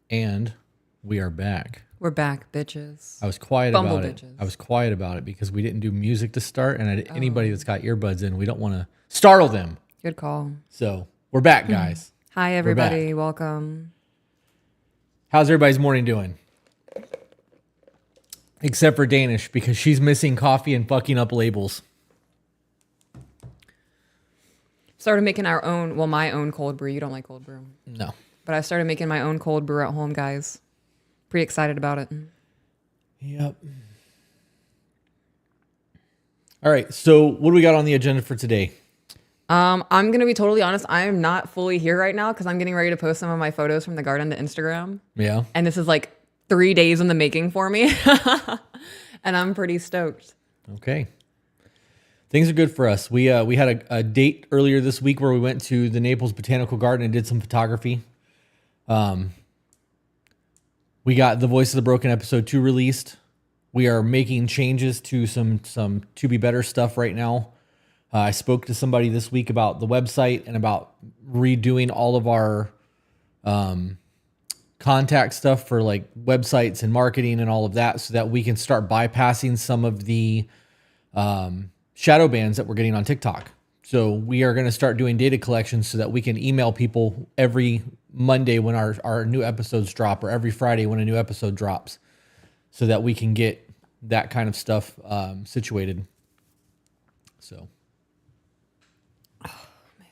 And we are back. We're back, bitches. I was quiet Bumble about bitches. it. I was quiet about it because we didn't do music to start, and anybody that's got earbuds in, we don't want to startle them. Good call. So we're back, guys. Hi, everybody. Welcome. How's everybody's morning doing? Except for Danish, because she's missing coffee and fucking up labels. Started making our own, well, my own cold brew. You don't like cold brew. No. But I started making my own cold brew at home, guys. Pretty excited about it. Yep. All right. So what do we got on the agenda for today? I'm going to be totally honest. I am not fully here right now because I'm getting ready to post some of my photos from the garden to Instagram. Yeah. And this is like 3 days in the making for me. And I'm pretty stoked. Okay. Things are good for us. We had a date earlier this week where we went to the Naples Botanical Garden and did some photography. We got the Voice of the Broken episode 2 released. We are making changes to some To Be Better stuff right now. I spoke to somebody this week about the website and about redoing all of our contact stuff for like websites and marketing and all of that so that we can start bypassing some of the shadow bans that we're getting on TikTok. So we are going to start doing data collections so that we can email people every Monday when our new episodes drop, or every Friday when a new episode drops, so that we can get that kind of stuff situated. So. Oh, man.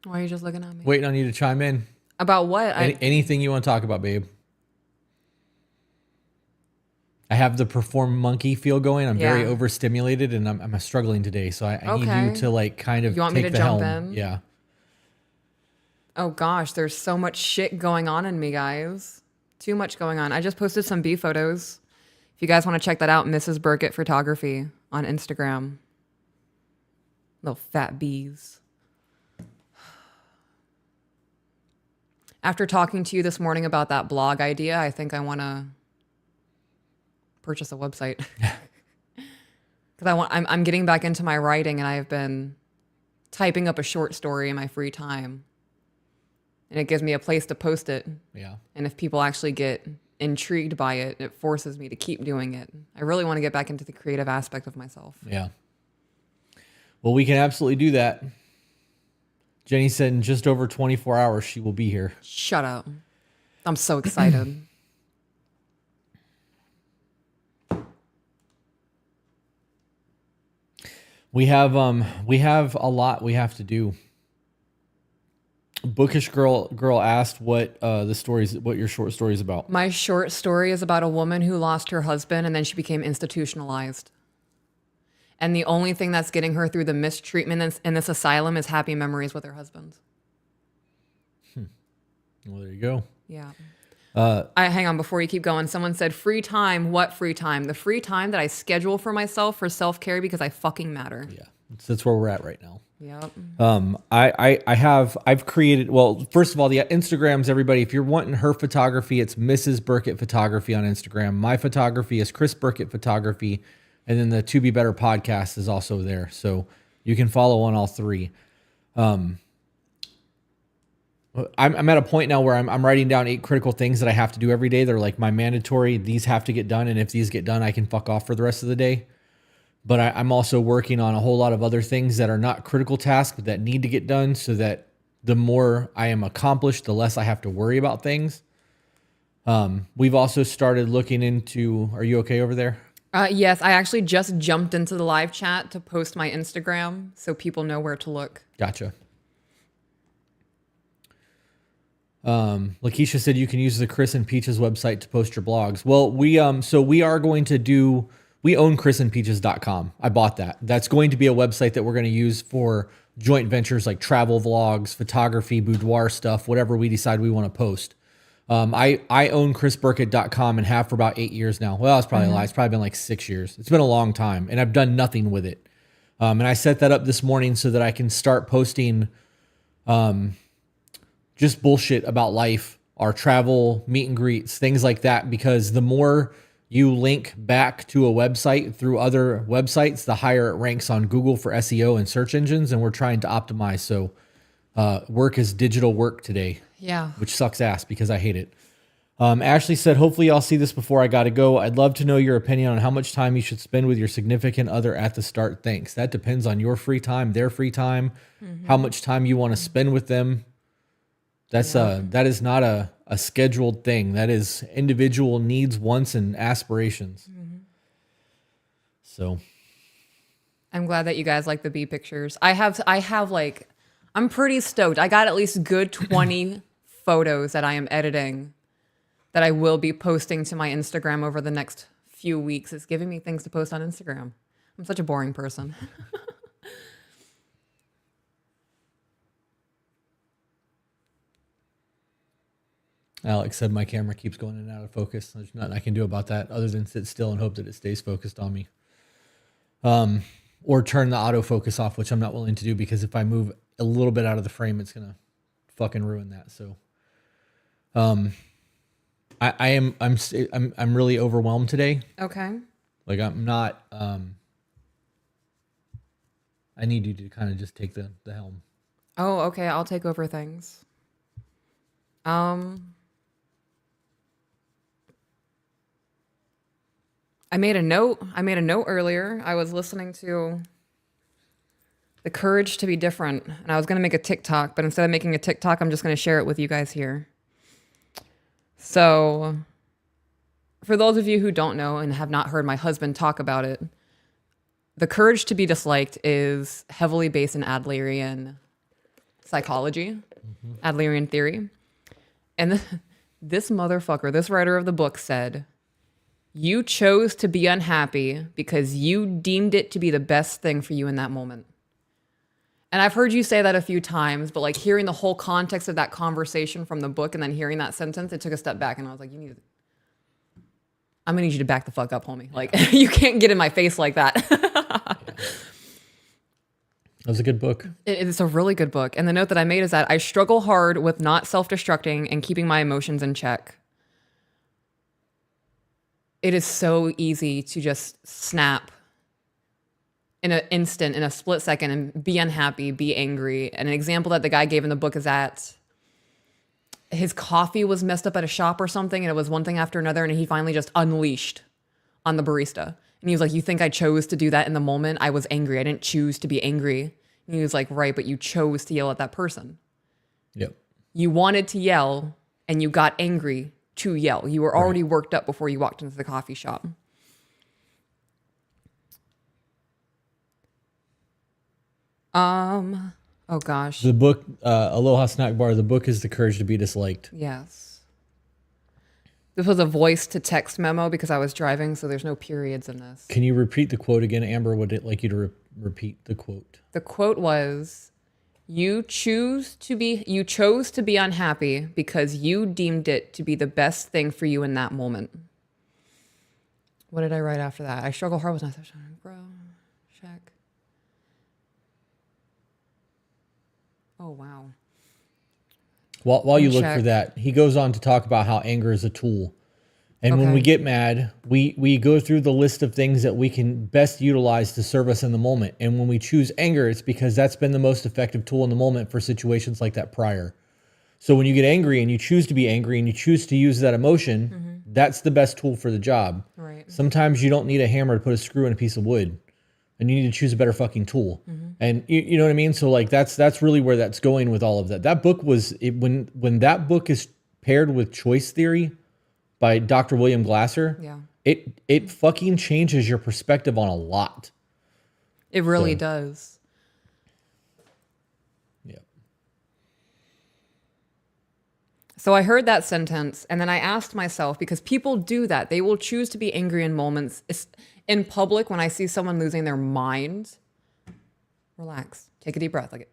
Why are you just looking at me? Waiting on you to chime in. About what? Anything you want to talk about, babe. I have the perform monkey feel going. I'm very overstimulated and I'm struggling today. So I need you to like kind of you want me take to the jump helm. in? Yeah. Oh gosh, there's so much shit going on in me, guys. Too much going on. I just posted some bee photos. If you guys want to check that out, Mrs. Burkett Photography on Instagram. Little fat bees. After talking to you this morning about that blog idea, I think I want to purchase a website. Because I'm getting back into my writing, and I have been typing up a short story in my free time. And it gives me a place to post it. Yeah. And if people actually get intrigued by it, it forces me to keep doing it. I really want to get back into the creative aspect of myself. Yeah. Well, we can absolutely do that. Jenny said in just over 24 hours, she will be here. Shut up. I'm so excited. We have a lot we have to do. Bookish girl asked what what your short story is about. My short story is about a woman who lost her husband and then she became institutionalized. And the only thing that's getting her through the mistreatment in this asylum is happy memories with her husband. Well, there you go. Yeah. Hang on, before you keep going. Someone said, free time. What free time? The free time that I schedule for myself for self-care because I fucking matter. Yeah. That's where we're at right now. Yep. I've created, well, first of all, the Instagrams, everybody, if you're wanting her photography, it's Mrs. Burkett Photography on Instagram. My photography is Chris Burkett Photography. And then the To Be Better podcast is also there. So you can follow on all three. I'm at a point now where I'm writing down 8 critical things that I have to do every day. They're like my mandatory, these have to get done. And if these get done, I can fuck off for the rest of the day. But I'm also working on a whole lot of other things that are not critical tasks, but that need to get done so that the more I am accomplished, the less I have to worry about things. We've also started looking into, are you okay over there? Yes, I actually just jumped into the live chat to post my Instagram so people know where to look. Gotcha. Lakeisha said you can use the Chris and Peaches website to post your blogs. Well, we are going to do, we own chrisandpeaches.com. I bought that. That's going to be a website that we're going to use for joint ventures like travel vlogs, photography, boudoir stuff, whatever we decide we want to post. I own chrisburkett.com and have for about 8 years now. Well, it's probably a lie. It's probably been like 6 years. It's been a long time and I've done nothing with it. And I set that up this morning so that I can start posting, just bullshit about life, our travel, meet and greets, things like that. Because the more you link back to a website through other websites, the higher it ranks on Google for SEO and search engines. And we're trying to optimize. So Work is digital work today, Yeah. which sucks ass because I hate it. Ashley said, hopefully I'll see this before I got to go. I'd love to know your opinion on how much time you should spend with your significant other at the start. Thanks. That depends on your free time, their free time, how much time you want to spend with them. That is not a scheduled thing. That is individual needs, wants, and aspirations. So I'm glad that you guys like the bee pictures. I have like, I'm pretty stoked. I got at least good 20 photos that I am editing that I will be posting to my Instagram over the next few weeks. It's giving me things to post on Instagram. I'm such a boring person. Alex said my camera keeps going in and out of focus. There's nothing I can do about that other than sit still and hope that it stays focused on me. Or turn the autofocus off, which I'm not willing to do because if I move a little bit out of the frame, it's gonna fucking ruin that. So, I'm really overwhelmed today. Okay. Like I'm not. I need you to kind of just take the helm. Oh, okay. I'll take over things. I made a note earlier. I was listening to The Courage to Be Different, and I was going to make a TikTok, but instead of making a TikTok, I'm just going to share it with you guys here. So, for those of you who don't know and have not heard my husband talk about it, The Courage to Be Disliked is heavily based in Adlerian psychology, Adlerian theory. And this motherfucker, this writer of the book said, you chose to be unhappy because you deemed it to be the best thing for you in that moment. And I've heard you say that a few times, but like hearing the whole context of that conversation from the book and then hearing that sentence, it took a step back and I was like, I'm gonna need you to back the fuck up, homie. Like you can't get in my face like that. That was a good book. It's a really good book. And the note that I made is that I struggle hard with not self-destructing and keeping my emotions in check. It is so easy to just snap in an instant, in a split second, and be unhappy, be angry. And an example that the guy gave in the book is that his coffee was messed up at a shop or something, and it was one thing after another, and he finally just unleashed on the barista. And he was like, you think I chose to do that in the moment? I was angry. I didn't choose to be angry. And he was like, right, but you chose to yell at that person. Yep. You wanted to yell, and you got angry to yell. You were already worked up before you walked into the coffee shop. Oh gosh. The book, Aloha Snack Bar, the book is The Courage to Be Disliked. Yes. This was a voice to text memo because I was driving, so there's no periods in this. Can you repeat the quote again? Amber would like you to repeat the quote. The quote was, you chose to be unhappy because you deemed it to be the best thing for you in that moment. What did I write after that? I struggle hard with not grow. Check. Oh, wow. While you look Check. for that, he goes on to talk about how anger is a tool. And when Okay. we get mad, we go through the list of things that we can best utilize to serve us in the moment. And when we choose anger, it's because that's been the most effective tool in the moment for situations like that prior. So when you get angry and you choose to be angry and you choose to use that emotion, that's the best tool for the job. Right. Sometimes you don't need a hammer to put a screw in a piece of wood. And you need to choose a better fucking tool. And you know what I mean? So like that's really where that's going with all of that. That book when that book is paired with Choice Theory by Dr. William Glasser, Yeah. it fucking changes your perspective on a lot. It really So- does. Yeah. So I heard that sentence and then I asked myself, because people do that. They will choose to be angry in moments. In public, when I see someone losing their mind, relax, take a deep breath. Like,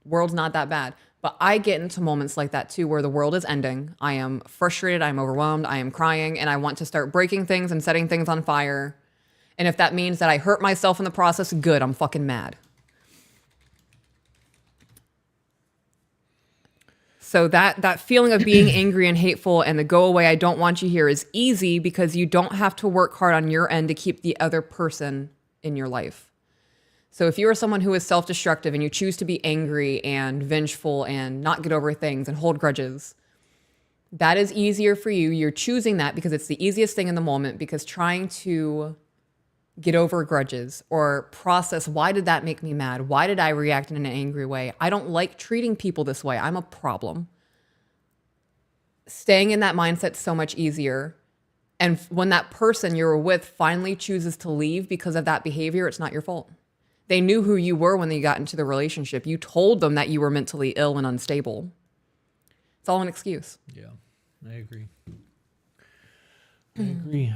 world's not that bad. But I get into moments like that too, where the world is ending. I am frustrated, I'm overwhelmed, I am crying, and I want to start breaking things and setting things on fire. And if that means that I hurt myself in the process, good, I'm fucking mad. So that feeling of being angry and hateful and the go away, I don't want you here is easy because you don't have to work hard on your end to keep the other person in your life. So if you are someone who is self-destructive and you choose to be angry and vengeful and not get over things and hold grudges, that is easier for you. You're choosing that because it's the easiest thing in the moment, because trying to get over grudges or process, why did that make me mad? Why did I react in an angry way? I don't like treating people this way. I'm a problem. Staying in that mindset's so much easier. And when that person you're with finally chooses to leave because of that behavior, it's not your fault. They knew who you were when they got into the relationship. You told them that you were mentally ill and unstable. It's all an excuse. Yeah, I agree. I agree.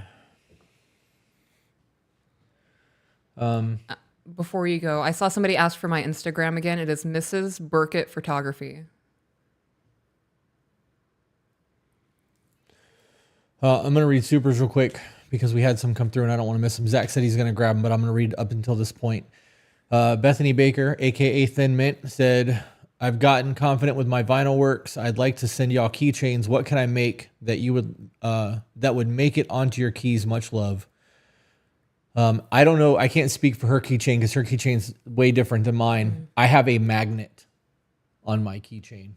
Before you go, I saw somebody ask for my Instagram again. It is Mrs. Burkett Photography. I'm going to read supers real quick because we had some come through and I don't want to miss them. Zach said he's going to grab them, but I'm going to read up until this point. Bethany Baker, aka Thin Mint, said, I've gotten confident with my vinyl works. I'd like to send y'all keychains. What can I make that you would that would make it onto your keys? Much love. I don't know. I can't speak for her keychain because her keychain's way different than mine. Mm-hmm. I have a magnet on my keychain.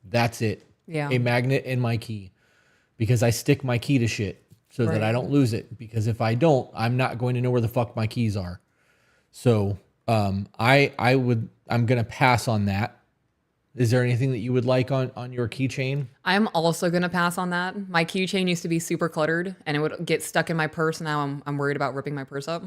That's it. Yeah. A magnet in my key because I stick my key to shit so that I don't lose it. Because if I don't, I'm not going to know where the fuck my keys are. So I'm going to pass on that. Is there anything that you would like on your keychain? I'm also going to pass on that. My keychain used to be super cluttered and it would get stuck in my purse. Now I'm worried about ripping my purse up.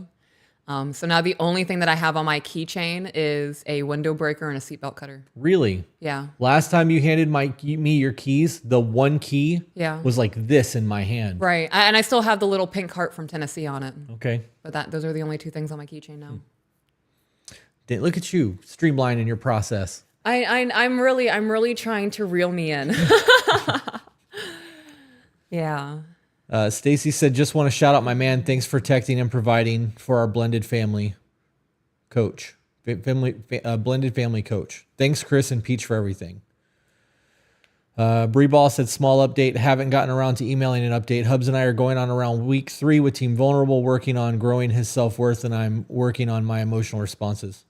So now the only thing that I have on my keychain is a window breaker and a seatbelt cutter. Really? Yeah. Last time you handed me your keys, the one key was like this in my hand. Right. And I still have the little pink heart from Tennessee on it. Okay. But those are the only two things on my keychain now. Look at you streamlining your process. I'm really trying to reel me in. Yeah. Stacy said, just want to shout out my man. Thanks for texting and providing for our blended family coach, blended family coach. Thanks, Chris and Peach, for everything. Bree Ball said, small update. Haven't gotten around to emailing an update. Hubs and I are going on around week 3 with Team Vulnerable, working on growing his self-worth, and I'm working on my emotional responses.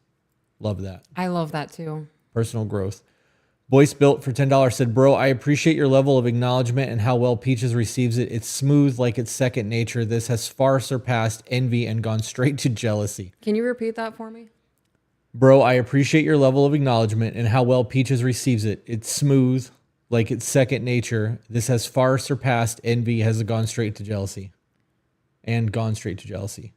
Love that. I love that too. Personal growth. Voice Built for $10 said, bro, I appreciate your level of acknowledgement and how well Peaches receives it. It's smooth like it's second nature. This has far surpassed envy and gone straight to jealousy. Can you repeat that for me? Bro, I appreciate your level of acknowledgement and how well Peaches receives it. It's smooth like it's second nature. This has far surpassed envy, has gone straight to jealousy. And gone straight to jealousy.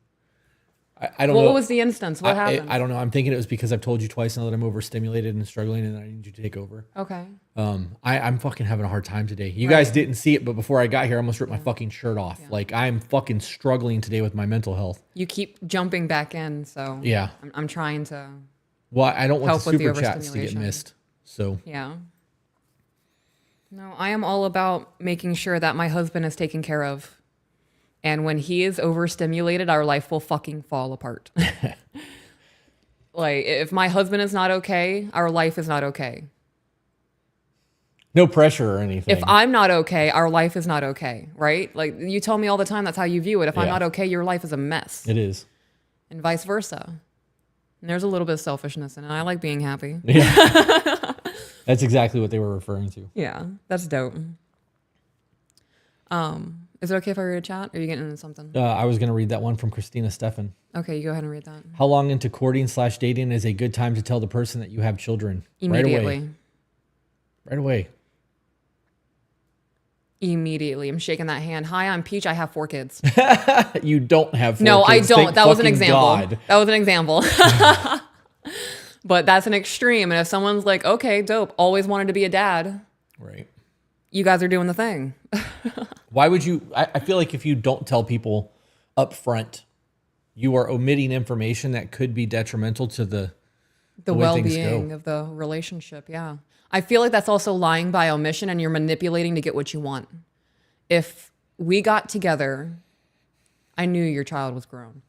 I don't know. What was the instance? What happened? I don't know. I'm thinking it was because I've told you twice now that I'm overstimulated and struggling and I need you to take over. Okay. I'm fucking having a hard time today. You guys didn't see it, but before I got here, I almost ripped my fucking shirt off. Yeah. Like, I'm fucking struggling today with my mental health. You keep jumping back in, so yeah. I'm trying to. Well, I don't want the super chats to get missed. So yeah. No, I am all about making sure that my husband is taken care of. And when he is overstimulated, our life will fucking fall apart. Like, if my husband is not okay, our life is not okay. No pressure or anything. If I'm not okay, our life is not okay, right? Like, you tell me all the time that's how you view it. If I'm not okay, your life is a mess. It is. And vice versa. And there's a little bit of selfishness in it. I like being happy. Yeah. That's exactly what they were referring to. Yeah, that's dope. Is it okay if I read a chat? Or are you getting into something? I was going to read that one from Christina Steffen. Okay, you go ahead and read that. How long into courting/dating is a good time to tell the person that you have children? Immediately. Right away. Immediately. I'm shaking that hand. Hi, I'm Peach. I have 4 kids. You don't have 4 no, kids. I don't. Thank that was an fucking example. God. That was an example. But that's an extreme. And if someone's like, okay, dope, always wanted to be a dad. Right. You guys are doing the thing. Why would you? I feel like if you don't tell people up front, you are omitting information that could be detrimental to the well-being of the relationship. Yeah. I feel like that's also lying by omission and you're manipulating to get what you want. If we got together, I knew your child was grown.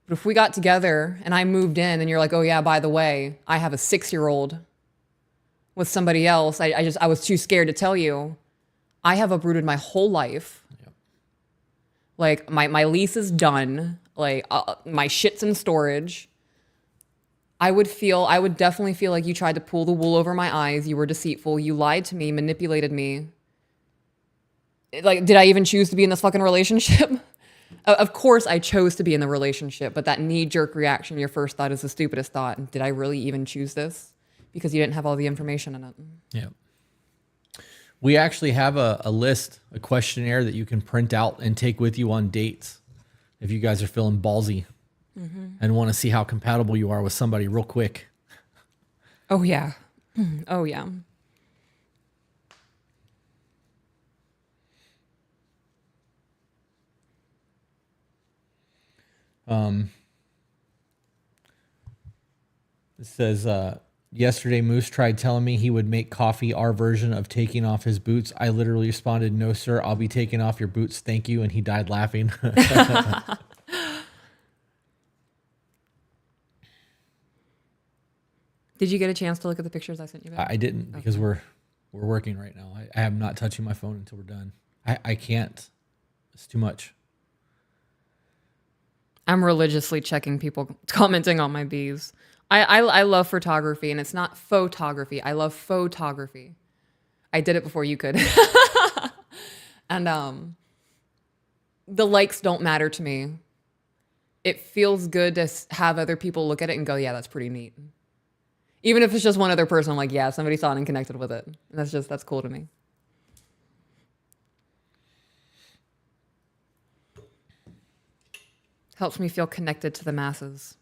But if we got together and I moved in and you're like, oh yeah, by the way, I have a 6-year-old with somebody else. I was too scared to tell you. I have uprooted my whole life. Yep. Like my lease is done. Like my shit's in storage. I would definitely feel like you tried to pull the wool over my eyes. You were deceitful. You lied to me, manipulated me. Like, did I even choose to be in this fucking relationship? Of course I chose to be in the relationship, but that knee-jerk reaction, your first thought, is the stupidest thought. Did I really even choose this? Because you didn't have all the information in it. Yeah. We actually have a list, a questionnaire that you can print out and take with you on dates if you guys are feeling ballsy and want to see how compatible you are with somebody real quick. Oh, yeah. Oh, yeah. It says, yesterday Moose tried telling me he would make coffee our version of taking off his boots. I literally responded, no, sir, I'll be taking off your boots. Thank you. And he died laughing. Did you get a chance to look at the pictures I sent you back? I didn't because we're working right now. I am not touching my phone until we're done. I can't. It's too much. I'm religiously checking people commenting on my bees. I love photography, and it's not photography. I love photography. I did it before you could. And the likes don't matter to me. It feels good to have other people look at it and go, yeah, that's pretty neat. Even if it's just one other person, I'm like, yeah, somebody saw it and connected with it. And that's cool to me. Helps me feel connected to the masses.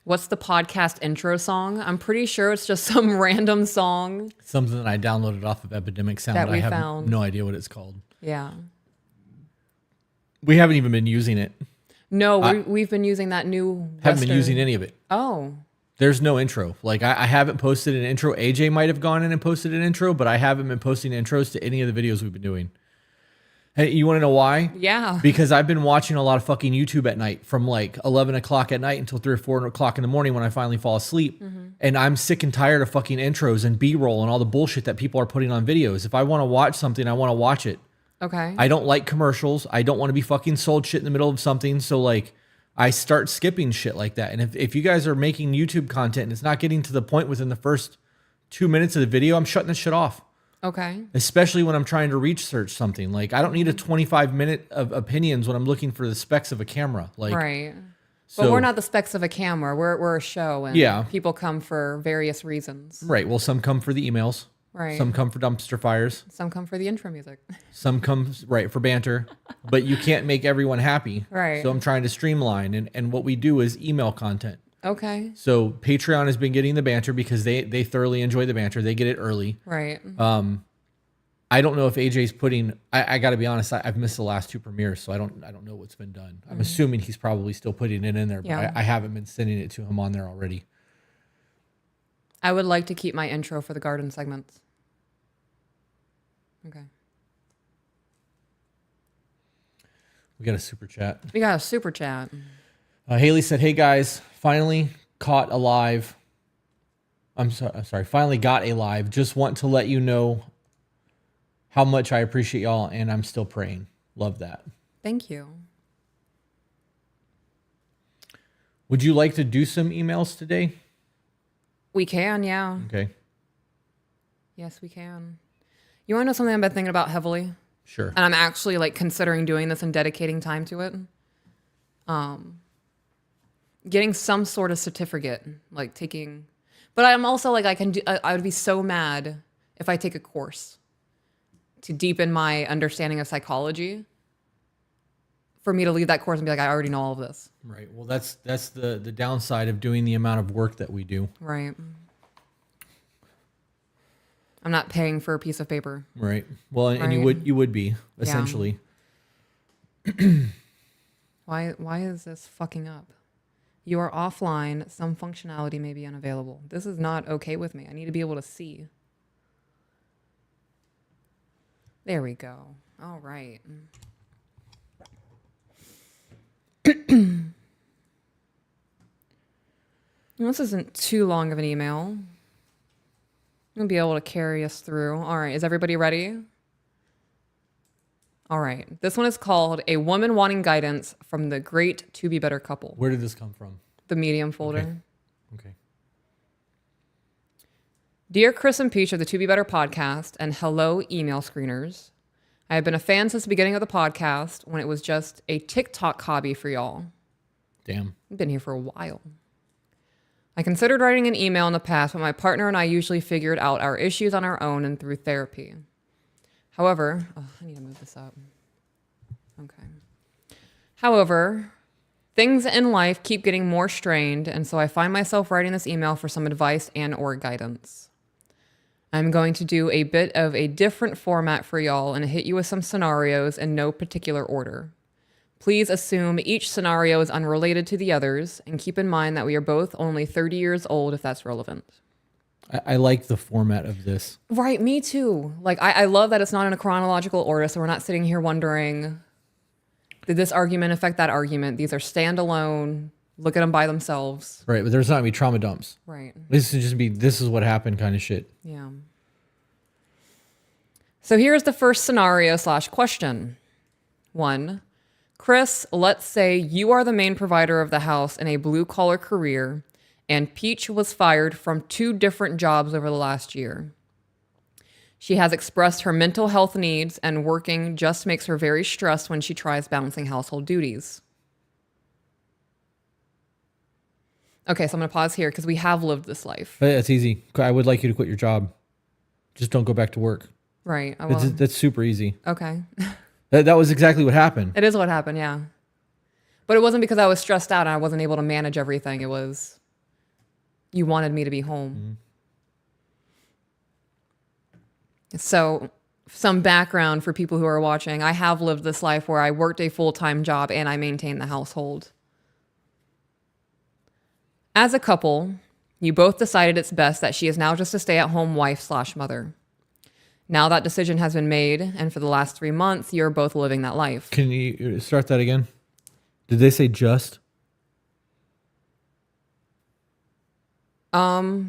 What's the podcast intro song? I'm pretty sure it's just some random song. Something that I downloaded off of Epidemic Sound. That we I have found. no idea what it's called. Yeah. We haven't even been using it. No, we've been using that new Haven't been Western- using any of it. Oh. There's no intro. Like I haven't posted an intro. AJ might have gone in and posted an intro, but I haven't been posting intros to any of the videos we've been doing. Hey, you want to know why? Yeah. Because I've been watching a lot of fucking YouTube at night from like 11 o'clock at night until 3 or 4 o'clock in the morning when I finally fall asleep. And I'm sick and tired of fucking intros and B-roll and all the bullshit that people are putting on videos. If I want to watch something, I want to watch it. Okay. I don't like commercials. I don't want to be fucking sold shit in the middle of something. So like I start skipping shit like that. And if you guys are making YouTube content and it's not getting to the point within the first 2 minutes of the video, I'm shutting this shit off. Okay. Especially when I'm trying to research something. Like I don't need a 25-minute of opinions when I'm looking for the specs of a camera. Like Right. so, But we're not the specs of a camera. We're a show, and Yeah. people come for various reasons. right. Well, some come for the emails. Right. Some come for dumpster fires. Some come for the intro music. Some come right for banter. But you can't make everyone happy. Right. So I'm trying to streamline. And what we do is email content. Okay. So Patreon has been getting the banter because they thoroughly enjoy the banter. They get it early. Right. I don't know if AJ's putting. I got to be honest. I've missed the last 2 premieres, so I don't know what's been done. I'm assuming he's probably still putting it in there, but Yeah. I haven't been sending it to him on there already. I would like to keep my intro for the garden segments. Okay. We got a super chat. We got a super chat. Haley said, "Hey guys, finally caught a live. I'm sorry. Finally got a live. Just want to let you know how much I appreciate y'all, and I'm still praying. Love that. Thank you. Would you like to do some emails today? We can, yeah. Okay, Yes, we can. You want to know something I've been thinking about heavily? sure. And I'm actually like considering doing this and dedicating time to it. Getting some sort of certificate, like taking, but I'm also like, I would be so mad if I take a course to deepen my understanding of psychology for me to leave that course and be like, I already know all of this. Right. Well, that's the downside of doing the amount of work that we do. Right. I'm not paying for a piece of paper. Right. Well, and Right. you would be essentially. Why is this fucking up? You are offline. Some functionality may be unavailable. This is not okay with me. I need to be able to see. There we go. All right. This isn't too long of an email. I'm going to be able to carry us through. All right. Is everybody ready? All right. This one is called A Woman Wanting Guidance from the Great To Be Better Couple, Where did this come from? the Medium folder. Okay. Dear Chris and Peach of the To Be Better podcast, and hello, email screeners. I have been a fan since the beginning of the podcast when it was just a TikTok hobby for y'all. Damn. I've been here for a while. I considered writing an email in the past, but my partner and I usually figured out our issues on our own and through therapy. However, I need to move this up. Okay. However, things in life keep getting more strained, and so I find myself writing this email for some advice and or guidance. I'm going to do a bit of a different format for y'all and hit you with some scenarios in no particular order. Please assume each scenario is unrelated to the others, and keep in mind that we are both only 30 years old if that's relevant. I like the format of this. Right, me too. Like, I love that it's not in a chronological order, so we're not sitting here wondering, did this argument affect that argument? These are standalone. Look at them by themselves. Right, but there's not gonna be trauma dumps. Right. This is just be this is what happened kind of shit. Yeah. So here's the first scenario / question. 1. Chris, let's say you are the main provider of the house in a blue-collar career, and Peach was fired from 2 different jobs over the last year. She has expressed her mental health needs, and working just makes her very stressed when she tries balancing household duties. Okay, so I'm going to pause here because we have lived this life. But it's easy. I would like you to quit your job. Just don't go back to work. Right. I will. That's super easy. Okay. That was exactly what happened. It is what happened, yeah. But it wasn't because I was stressed out and I wasn't able to manage everything. It was, you wanted me to be home. Mm-hmm. So, some background for people who are watching. I have lived this life where I worked a full-time job and I maintained the household. As a couple, you both decided it's best that she is now just a stay-at-home wife / mother. Now that decision has been made, and for the last 3 months, you're both living that life. Can you start that again? Did they say just? As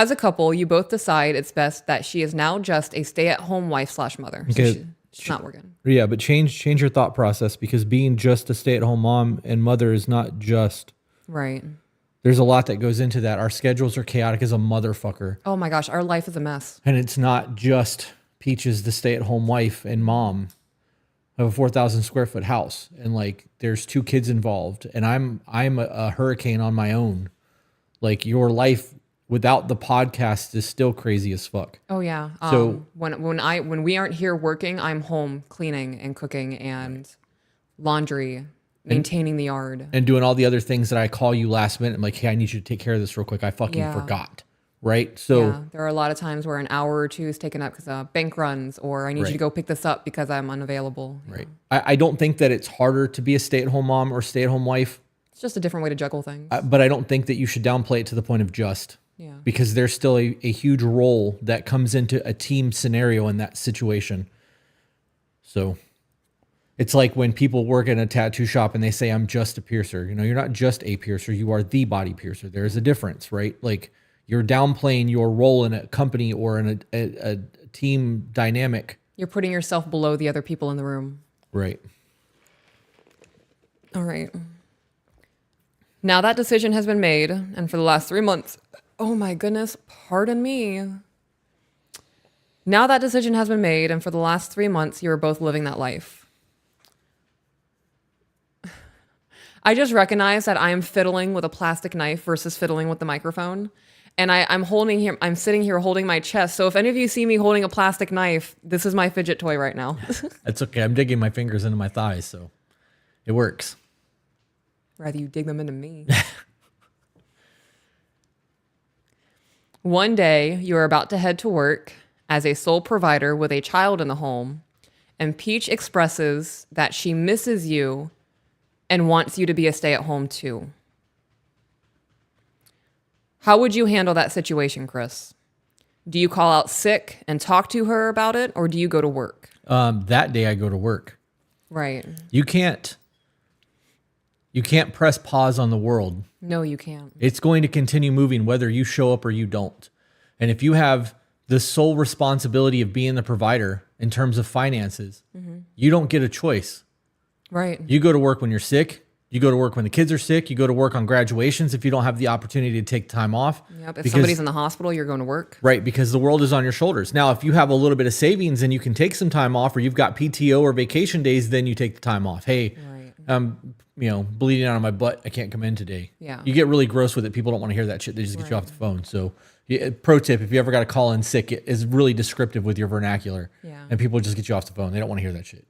a couple, you both decide it's best that she is now just a stay-at-home wife / mother. Okay. So she's not working. Yeah, but change your thought process, because being just a stay-at-home mom and mother is not just. Right. There's a lot that goes into that. Our schedules are chaotic as a motherfucker. Oh my gosh, our life is a mess. And it's not just Peaches, the stay-at-home wife and mom of a 4,000 square foot house. And like, there's 2 kids involved, and I'm a hurricane on my own. Like, your life without the podcast is still crazy as fuck. Oh yeah. So when we aren't here working, I'm home cleaning and cooking and laundry, maintaining the yard, and doing all the other things that I call you last minute. I'm like, hey, I need you to take care of this real quick. I fucking forgot. Right. So yeah, there are a lot of times where an hour or 2 is taken up because bank runs, or I need you to go pick this up because I'm unavailable. Right. I don't think that it's harder to be a stay-at-home mom or stay-at-home wife. It's just a different way to juggle things. But I don't think that you should downplay it to the point of just. Yeah. Because there's still a huge role that comes into a team scenario in that situation. So it's like when people work in a tattoo shop and they say, I'm just a piercer. You know, you're not just a piercer. You are the body piercer. There's a difference, right? Like, you're downplaying your role in a company or in a team dynamic. You're putting yourself below the other people in the room. Right. All right. Now that decision has been made, and for the last 3 months, oh my goodness, pardon me. Now that decision has been made, and for the last 3 months, you are both living that life. I just recognized that I am fiddling with a plastic knife versus fiddling with the microphone. And I'm sitting here holding my chest. So if any of you see me holding a plastic knife, this is my fidget toy right now. That's okay. I'm digging my fingers into my thighs, so it works. Rather you dig them into me. One day, you are about to head to work as a sole provider with a child in the home, and Peach expresses that she misses you and wants you to be a stay-at-home too. How would you handle that situation, Chris? Do you call out sick and talk to her about it, or do you go to work? That day I go to work. Right. You can't press pause on the world. No, you can't. It's going to continue moving whether you show up or you don't. And if you have the sole responsibility of being the provider in terms of finances. You don't get a choice. Right. You go to work when you're sick. You go to work when the kids are sick. You go to work on graduations if you don't have the opportunity to take time off. Yep. If somebody's in the hospital, you're going to work. Right, because the world is on your shoulders. Now, if you have a little bit of savings and you can take some time off, or you've got PTO or vacation days, then you take the time off. Hey, Right. I'm bleeding out of my butt. I can't come in today. Yeah. You get really gross with it. People don't want to hear that shit. They just get you off the phone. So, pro tip: if you ever got to call in sick, it is really descriptive with your vernacular. Yeah. And people just get you off the phone. They don't want to hear that shit.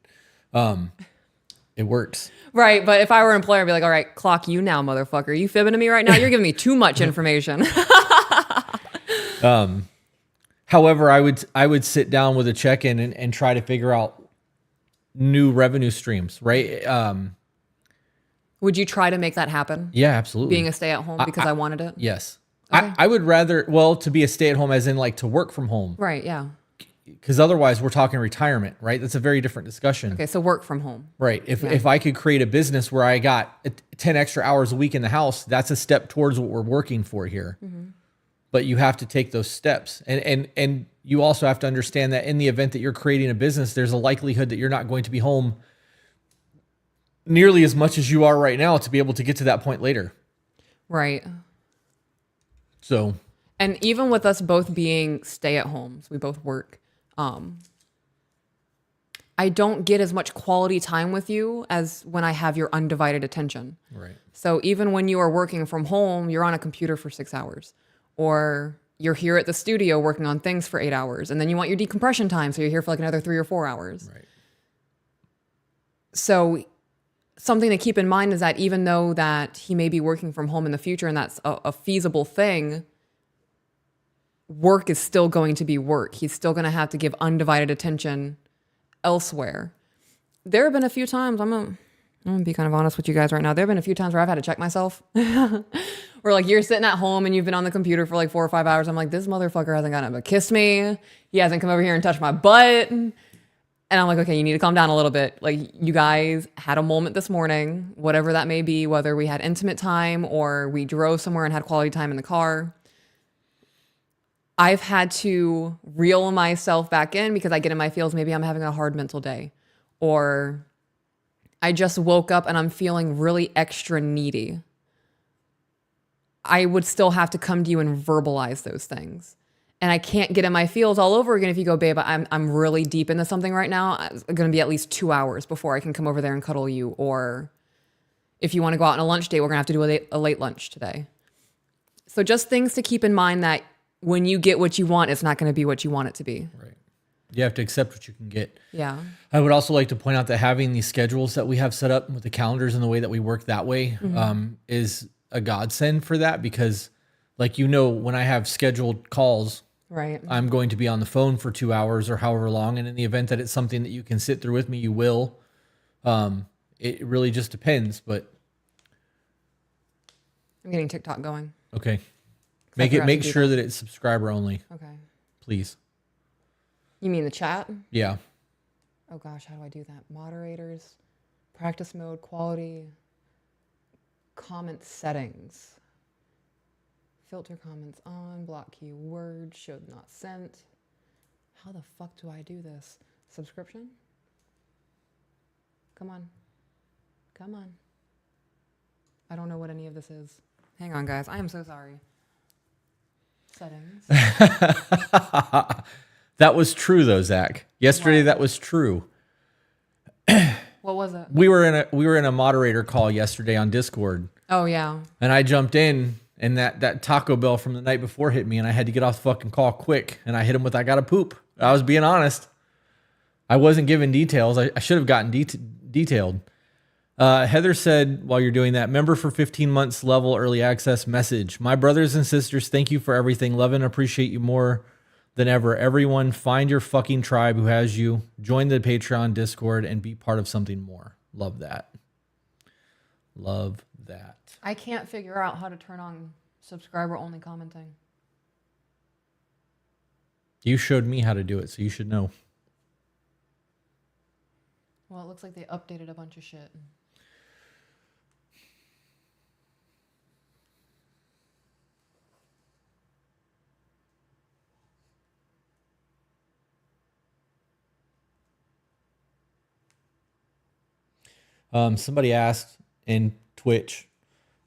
It works. Right. But if I were an employer, I'd be like, all right, clock you now, motherfucker. Are you fibbing to me right now? You're giving me too much information. However, I would sit down with a check-in and try to figure out new revenue streams, right? Would you try to make that happen? Yeah, absolutely. Being a stay-at-home because I wanted it? Yes. Okay. I would rather, to be a stay-at-home as in like to work from home. Right. Yeah. Because otherwise we're talking retirement, right? That's a very different discussion. Okay. So work from home. Right. If I could create a business where I got 10 extra hours a week in the house, that's a step towards what we're working for here. But you have to take those steps. And you also have to understand that in the event that you're creating a business, there's a likelihood that you're not going to be home nearly as much as you are right now to be able to get to that point later. Right. So, And even with us both being stay-at-homes, we both work. I don't get as much quality time with you as when I have your undivided attention. right. So even when you are working from home, you're on a computer for 6 hours, or you're here at the studio working on things for 8 hours, and then you want your decompression time, so you're here for like another 3 or 4 hours. Right. So something to keep in mind is that even though that he may be working from home in the future and that's a feasible thing, work is still going to be work. He's still going to have to give undivided attention elsewhere. There have been a few times, I'm gonna be kind of honest with you guys right now. There have been a few times where I've had to check myself. Where like you're sitting at home and you've been on the computer for like 4 or 5 hours. I'm like, this motherfucker hasn't gotten up and kissed me. He hasn't come over here and touched my butt. And I'm like, okay, you need to calm down a little bit. Like you guys had a moment this morning, whatever that may be, whether we had intimate time or we drove somewhere and had quality time in the car. I've had to reel myself back in because I get in my feels. Maybe I'm having a hard mental day, or I just woke up and I'm feeling really extra needy. I would still have to come to you and verbalize those things. And I can't get in my feels all over again if you go, babe, I'm really deep into something right now. It's going to be at least 2 hours before I can come over there and cuddle you. Or if you want to go out on a lunch date, we're going to have to do a late lunch today. So just things to keep in mind that when you get what you want, it's not going to be what you want it to be. Right. You have to accept what you can get. Yeah. I would also like to point out that having these schedules that we have set up with the calendars and the way that we work that way is a godsend for that, because like, when I have scheduled calls, Right. I'm going to be on the phone for 2 hours or however long. And in the event that it's something that you can sit through with me, you will. It really just depends, but. I'm getting TikTok going. Okay. I forgot to Make do sure that it's subscriber only, Okay. please. You mean the chat? Yeah. Oh gosh, how do I do that? Moderators, practice mode, quality, comment settings. Filter comments on, block keyword, showed not sent. How the fuck do I do this? Subscription? Come on. Come on. I don't know what any of this is. Hang on, guys. I am so sorry. Settings. That was true though, Zach. Yesterday, What? that was true. What was it? We were in a moderator call yesterday on Discord, Oh, yeah. and I jumped in, and that Taco Bell from the night before hit me, and I had to get off the fucking call quick, and I hit him with, I gotta poop. I was being honest. I wasn't giving details. I should have gotten detailed. Heather said, while you're doing that, member for 15 months level early access message. My brothers and sisters, thank you for everything. Love and appreciate you more than ever. Everyone, find your fucking tribe who has you. Join the Patreon Discord and be part of something more. Love that. Love that. I can't figure out how to turn on subscriber only commenting. You showed me how to do it, so you should know. Well, it looks like they updated a bunch of shit. Somebody asked in Twitch,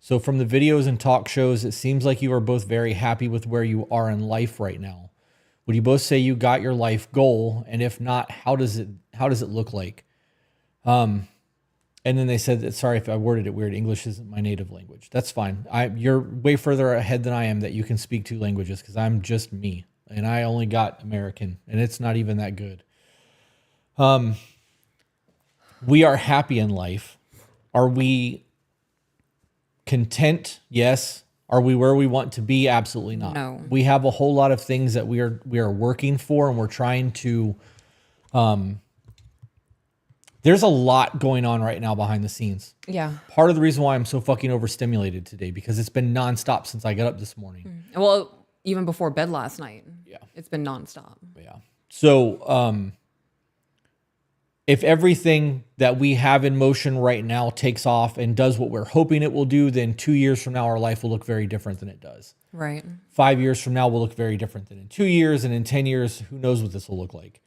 so from the videos and talk shows, it seems like you are both very happy with where you are in life right now. Would you both say you got your life goal? And if not, how does it look like? And then they said that, sorry if I worded it weird, English isn't my native language. That's fine. You're way further ahead than I am that you can speak two languages, because I'm just me. And I only got American, and it's not even that good. We are happy in life. Are we content? Yes. Are we where we want to be? Absolutely not. No. We have a whole lot of things that we are working for, and we're trying to, there's a lot going on right now behind the scenes. Yeah. Part of the reason why I'm so fucking overstimulated today, because it's been nonstop since I got up this morning. Well, even before bed last night. Yeah. It's been nonstop. Yeah. So, if everything that we have in motion right now takes off and does what we're hoping it will do, then 2 years from now, our life will look very different than it does. Right. 5 years from now will look very different than in 2 years. And in 10 years, who knows what this will look like.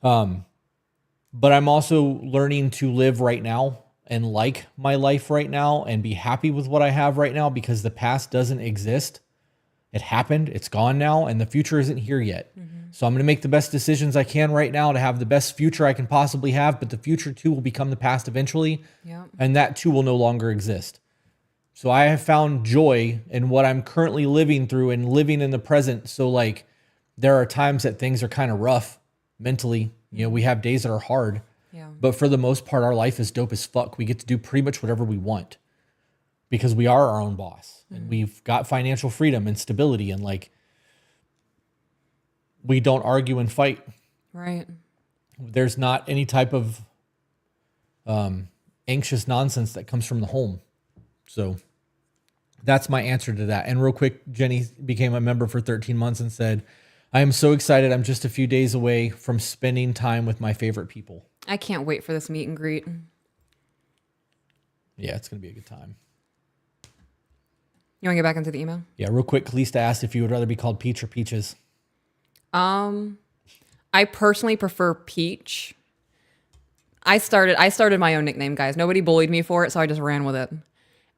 But I'm also learning to live right now and like my life right now and be happy with what I have right now, because the past doesn't exist. It happened. It's gone now. And the future isn't here yet. So I'm going to make the best decisions I can right now to have the best future I can possibly have. But the future too will become the past eventually. Yep. And that too will no longer exist. So I have found joy in what I'm currently living through and living in the present. So like, there are times that things are kind of rough mentally. You know, we have days that are hard. Yeah. But for the most part, our life is dope as fuck. We get to do pretty much whatever we want, because we are our own boss, and we've got financial freedom and stability, and like, we don't argue and fight. Right. There's not any type of anxious nonsense that comes from the home. So that's my answer to that. And real quick, Jenny became a member for 13 months and said, I am so excited. I'm just a few days away from spending time with my favorite people. I can't wait for this meet and greet. Yeah, it's going to be a good time. You want to get back into the email? Yeah, real quick, Kalista asked if you would rather be called Peach or Peaches. I personally prefer Peach. I started my own nickname, guys. Nobody bullied me for it, so I just ran with it.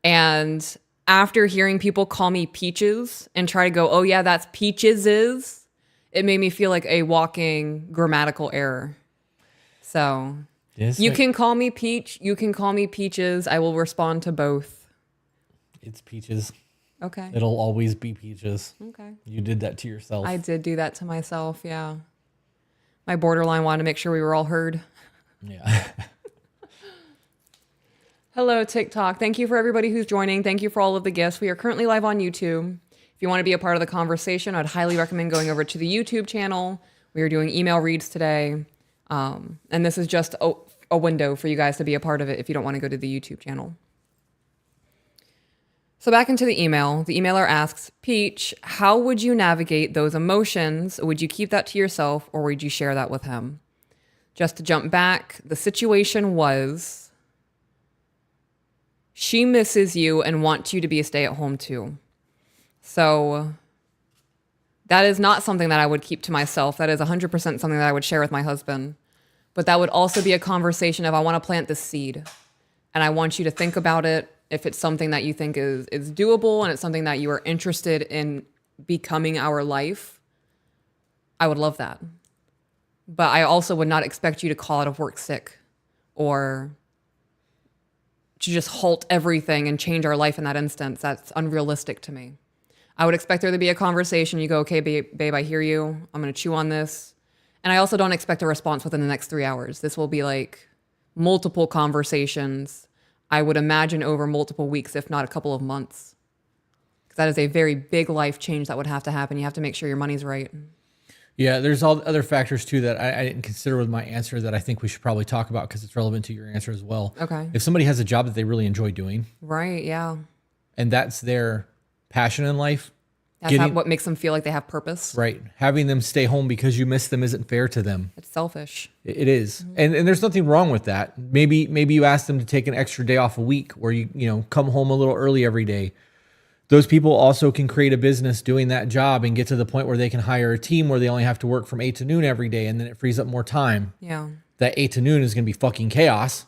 And after hearing people call me Peaches and try to go, oh yeah, that's Peaches, it made me feel like a walking grammatical error. So you can call me Peach, you can call me Peaches. I will respond to both. It's Peaches. Okay. It'll always be Peaches. Okay. You did that to yourself. I did do that to myself, yeah. My borderline wanted to make sure we were all heard. Yeah. Hello, TikTok. Thank you for everybody who's joining. Thank you for all of the gifts. We are currently live on YouTube. If you want to be a part of the conversation, I'd highly recommend going over to the YouTube channel. We are doing email reads today. And this is just a window for you guys to be a part of it if you don't want to go to the YouTube channel. So back into the email. The emailer asks, Peach, how would you navigate those emotions? Would you keep that to yourself, or would you share that with him? Just to jump back, the situation was she misses you and wants you to be a stay-at-home too. So that is not something that I would keep to myself. That is 100% something that I would share with my husband. But that would also be a conversation of, I want to plant this seed and I want you to think about it. If it's something that you think is doable and it's something that you are interested in becoming our life, I would love that. But I also would not expect you to call out of work sick or to just halt everything and change our life in that instance. That's unrealistic to me. I would expect there to be a conversation. You go, okay, babe, I hear you. I'm going to chew on this. And I also don't expect a response within the next 3 hours. This will be like multiple conversations. I would imagine over multiple weeks, if not a couple of months. Because that is a very big life change that would have to happen. You have to make sure your money's right. Yeah, there's all other factors too that I didn't consider with my answer that I think we should probably talk about because it's relevant to your answer as well. Okay. If somebody has a job that they really enjoy doing, Right, yeah. and that's their passion in life, That's what makes them feel like they have purpose. right, having them stay home because you miss them isn't fair to them. It's selfish. It is. And there's nothing wrong with that. Maybe you ask them to take an extra day off a week where you come home a little early every day. Those people also can create a business doing that job and get to the point where they can hire a team where they only have to work from 8 to noon every day, and then it frees up more time. Yeah. That 8 to noon is going to be fucking chaos,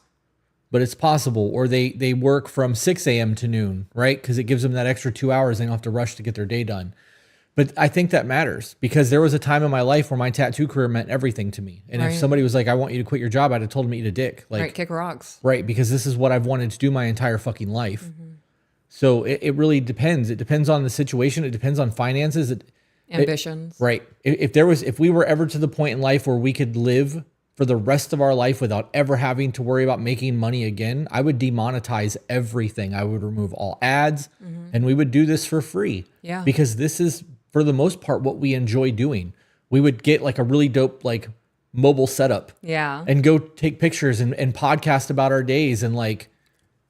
but it's possible. Or they work from 6 a.m. to noon, right? Because it gives them that extra 2 hours. They don't have to rush to get their day done. But I think that matters because there was a time in my life where my tattoo career meant everything to me. And if Right. somebody was like, I want you to quit your job, I'd have told them to eat a dick. Like, Right, kick rocks. right, because this is what I've wanted to do my entire fucking life. So it really depends. It depends on the situation. It depends on finances. Ambitions. Right. If we were ever to the point in life where we could live for the rest of our life without ever having to worry about making money again, I would demonetize everything. I would remove all ads and we would do this for free. Yeah. Because this is, for the most part, what we enjoy doing. We would get like a really dope, like mobile setup Yeah. and go take pictures and podcast about our days and like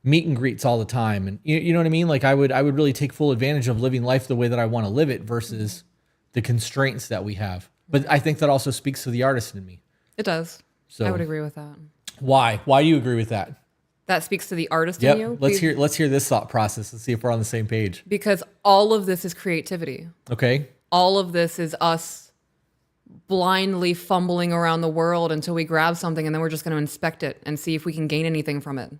meet and greets all the time. And you know what I mean? Like I would really take full advantage of living life the way that I want to live it versus the constraints that we have. But I think that also speaks to the artist in me. It does. So- I would agree with that. Why? Why do you agree with that? That speaks to the artist in you. Yep. Let's hear this thought process and see if we're on the same page. Because all of this is creativity. Okay. All of this is us blindly fumbling around the world until we grab something and then we're just going to inspect it and see if we can gain anything from it.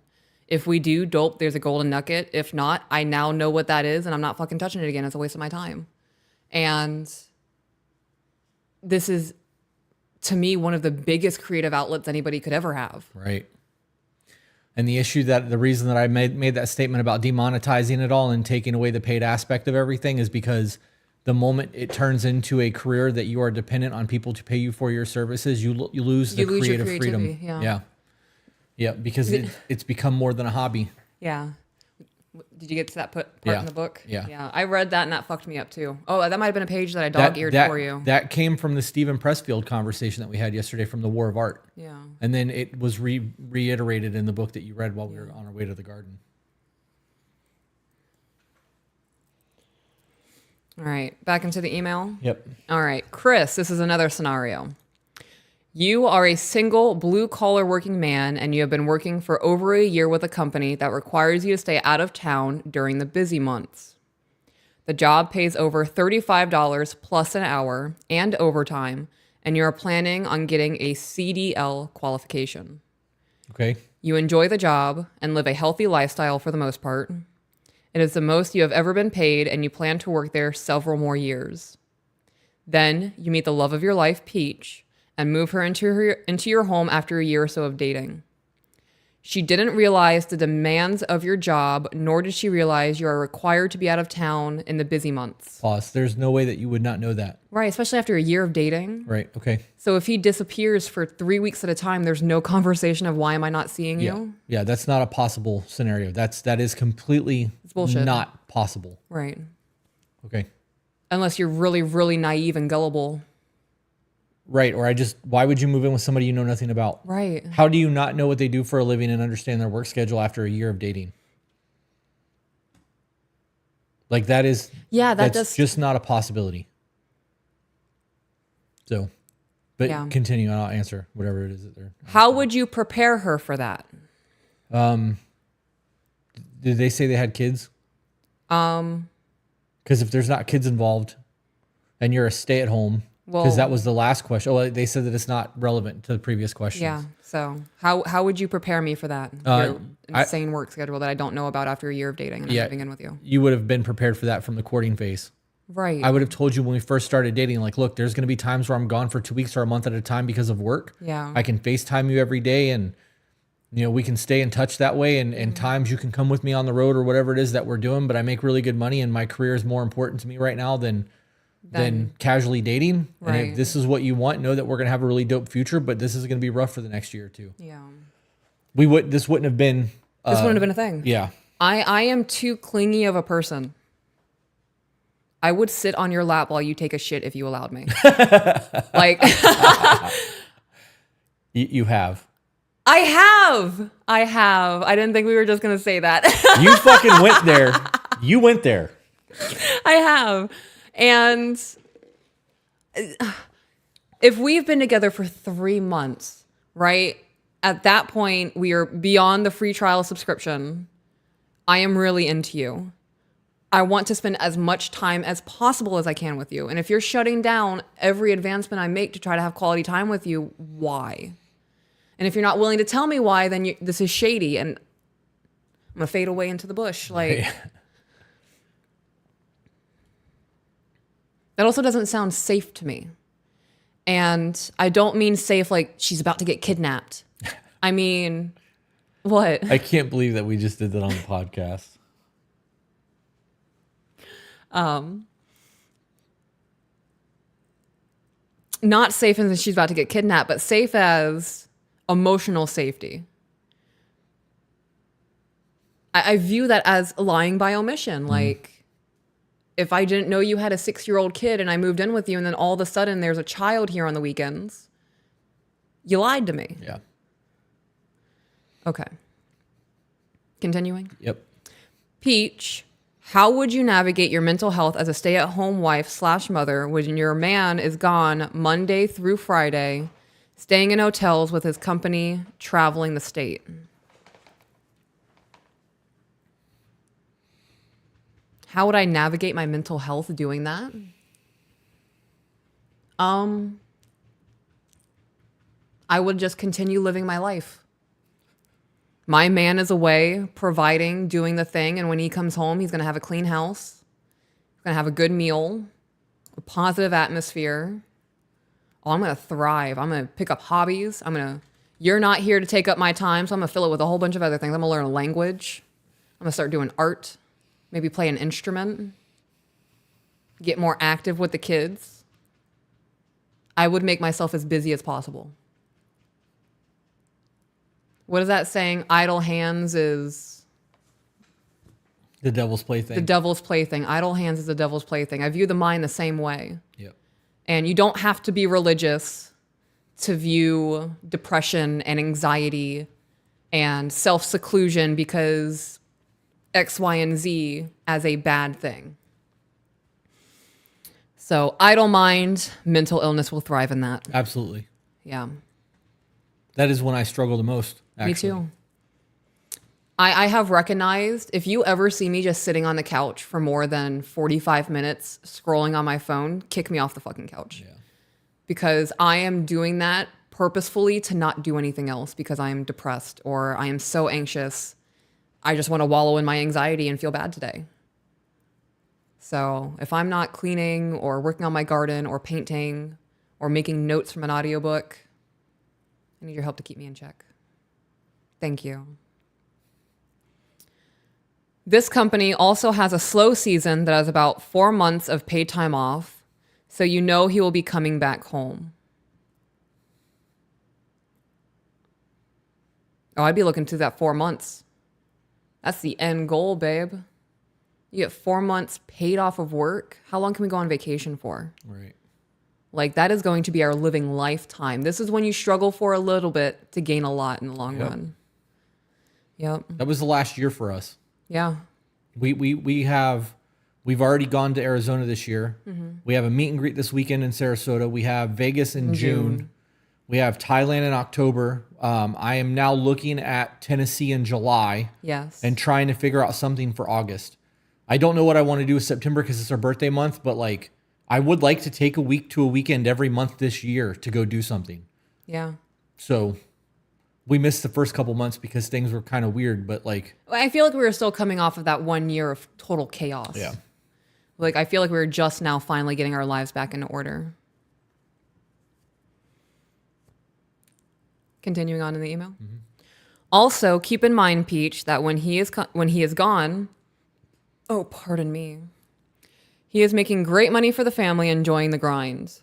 If we do, dope, there's a golden nugget. If not, I now know what that is and I'm not fucking touching it again. It's a waste of my time. And this is, to me, one of the biggest creative outlets anybody could ever have. Right. And the reason that I made that statement about demonetizing it all and taking away the paid aspect of everything is because the moment it turns into a career that you are dependent on people to pay you for your services, you lose the lose your creative freedom. creativity, yeah. Yeah, because it's become more than a hobby. Yeah. Did you get to that part Yeah. in the book? Yeah. Yeah. I read that and that fucked me up too. Oh, that might have been a page that I dog-eared for you. That came from the Stephen Pressfield conversation that we had yesterday from the War of Art. Yeah. And then it was reiterated in the book that you read while we were on our way to the garden. All right. Back into the email. Yep. All right. Chris, this is another scenario. You are a single blue-collar working man and you have been working for over a year with a company that requires you to stay out of town during the busy months. The job pays over $35 plus an hour and overtime, and you are planning on getting a CDL qualification. Okay. You enjoy the job and live a healthy lifestyle for the most part. It is the most you have ever been paid, and you plan to work there several more years. Then you meet the love of your life, Peach, and move her into your home after a year or so of dating. She didn't realize the demands of your job, nor did she realize you are required to be out of town in the busy months. Pause. There's no way that you would not know that. Right, especially after a year of dating. Right. Okay. So if he disappears for 3 weeks at a time, there's no conversation of why am I not seeing Yeah. you? Yeah. That's not a possible scenario. That is completely bullshit. not possible. Right. Okay. Unless you're really, really naive and gullible. Right. Or why would you move in with somebody you know nothing about? Right. How do you not know what they do for a living and understand their work schedule after a year of dating? Like that's just not a possibility. So, but Yeah. continue and I'll answer whatever it is that they're. How would you prepare her for that? Did they say they had kids? Because if there's not kids involved and you're a stay-at-home, because Well- that was the last question. Oh, they said that it's not relevant to the previous questions. Yeah. So how would you prepare me for that? Your insane work schedule that I don't know about after a year of dating and I'm moving in with you. You would have been prepared for that from the courting phase. Right. I would have told you when we first started dating, like, look, there's going to be times where I'm gone for 2 weeks or a month at a time because of work. Yeah. I can FaceTime you every day and, we can stay in touch that way. And times you can come with me on the road or whatever it is that we're doing, but I make really good money and my career is more important to me right now than casually dating. And Right. if this is what you want, know that we're going to have a really dope future, but this is going to be rough for the next year or two. Yeah. This wouldn't have been. This wouldn't have been a thing. Yeah. I am too clingy of a person. I would sit on your lap while you take a shit if you allowed me. Like You have. I have. I didn't think we were just going to say that. You fucking went there. You went there. I have. And if we've been together for 3 months, right? At that point, we are beyond the free trial subscription. I am really into you. I want to spend as much time as possible as I can with you. And if you're shutting down every advancement I make to try to have quality time with you, why? And if you're not willing to tell me why, then this is shady, and I'm gonna fade away into the bush. Like, that also doesn't sound safe to me. And I don't mean safe like she's about to get kidnapped. I mean, what? I can't believe that we just did that on the podcast. Not safe as she's about to get kidnapped, but safe as emotional safety. I view that as lying by omission. Like, if I didn't know you had a 6-year-old kid and I moved in with you, and then all of a sudden there's a child here on the weekends, you lied to me. Yeah. Okay. Continuing. Yep. Peach, how would you navigate your mental health as a stay-at-home wife/mother when your man is gone Monday through Friday, staying in hotels with his company, traveling the state? How would I navigate my mental health doing that? I would just continue living my life. My man is away, providing, doing the thing, and when he comes home, he's gonna have a clean house, he's gonna have a good meal, a positive atmosphere. Oh, I'm gonna thrive. I'm gonna pick up hobbies. You're not here to take up my time, so I'm gonna fill it with a whole bunch of other things. I'm gonna learn a language. I'm gonna start doing art. Maybe play an instrument, get more active with the kids. I would make myself as busy as possible. What is that saying? Idle hands is The devil's plaything. the devil's plaything. Idle hands is the devil's plaything. I view the mind the same way. Yep. And you don't have to be religious to view depression and anxiety and self-seclusion because X, Y, and Z as a bad thing. So idle mind, mental illness will thrive in that. Absolutely. Yeah. That is when I struggle the most, actually. Me too. I have recognized if you ever see me just sitting on the couch for more than 45 minutes scrolling on my phone, kick me off the fucking couch. Yeah. Because I am doing that purposefully to not do anything else because I am depressed or I am so anxious. I just want to wallow in my anxiety and feel bad today. So if I'm not cleaning or working on my garden or painting or making notes from an audiobook, I need your help to keep me in check. Thank you. This company also has a slow season that has about 4 months of paid time off, so you know he will be coming back home. Oh, I'd be looking through that 4 months. That's the end goal, babe. You get 4 months paid off of work. How long can we go on vacation for? Right. Like, that is going to be our living lifetime. This is when you struggle for a little bit to gain a lot in the long run. Yep. That was the last year for us. Yeah. We've already gone to Arizona this year. Mm-hmm. We have a meet and greet this weekend in Sarasota. We have Vegas in June. We have Thailand in October. I am now looking at Tennessee in July. Yes. And trying to figure out something for August. I don't know what I want to do with September because it's our birthday month, but like I would like to take a week to a weekend every month this year to go do something. Yeah. So we missed the first couple months because things were kind of weird, but like I feel like we were still coming off of that 1 year of total chaos. yeah. Like, I feel like we were just now finally getting our lives back into order. Continuing on in the email. Mm-hmm. Also, keep in mind, Peach, that when he is gone, oh, pardon me, he is making great money for the family, enjoying the grind.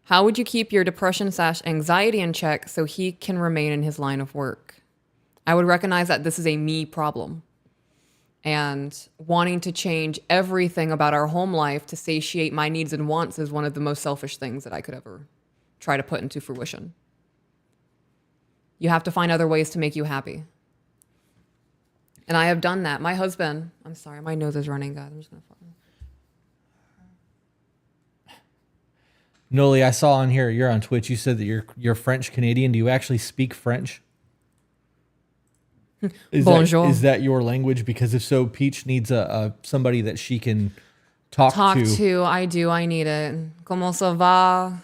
How would you keep your depression/anxiety in check so he can remain in his line of work? I would recognize that this is a me problem. And wanting to change everything about our home life to satiate my needs and wants is one of the most selfish things that I could ever try to put into fruition. You have to find other ways to make you happy. And I have done that. My husband, I'm sorry, my nose is running, guys. I'm just going to fall. Noli, I saw on here, you're on Twitch, you said that you're French Canadian. Do you actually speak French? Bonjour. Is that your language? Because if so, Peach needs somebody that she can talk to. I do. I need it. Comment ça va?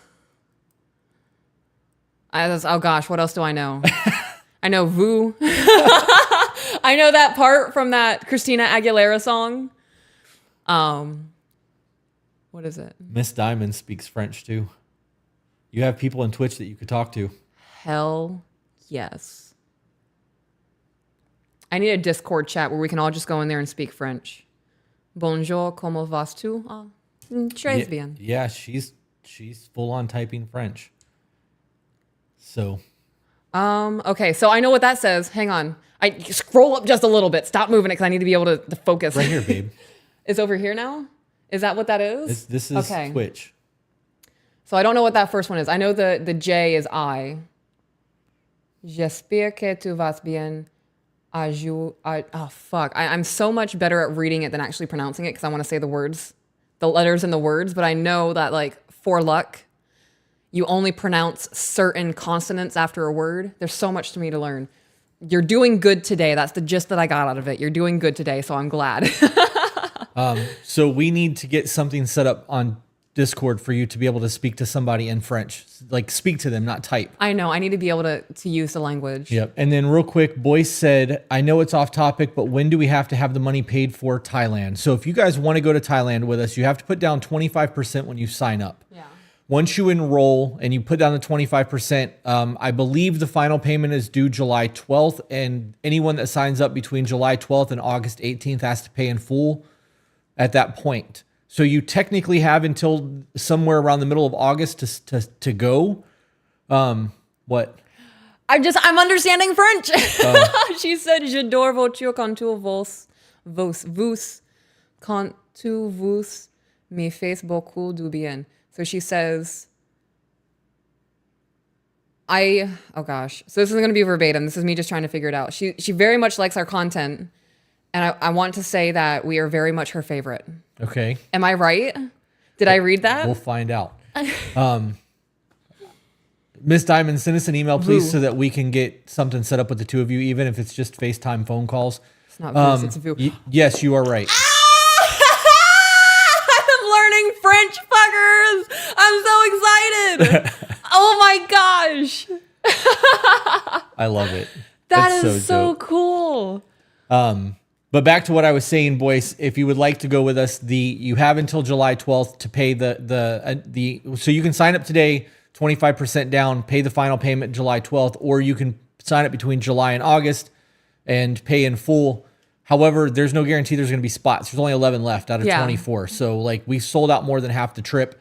Oh gosh, what else do I know? I know vous. I know that part from that Christina Aguilera song. What is it? Miss Diamond speaks French too. You have people on Twitch that you could talk to. Hell yes. I need a Discord chat where we can all just go in there and speak French. Bonjour, comment vas-tu? Oh, très bien. Yeah, she's full on typing French. So. Okay, so I know what that says. Hang on. I scroll up just a little bit. Stop moving it because I need to be able to focus. Right here, babe. It's over here now? Is that what that is? This is okay. Twitch. So I don't know what that first one is. I know the J is I. J'espère que tu vas bien. Oh, fuck. I'm so much better at reading it than actually pronouncing it because I want to say the words, the letters and the words. But I know that, like, for luck, you only pronounce certain consonants after a word. There's so much to me to learn. You're doing good today. That's the gist that I got out of it. You're doing good today, so I'm glad. So we need to get something set up on Discord for you to be able to speak to somebody in French. Like, speak to them, not type. I know. I need to be able to use the language. Yep. And then real quick, Boyce said, I know it's off topic, but when do we have to have the money paid for Thailand? So if you guys want to go to Thailand with us, you have to put down 25% when you sign up. Yeah. Once you enroll and you put down the 25%, I believe the final payment is due July 12th. And anyone that signs up between July 12th and August 18th has to pay in full at that point. So you technically have until somewhere around the middle of August to go. What? I'm understanding French. She said, j'adore voiture quand tu vous, quand tu vous me fais beaucoup du bien. So she says, oh gosh. So this isn't going to be verbatim. This is me just trying to figure it out. She very much likes our content. And I want to say that we are very much her favorite. Okay. Am I right? Did I read that? We'll find out. Miss Diamond, send us an email, please, so that we can get something set up with the two of you, even if it's just FaceTime phone calls. It's not Vus, it's Vu. Yes, you are right. I'm learning French, fuckers. I'm so excited. Oh my gosh. I love it. That is It's so dope. cool. But back to what I was saying, Boyce, if you would like to go with us, you have until July 12th to pay so you can sign up today, 25% down, pay the final payment July 12th, or you can sign up between July and August and pay in full. However, there's no guarantee there's going to be spots. There's only 11 left out of 24. So like we sold out more than half the trip.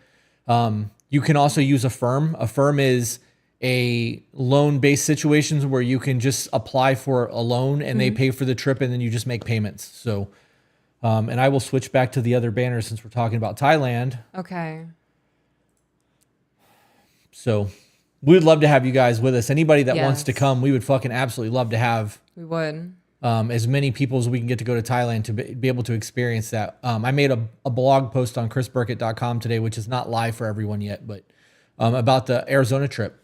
You can also use Affirm. Affirm is a loan-based situations where you can just apply for a loan and they pay for the trip and then you just make payments. So, and I will switch back to the other banner since we're talking about Thailand. Okay. So we would love to have you guys with us. Anybody that wants to Yes. come, we would fucking absolutely love to have We would. as many people as we can get to go to Thailand to be able to experience that. I made a blog post on chrisburkett.com today, which is not live for everyone yet, but about the Arizona trip.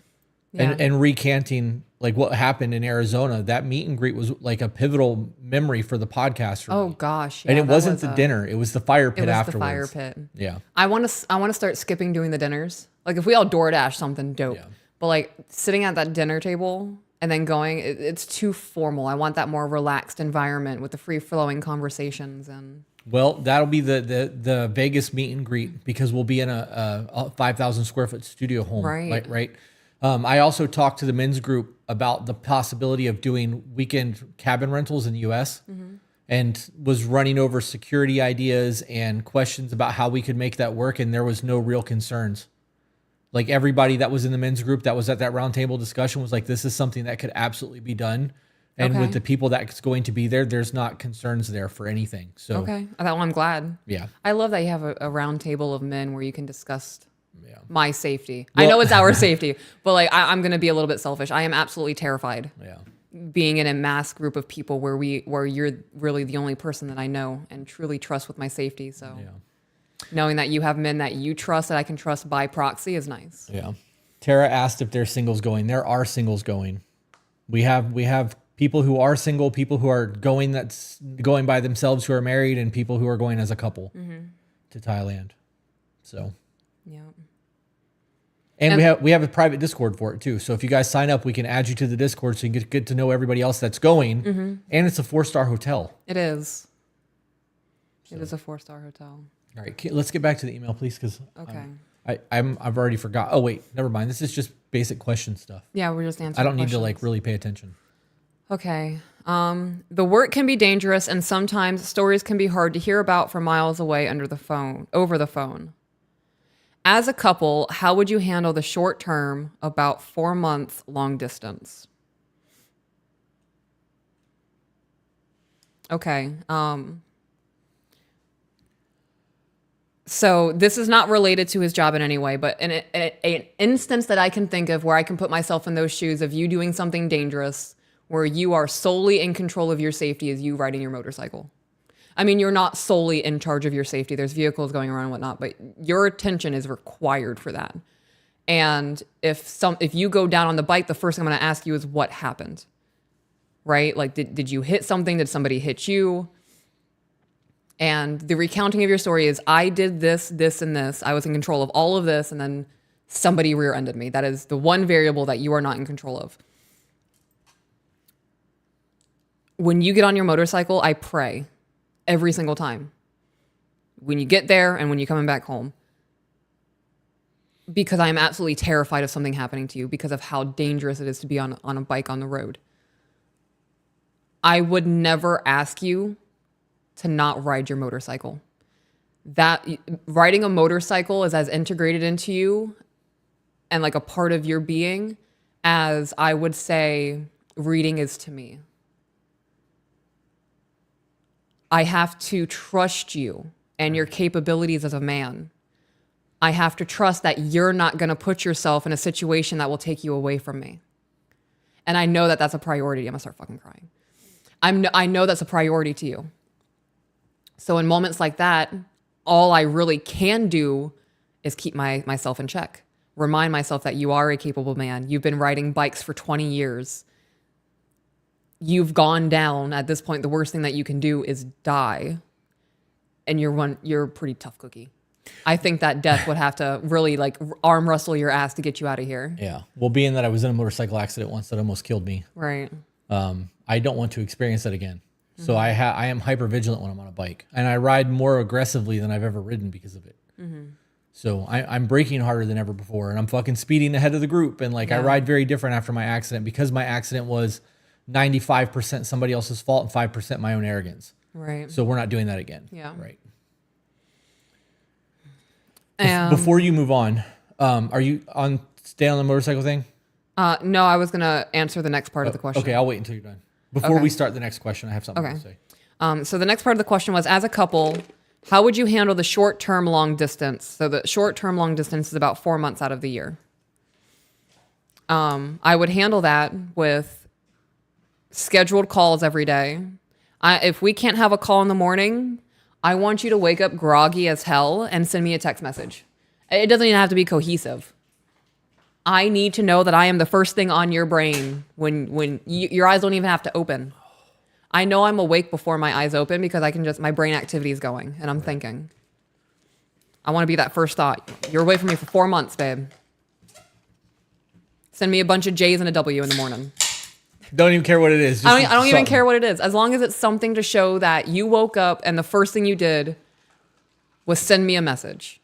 Yeah. And recanting like what happened in Arizona. That meet and greet was like a pivotal memory for the podcast. For Oh me. gosh. And yeah, it that wasn't was the dinner; it was the fire pit It was afterwards. the fire pit. Yeah, I want to start skipping doing the dinners. Like if we all DoorDash something dope. Yeah. But like sitting at that dinner table and then going, it's too formal. I want that more relaxed environment with the free flowing conversations and. well, that'll be the Vegas meet and greet because we'll be in a 5,000 square foot studio home. Right. Right. I also talked to the men's group about the possibility of doing weekend cabin rentals in the U.S. And was running over security ideas and questions about how we could make that work. And there was no real concerns. Like everybody that was in the men's group that was at that roundtable discussion was like, this is something that could absolutely be done. And Okay. with the people that's going to be there, there's not concerns there for anything. So, Okay. Well, I'm glad. yeah. I love that you have a round table of men where you can discuss Yeah. my safety. I know it's our safety, but like I'm going to be a little bit selfish. I am absolutely terrified Yeah. being in a mass group of people where you're really the only person that I know and truly trust with my safety. So Yeah. knowing that you have men that you trust that I can trust by proxy is nice. Yeah. Tara asked if there's singles going. There are singles going. We have people who are single, people who are going that's going by themselves who are married, and people who are going as a couple to Thailand. So Yeah. And we have a private Discord for it too. So if you guys sign up, we can add you to the Discord so you can get to know everybody else that's going. And it's a 4-star hotel. It is. It is a 4-star hotel. All right, let's get back to the email, please, because Okay. I've already forgot. Oh wait, never mind. This is just basic question stuff. Yeah, we're just answering I don't need to questions. like really pay attention. Okay. The work can be dangerous, and sometimes stories can be hard to hear about from miles away over the phone. As a couple, how would you handle the short term, about 4 months long distance? Okay. So this is not related to his job in any way, but an instance that I can think of where I can put myself in those shoes of you doing something dangerous, where you are solely in control of your safety, is you riding your motorcycle. I mean, you're not solely in charge of your safety. There's vehicles going around and whatnot, but your attention is required for that. And if you go down on the bike, the first thing I'm going to ask you is what happened, right? Like, did you hit something? Did somebody hit you? And the recounting of your story is, I did this, this, and this. I was in control of all of this, and then somebody rear-ended me. That is the one variable that you are not in control of. When you get on your motorcycle, I pray every single time. When you get there and when you're coming back home. Because I'm absolutely terrified of something happening to you because of how dangerous it is to be on a bike on the road. I would never ask you to not ride your motorcycle. That riding a motorcycle is as integrated into you and like a part of your being as I would say reading is to me. I have to trust you and your capabilities as a man. I have to trust that you're not going to put yourself in a situation that will take you away from me. And I know that that's a priority. I'm going to start fucking crying. I know that's a priority to you. So in moments like that, all I really can do is keep myself in check. Remind myself that you are a capable man. You've been riding bikes for 20 years. You've gone down. At this point, the worst thing that you can do is die. And you're a pretty tough cookie. I think that death would have to really like arm wrestle your ass to get you out of here. Yeah. Well, being that I was in a motorcycle accident once that almost killed me. Right. I don't want to experience that again. So I am hyper vigilant when I'm on a bike, and I ride more aggressively than I've ever ridden because of it. So I'm braking harder than ever before, and I'm fucking speeding ahead of the group. And like I ride very different after my accident because my accident was 95% somebody else's fault and 5% my own arrogance. Right. So we're not doing that again. Yeah. Right. Before Before you move on, are you stay on the motorcycle thing? no, I was gonna answer the next part of the question. Okay, I'll wait until you're done. Before Okay. we start the next question, I have something to say. So the next part of the question was, as a couple, how would you handle the short-term long distance? So the short-term long distance is about 4 months out of the year. I would handle that with scheduled calls every day. If we can't have a call in the morning, I want you to wake up groggy as hell and send me a text message. It doesn't even have to be cohesive. I need to know that I am the first thing on your brain when your eyes don't even have to open. I know I'm awake before my eyes open because my brain activity is going and I'm thinking. I want to be that first thought. You're away from me for 4 months, babe. Send me a bunch of J's and a W in the morning. Don't even care what it is. I don't even care what it is. As long as it's something to show that you woke up and the first thing you did was send me a message.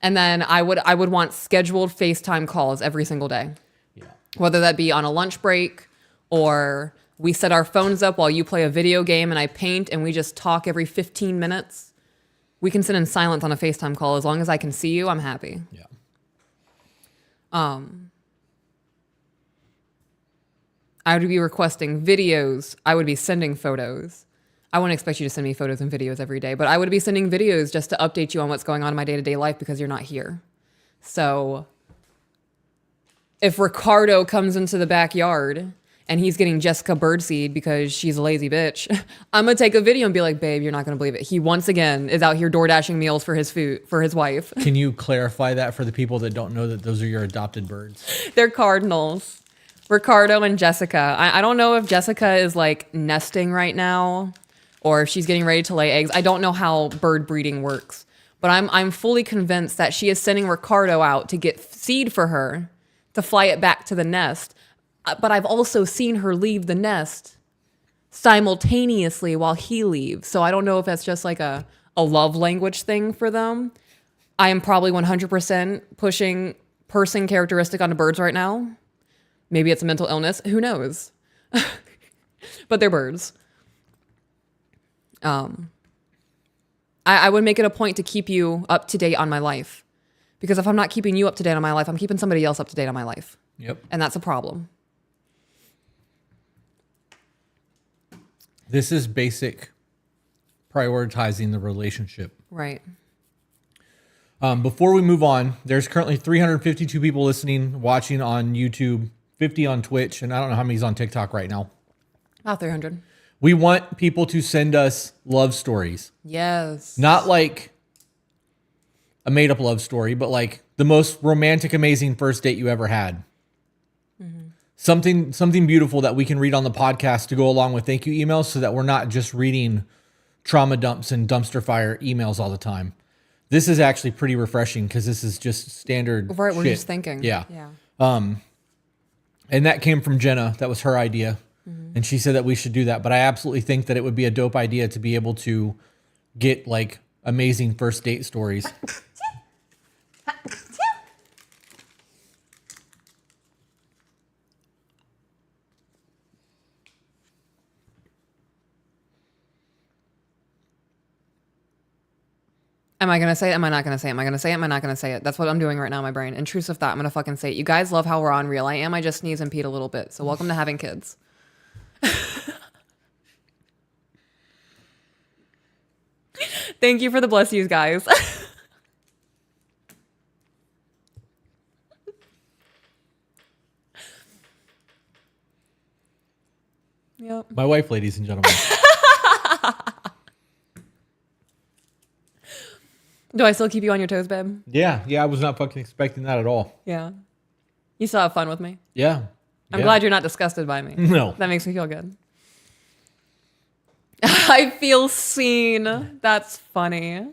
And then I would want scheduled FaceTime calls every single day. Yeah. Whether that be on a lunch break or we set our phones up while you play a video game and I paint and we just talk every 15 minutes. We can sit in silence on a FaceTime call. As long as I can see you, I'm happy. Yeah. I would be requesting videos. I would be sending photos. I wouldn't expect you to send me photos and videos every day, but I would be sending videos just to update you on what's going on in my day-to-day life because you're not here. So if Ricardo comes into the backyard and he's getting Jessica birdseed because she's a lazy bitch, I'm going to take a video and be like, babe, you're not going to believe it. He once again is out here door dashing meals for his wife. Can you clarify that for the people that don't know that those are your adopted birds? They're cardinals. Ricardo and Jessica. I don't know if Jessica is like nesting right now or if she's getting ready to lay eggs. I don't know how bird breeding works, But I'm fully convinced that she is sending Ricardo out to get seed for her to fly it back to the nest. But I've also seen her leave the nest simultaneously while he leaves. So I don't know if that's just like a love language thing for them. I am probably 100% pushing person characteristic onto birds right now. Maybe it's a mental illness. Who knows? But they're birds. I would make it a point to keep you up to date on my life. Because if I'm not keeping you up to date on my life, I'm keeping somebody else up to date on my life. Yep. And that's a problem. This is basic prioritizing the relationship. Right. Before we move on, there's currently 352 people listening, watching on YouTube, 50 on Twitch, and I don't know how many's on TikTok right now. About 300. We want people to send us love stories. Yes. Not like a made-up love story, but like the most romantic, amazing first date you ever had. Something beautiful that we can read on the podcast to go along with thank you emails, so that we're not just reading trauma dumps and dumpster fire emails all the time. This is actually pretty refreshing because this is just standard Right, we're shit. just thinking. Yeah. Yeah. And that came from Jenna. That was her idea. And she said that we should do that. But I absolutely think that it would be a dope idea to be able to get like amazing first date stories. Am I going to say it? Am I not going to say it? Am I going to say it? Am I not going to say it? That's what I'm doing right now in my brain. Intrusive thought. I'm going to fucking say it. You guys love how raw and real I am. I just sneeze and pee a little bit. So welcome to having kids. Thank you for the bless yous, guys. Yep. My wife, ladies and gentlemen. Do I still keep you on your toes, babe? Yeah. I was not fucking expecting that at all. Yeah. You still have fun with me. Yeah. I'm glad you're not disgusted by me. No. That makes me feel good. I feel seen. That's funny.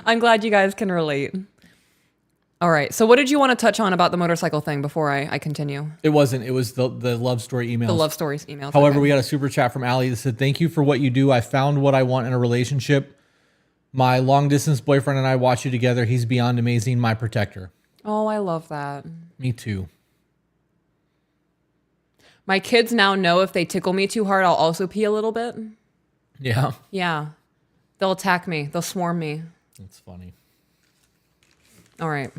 I'm glad you guys can relate. All right. So what did you want to touch on about the motorcycle thing before I continue? It wasn't. It was the love story emails. The love stories emails. However, okay. we got a super chat from Allie that said, "Thank you for what you do. I found what I want in a relationship. My long distance boyfriend and I watch you together. He's beyond amazing. My protector." Oh, I love that. Me too. My kids now know if they tickle me too hard, I'll also pee a little bit. Yeah. Yeah. They'll attack me. They'll swarm me. That's funny. All right.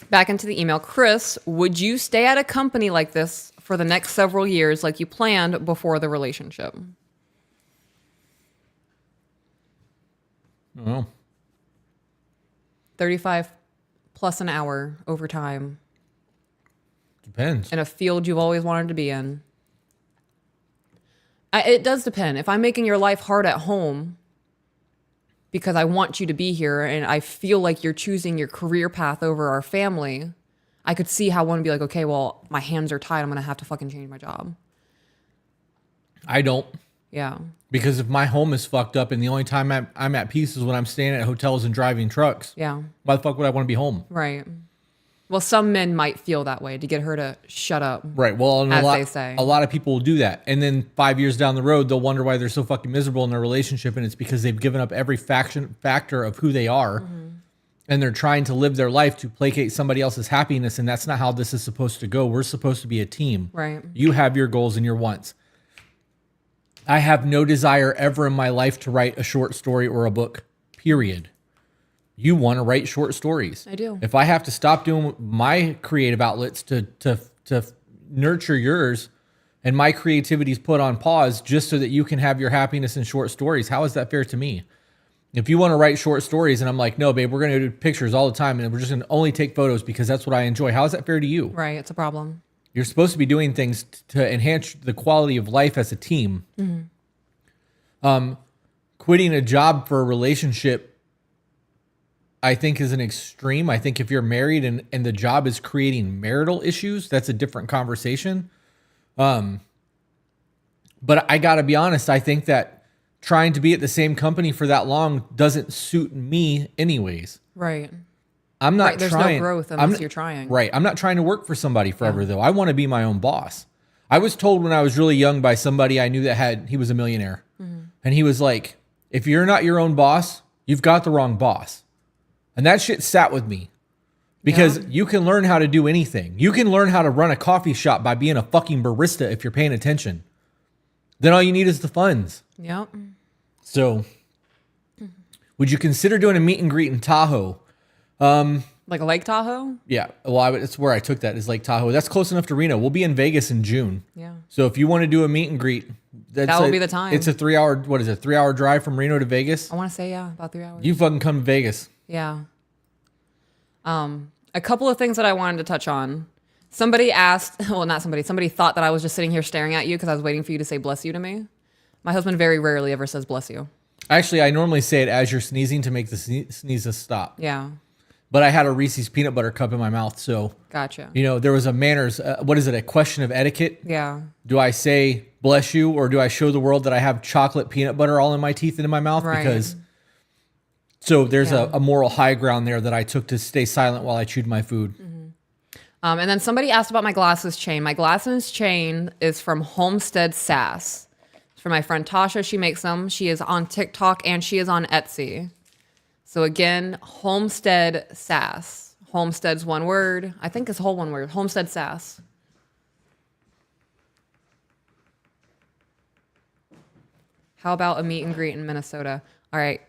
Back into the email. Chris, would you stay at a company like this for the next several years like you planned before the relationship? Oh. 35 plus an hour overtime Depends. in a field you've always wanted to be in. It does depend. If I'm making your life hard at home because I want you to be here and I feel like you're choosing your career path over our family, I could see how one would be like, okay, well, my hands are tied. I'm going to have to fucking change my job. I don't. Yeah. Because if my home is fucked up and the only time I'm at peace is when I'm staying at hotels and driving trucks, Yeah. why the fuck would I want to be home? Right. Well, some men might feel that way to get her to shut up. Right. Well, and As they say. a lot of people will do that. And then 5 years down the road, they'll wonder why they're so fucking miserable in their relationship. And it's because they've given up every factor of who they are. And they're trying to live their life to placate somebody else's happiness. And that's not how this is supposed to go. We're supposed to be a team. Right. You have your goals and your wants. I have no desire ever in my life to write a short story or a book, period. You want to write short stories. I do. If I have to stop doing my creative outlets to nurture yours and my creativity's put on pause just so that you can have your happiness in short stories, how is that fair to me? If you want to write short stories and I'm like, no, babe, we're going to do pictures all the time and we're just going to only take photos because that's what I enjoy. How is that fair to you? Right. It's a problem. You're supposed to be doing things to enhance the quality of life as a team. Quitting a job for a relationship, I think, is an extreme. I think if you're married and the job is creating marital issues, that's a different conversation. But I got to be honest. I think that trying to be at the same company for that long doesn't suit me anyways. Right. I'm not There's trying. no growth I'm unless not- you're trying. Right. I'm not trying to work for somebody forever though. I want to be my own boss. I was told when I was really young by somebody I knew he was a millionaire. And he was like, if you're not your own boss, you've got the wrong boss. And that shit sat with me because you can learn how to do anything. You can learn how to run a coffee shop by being a fucking barista if you're paying attention. Then all you need is the funds. Yep. So would you consider doing a meet and greet in Tahoe? Like Lake Tahoe? Yeah, well, it's where I took that is Lake Tahoe. That's close enough to Reno. We'll be in Vegas in June. Yeah. So if you want to do a meet and greet, That would be the time. It's a 3-hour, 3-hour drive from Reno to Vegas. I want to say, yeah, about 3 hours. You fucking come to Vegas. Yeah. A couple of things that I wanted to touch on. Somebody asked, well, not somebody, somebody thought that I was just sitting here staring at you because I was waiting for you to say bless you to me. My husband very rarely ever says bless you. Actually, I normally say it as you're sneezing to make the sneezes stop. Yeah. But I had a Reese's peanut butter cup in my mouth. So, Gotcha. there was a manners, a question of etiquette. Yeah. Do I say bless you or do I show the world that I have chocolate peanut butter all in my teeth and in my mouth? Right. Because so there's a moral high ground there that I took to stay silent while I chewed my food. And then somebody asked about my glasses chain. My glasses chain is from Homestead Sass. It's for my friend Tasha. She makes them. She is on TikTok and she is on Etsy. So again, Homestead Sass. Homestead's one word. I think it's whole one word. Homestead Sass. How about a meet and greet in Minnesota? All right,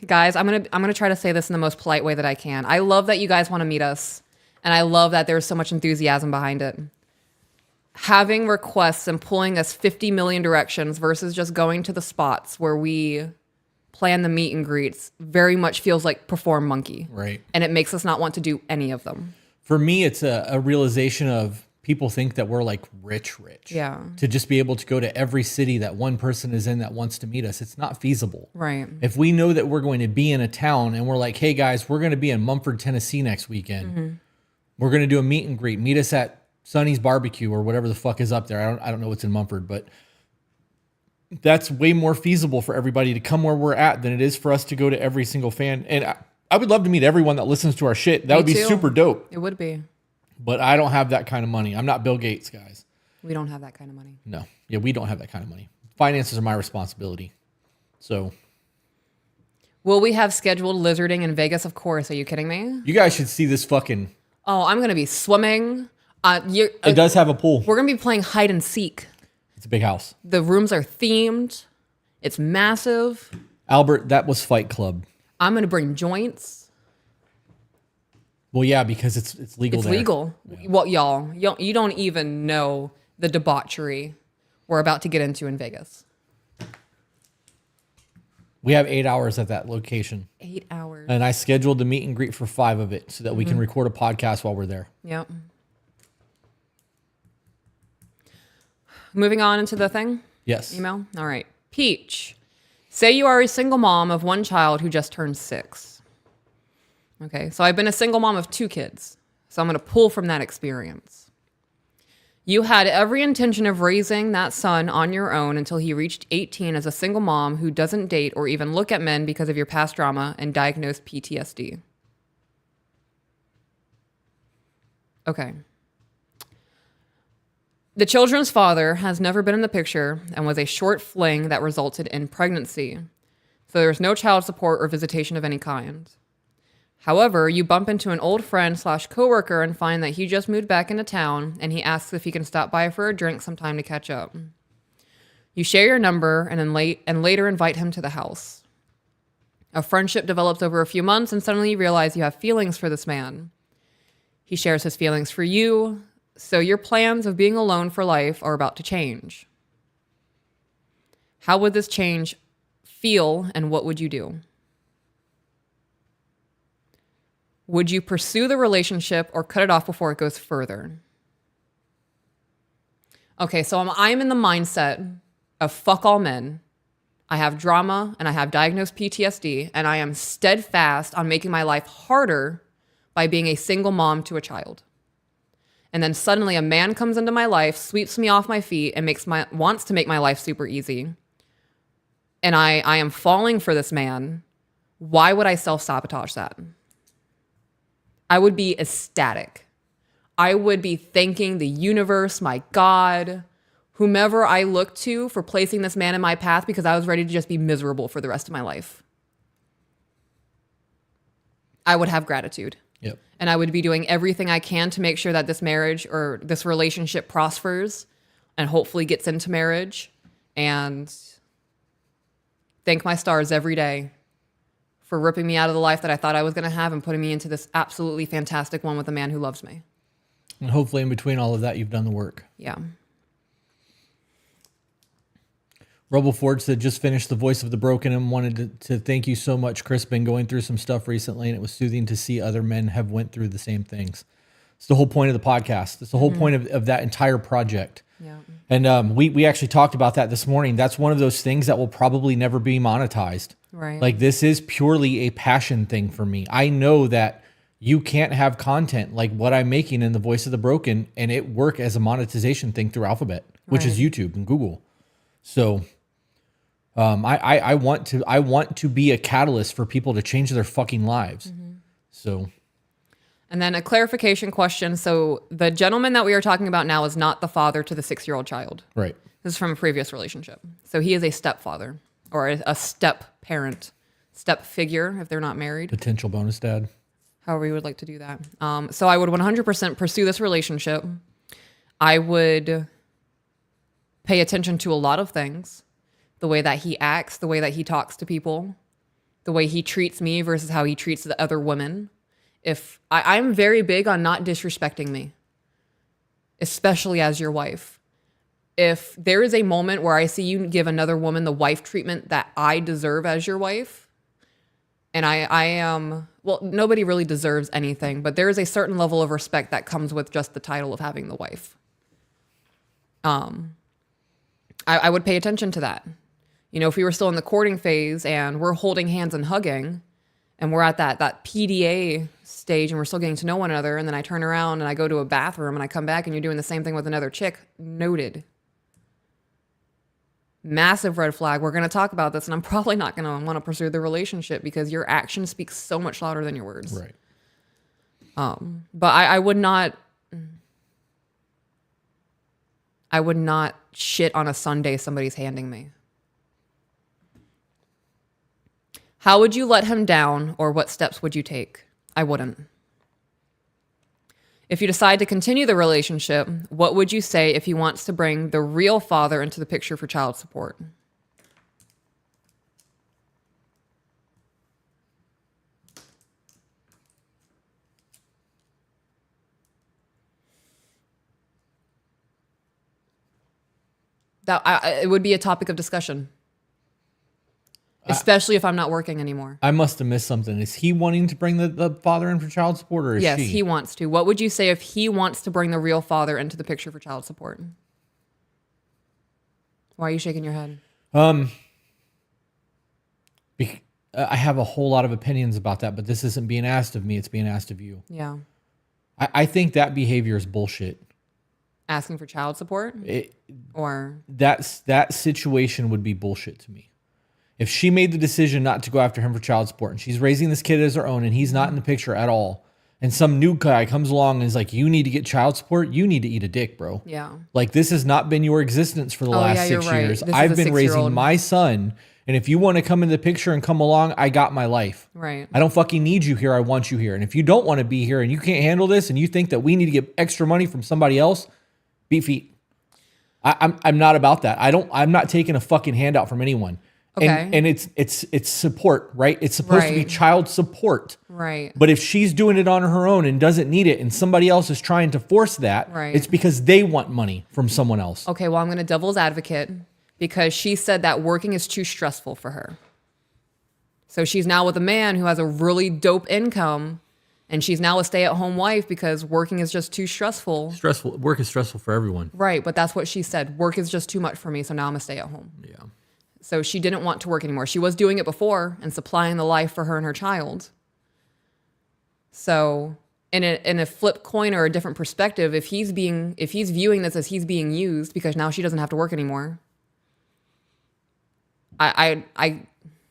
guys, I'm gonna try to say this in the most polite way that I can. I love that you guys want to meet us, and I love that there's so much enthusiasm behind it. Having requests and pulling us 50 million directions versus just going to the spots where we plan the meet and greets very much feels like perform monkey. Right. And it makes us not want to do any of them. For me, it's a realization of people think that we're like rich. Yeah. To just be able to go to every city that one person is in that wants to meet us. It's not feasible. Right. If we know that we're going to be in a town and we're like, hey guys, we're going to be in Mumford, Tennessee next weekend. We're going to do a meet and greet. Meet us at Sonny's Barbecue or whatever the fuck is up there. I don't know what's in Mumford, but that's way more feasible for everybody to come where we're at than it is for us to go to every single fan. And I would love to meet everyone that listens to our shit. That would be too. super dope. It would be. But I don't have that kind of money. I'm not Bill Gates, guys. We don't have that kind of money. No. Yeah, we don't have that kind of money. Finances are my responsibility. So Will we have scheduled lizarding in Vegas? Of course. Are you kidding me? you guys should see this fucking... Oh, I'm going to be swimming. It does have a pool. We're going to be playing hide and seek. It's a big house. The rooms are themed. It's massive. Albert, that was Fight Club. I'm going to bring joints. Well, yeah, because it's legal It's there. legal. Well, y'all, you don't even know the debauchery we're about to get into in Vegas. We have 8 hours at that location. 8 hours. And I scheduled the meet and greet for 5 of it so that we can record a podcast while we're there. Yep. Moving on into the thing. Yes. Email. All right. Peach. Say you are a single mom of one child who just turned 6. Okay. So I've been a single mom of 2 kids. So I'm going to pull from that experience. You had every intention of raising that son on your own until he reached 18 as a single mom who doesn't date or even look at men because of your past drama and diagnosed PTSD. Okay. The children's father has never been in the picture and was a short fling that resulted in pregnancy. So there's no child support or visitation of any kind. However, you bump into an old friend / coworker and find that he just moved back into town and he asks if he can stop by for a drink sometime to catch up. You share your number and later invite him to the house. A friendship develops over a few months and suddenly you realize you have feelings for this man. He shares his feelings for you, so your plans of being alone for life are about to change. How would this change feel and what would you do? Would you pursue the relationship or cut it off before it goes further? Okay, so I'm in the mindset of fuck all men. I have drama and I have diagnosed PTSD and I am steadfast on making my life harder by being a single mom to a child. And then suddenly a man comes into my life, sweeps me off my feet and wants to make my life super easy. and I am falling for this man, why would I self-sabotage that? I would be ecstatic. I would be thanking the universe, my God, whomever I look to for placing this man in my path, because I was ready to just be miserable for the rest of my life. I would have gratitude. Yep. And I would be doing everything I can to make sure that this marriage or this relationship prospers and hopefully gets into marriage, and thank my stars every day for ripping me out of the life that I thought I was going to have and putting me into this absolutely fantastic one with a man who loves me. And hopefully in between all of that, you've done the work. Yeah. Rebel Ford said, just finished The Voice of the Broken and wanted to thank you so much. Chris, been going through some stuff recently, and it was soothing to see other men have went through the same things. It's the whole point of the podcast. It's the whole point of that entire project. Yeah. And we actually talked about that this morning. That's one of those things that will probably never be monetized. Right. Like, this is purely a passion thing for me. I know that you can't have content like what I'm making in The Voice of the Broken and it work as a monetization thing through Alphabet, which is YouTube and Google. So I want to be a catalyst for people to change their fucking lives. So. And then a clarification question. So the gentleman that we are talking about now is not the father to the 6-year-old child. Right. This is from a previous relationship. So he is a stepfather or a step parent, step figure if they're not married. Potential bonus dad. However you would like to do that. So I would 100% pursue this relationship. I would pay attention to a lot of things. The way that he acts, the way that he talks to people, the way he treats me versus how he treats the other women. If I'm very big on not disrespecting me, especially as your wife. If there is a moment where I see you give another woman the wife treatment that I deserve as your wife, and I am, well, nobody really deserves anything, but there is a certain level of respect that comes with just the title of having the wife. I would pay attention to that. You know, if we were still in the courting phase and we're holding hands and hugging, and we're at that PDA stage and we're still getting to know one another, and then I turn around and I go to a bathroom and I come back and you're doing the same thing with another chick, noted. Massive red flag. We're going to talk about this, and I'm probably not going to want to pursue the relationship because your action speaks so much louder than your words. Right. But I would not shit on a Sunday somebody's handing me. How would you let him down, or what steps would you take? I wouldn't. If you decide to continue the relationship, what would you say if he wants to bring the real father into the picture for child support? It would be a topic of discussion. Especially if I'm not working anymore. I must have missed something. Is he wanting to bring the father in for child support, or is yes, she? He wants to. What would you say if he wants to bring the real father into the picture for child support? Why are you shaking your head? I have a whole lot of opinions about that, but this isn't being asked of me. It's being asked of you. Yeah. I think that behavior is bullshit. Asking for child support? Or that situation would be bullshit to me. If she made the decision not to go after him for child support and she's raising this kid as her own and he's not in the picture at all, and some new guy comes along and is like, you need to get child support, you need to eat a dick, bro. Yeah. Like, this has not been your existence for the last 6 years. This I've is a been raising 6-year-old. my son, and if you want to come in the picture and come along, I got my life. Right. I don't fucking need you here. I want you here. And if you don't want to be here and you can't handle this and you think that we need to get extra money from somebody else, beat feet. I'm not about that. I'm not taking a fucking handout from anyone. Okay. And it's support, right? It's supposed to be Right. child support. Right. But if she's doing it on her own and doesn't need it and somebody else is trying to force that, Right. it's because they want money from someone else. Okay, well, I'm going to devil's advocate because she said that working is too stressful for her. So she's now with a man who has a really dope income, and she's now a stay-at-home wife because working is just too stressful. Stressful. Work is stressful for everyone. Right, but that's what she said. Work is just too much for me, so now I'm a stay-at-home. Yeah. So she didn't want to work anymore. She was doing it before and supplying the life for her and her child. So in a flip coin or a different perspective, if he's viewing this as he's being used because now she doesn't have to work anymore, I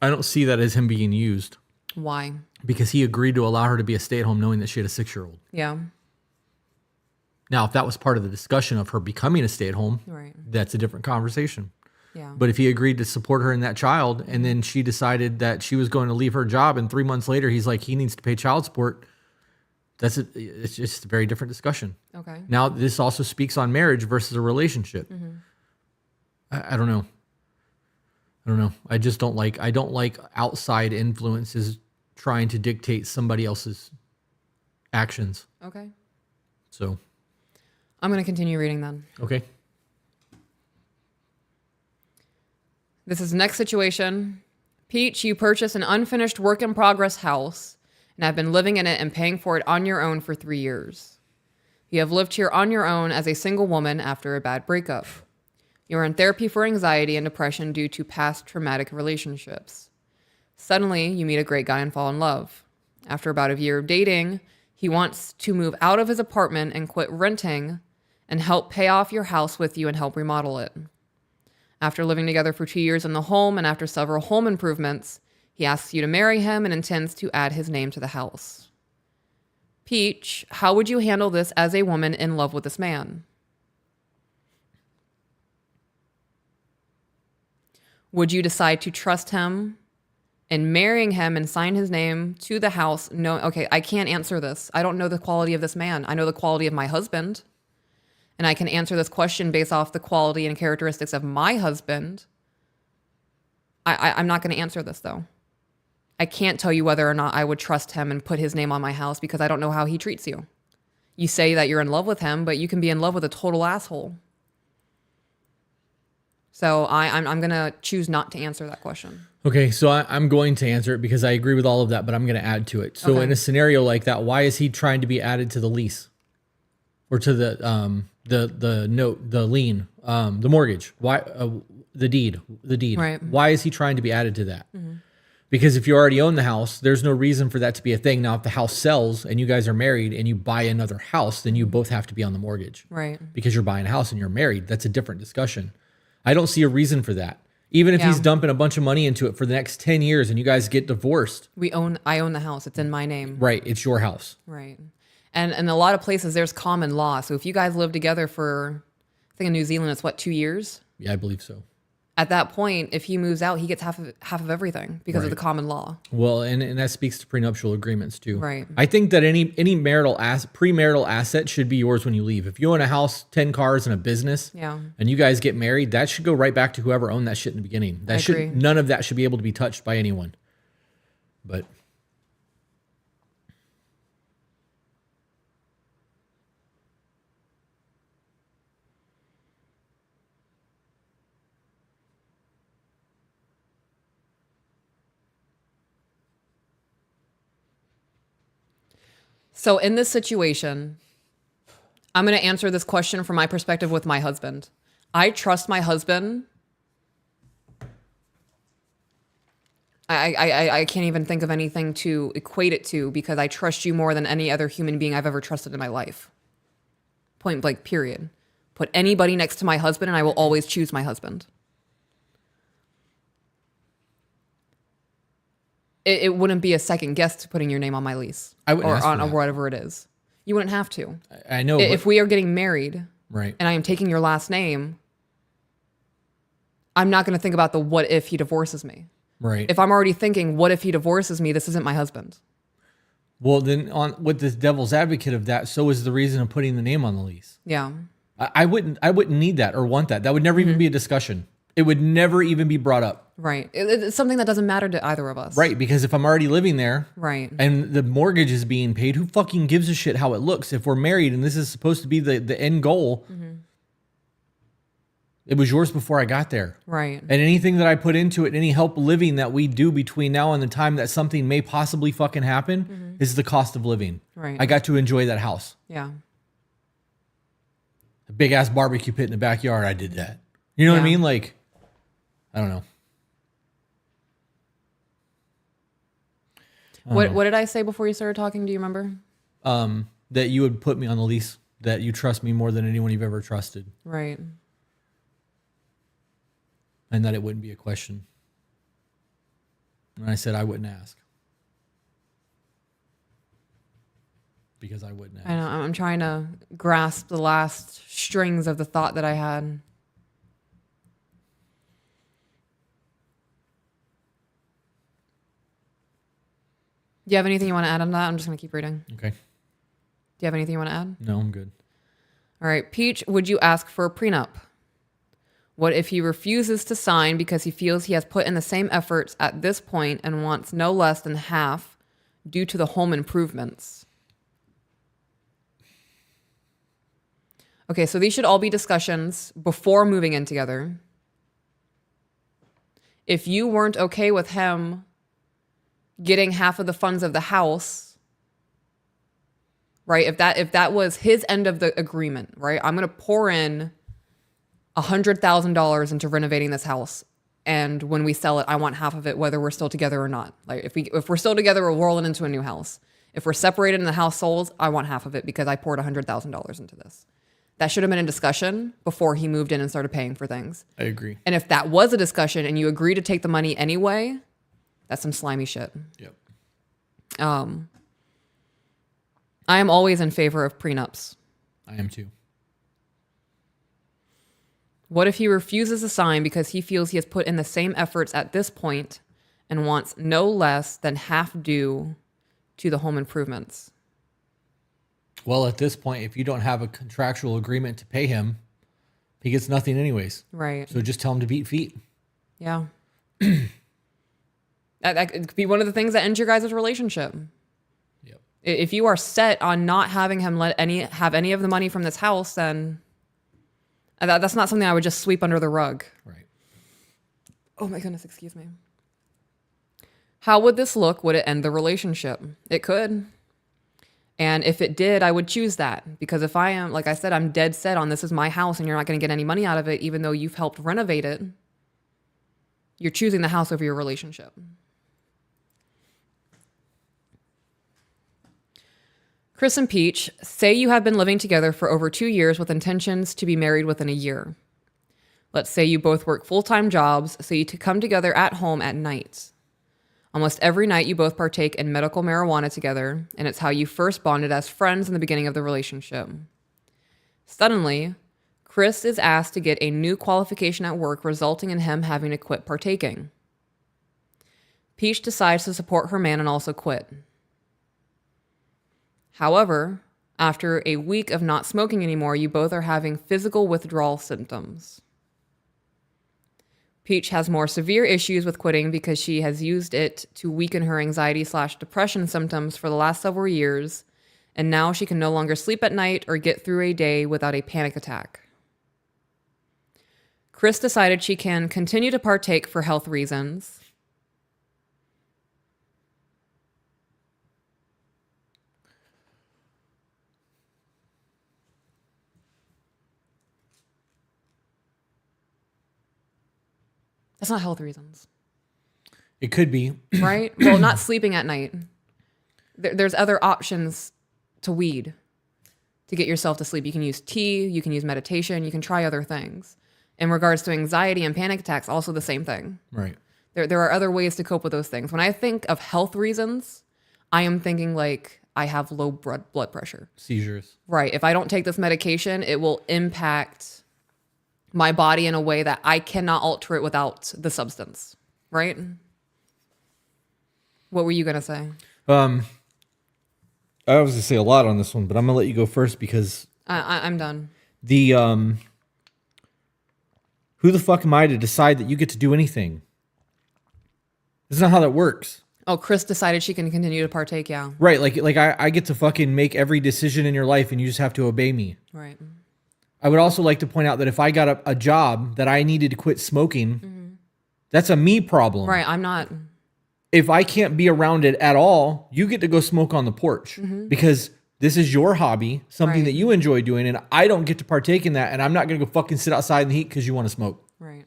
don't see that as him being used Why? because he agreed to allow her to be a stay-at-home knowing that she had a 6-year-old. Yeah. Now, if that was part of the discussion of her becoming a stay-at-home, Right. that's a different conversation. Yeah. But if he agreed to support her and that child, and then she decided that she was going to leave her job, and 3 months later he's like, he needs to pay child support, it's just a very different discussion. Okay. Now, this also speaks on marriage versus a relationship. I don't know. I just don't like outside influences trying to dictate somebody else's actions. Okay. So, I'm going to continue reading then. okay. This is the next situation. Peach, you purchased an unfinished work in progress house and have been living in it and paying for it on your own for 3 years. You have lived here on your own as a single woman after a bad breakup. You are in therapy for anxiety and depression due to past traumatic relationships. Suddenly, you meet a great guy and fall in love. After about a year of dating, he wants to move out of his apartment and quit renting and help pay off your house with you and help remodel it. After living together for 2 years in the home and after several home improvements, he asks you to marry him and intends to add his name to the house. Peach, how would you handle this as a woman in love with this man? Would you decide to trust him in marrying him and sign his name to the house? No, okay, I can't answer this. I don't know the quality of this man. I know the quality of my husband. And I can answer this question based off the quality and characteristics of my husband. I'm not going to answer this, though. I can't tell you whether or not I would trust him and put his name on my house because I don't know how he treats you. You say that you're in love with him, but you can be in love with a total asshole. So I'm going to choose not to answer that question. Okay, so I'm going to answer it because I agree with all of that, but I'm going to add to it. So Okay. in a scenario like that, why is he trying to be added to the lease or to the note, the lien, the mortgage? Why the deed? Right. Why is he trying to be added to that? Because if you already own the house, there's no reason for that to be a thing. Now, if the house sells and you guys are married and you buy another house, then you both have to be on the mortgage. Right. Because you're buying a house and you're married. That's a different discussion. I don't see a reason for that. Even if Yeah. he's dumping a bunch of money into it for the next 10 years and you guys get divorced, I own the house. It's in my name. right, it's your house. Right. And in a lot of places, there's common law. So if you guys live together for, I think in New Zealand, it's 2 years? Yeah, I believe so. At that point, if he moves out, he gets half of everything because of the common law. Well, and that speaks to prenuptial agreements too. Right. I think that any premarital asset should be yours when you leave. If you own a house, 10 cars, and a business, Yeah. and you guys get married, that should go right back to whoever owned that shit in the beginning. I agree. None of that should be able to be touched by anyone. But So in this situation, I'm going to answer this question from my perspective with my husband. I trust my husband. I can't even think of anything to equate it to because I trust you more than any other human being I've ever trusted in my life. Point blank, period. Put anybody next to my husband and I will always choose my husband. It wouldn't be a second guess to putting your name on my lease. I wouldn't or ask for on that. whatever it is. You wouldn't have to. I know. If we are getting married right. and I am taking your last name, I'm not going to think about the what if he divorces me. Right. If I'm already thinking, what if he divorces me? This isn't my husband. Well, then with this devil's advocate of that, so is the reason of putting the name on the lease. Yeah. I wouldn't need that or want that. That would never even be a discussion. It would never even be brought up. Right. It's something that doesn't matter to either of us. Right. Because if I'm already living there Right. and the mortgage is being paid, who fucking gives a shit how it looks? If we're married and this is supposed to be the end goal, it was yours before I got there. Right. And anything that I put into it, any help living that we do between now and the time that something may possibly fucking happen is the cost of living. Right. I got to enjoy that house. Yeah. A big ass barbecue pit in the backyard. I did that. You know what I Yeah. mean? Like, I don't know. What did I say before you started talking? Do you remember? That you would put me on the lease, that you trust me more than anyone you've ever trusted, Right. and that it wouldn't be a question. And I said I wouldn't ask. Because I wouldn't ask. I know. I'm trying to grasp the last strings of the thought that I had. Do you have anything you want to add on that? I'm just going to keep reading. Okay. Do you have anything you want to add? No, I'm good. All right. Peach, would you ask for a prenup? What if he refuses to sign because he feels he has put in the same efforts at this point and wants no less than half due to the home improvements? Okay, so these should all be discussions before moving in together. If you weren't okay with him getting half of the funds of the house, right? If that was his end of the agreement, right? I'm going to pour in $100,000 into renovating this house, and when we sell it, I want half of it, whether we're still together or not. Like if we're still together, we're rolling into a new house. If we're separated and the house sold, I want half of it because I poured $100,000 into this. That should have been a discussion before he moved in and started paying for things. I agree. And if that was a discussion and you agree to take the money anyway, that's some slimy shit. Yep. I am always in favor of prenups. I am too. What if he refuses to sign because he feels he has put in the same efforts at this point and wants no less than half due to the home improvements? Well, at this point, if you don't have a contractual agreement to pay him, he gets nothing anyways. Right. So just tell him to beat feet. Yeah. that could be one of the things that ends your guys' relationship. Yep. If you are set on not having him have any of the money from this house, then that's not something I would just sweep under the rug. Right. Oh my goodness, excuse me. How would this look? Would it end the relationship? It could. And if it did, I would choose that. Because if I am, like I said, I'm dead set on this is my house and you're not going to get any money out of it, even though you've helped renovate it, you're choosing the house over your relationship. Chris and Peach, say you have been living together for over 2 years with intentions to be married within a year. Let's say you both work full-time jobs, so you come together at home at night. Almost every night you both partake in medical marijuana together, and it's how you first bonded as friends in the beginning of the relationship. Suddenly, Chris is asked to get a new qualification at work, resulting in him having to quit partaking. Peach decides to support her man and also quit. However, after a week of not smoking anymore, you both are having physical withdrawal symptoms. Peach has more severe issues with quitting because she has used it to weaken her anxiety/depression symptoms for the last several years, and now she can no longer sleep at night or get through a day without a panic attack. Chris decided she can continue to partake for health reasons. That's not health reasons. It could be. Right? Well, not sleeping at night. There's other options to weed to get yourself to sleep. You can use tea, you can use meditation, you can try other things. In regards to anxiety and panic attacks, also the same thing. Right. There are other ways to cope with those things. When I think of health reasons, I am thinking like I have low blood pressure. Seizures. Right. If I don't take this medication, it will impact my body in a way that I cannot alter it without the substance. Right? What were you going to say? I was going to say a lot on this one, but I'm going to let you go first because I'm done. the who the fuck am I to decide that you get to do anything? That's not how that works. Oh, Chris decided she can continue to partake, yeah. Right, like I get to fucking make every decision in your life and you just have to obey me. Right. I would also like to point out that if I got a job that I needed to quit smoking, that's a me problem. Right, I'm not. If I can't be around it at all, you get to go smoke on the porch because this is your hobby, something Right. that you enjoy doing, and I don't get to partake in that, and I'm not going to go fucking sit outside in the heat because you want to smoke. Right.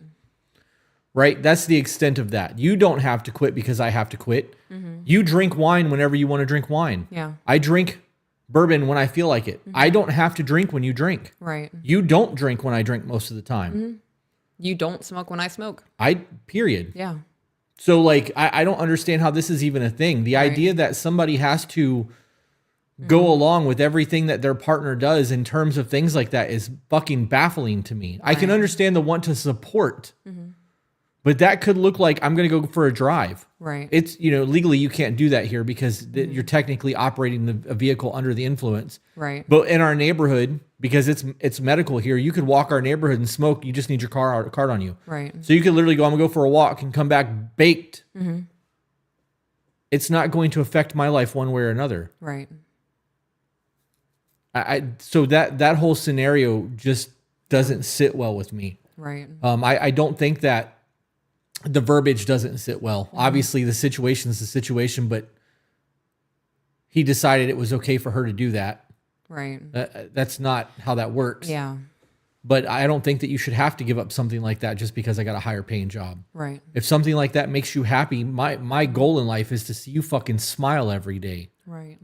Right? That's the extent of that. You don't have to quit because I have to quit. You drink wine whenever you want to drink wine. Yeah. I drink bourbon when I feel like it. I don't have to drink when you drink. Right. You don't drink when I drink most of the time. You don't smoke when I smoke. Period. Yeah. So like, I don't understand how this is even a thing. The idea that somebody has to go along with everything that their partner does in terms of things like that is fucking baffling to me. I can understand the want to support, but that could look like I'm going to go for a drive. Right. It's, legally you can't do that here because you're technically operating a vehicle under the influence. Right. But in our neighborhood, because it's medical here, you could walk our neighborhood and smoke. You just need your card on you. Right. So you could literally go, I'm gonna go for a walk and come back baked. It's not going to affect my life one way or another. Right. So that whole scenario just doesn't sit well with me. Right. I don't think that the verbiage doesn't sit well. Obviously, the situation is the situation, but he decided it was okay for her to do that. Right. That's not how that works. Yeah. But I don't think that you should have to give up something like that just because I got a higher paying job. Right. If something like that makes you happy, my goal in life is to see you fucking smile every day. Right.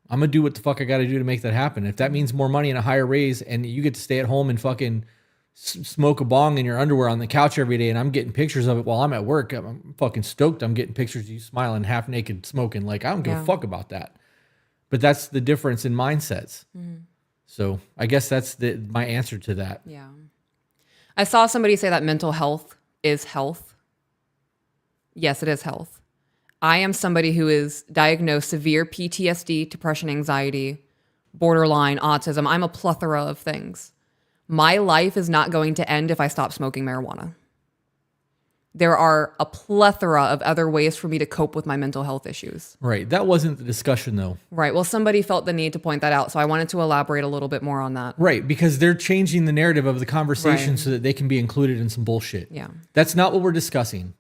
I'm going to do what the fuck I got to do to make that happen. If that means more money and a higher raise and you get to stay at home and fucking smoke a bong in your underwear on the couch every day and I'm getting pictures of it while I'm at work, I'm fucking stoked. I'm getting pictures of you smiling, half naked, smoking. Like, I don't give a fuck about that. But that's the difference in mindsets. So I guess that's my answer to that. Yeah. I saw somebody say that mental health is health. Yes, it is health. I am somebody who is diagnosed severe PTSD, depression, anxiety, borderline autism. I'm a plethora of things. My life is not going to end if I stop smoking marijuana. There are a plethora of other ways for me to cope with my mental health issues. Right. That wasn't the discussion though. Right. Well, somebody felt the need to point that out. So I wanted to elaborate a little bit more on that. Right. Because they're changing the narrative of the conversation Right. so that they can be included in some bullshit. Yeah. That's not what we're discussing.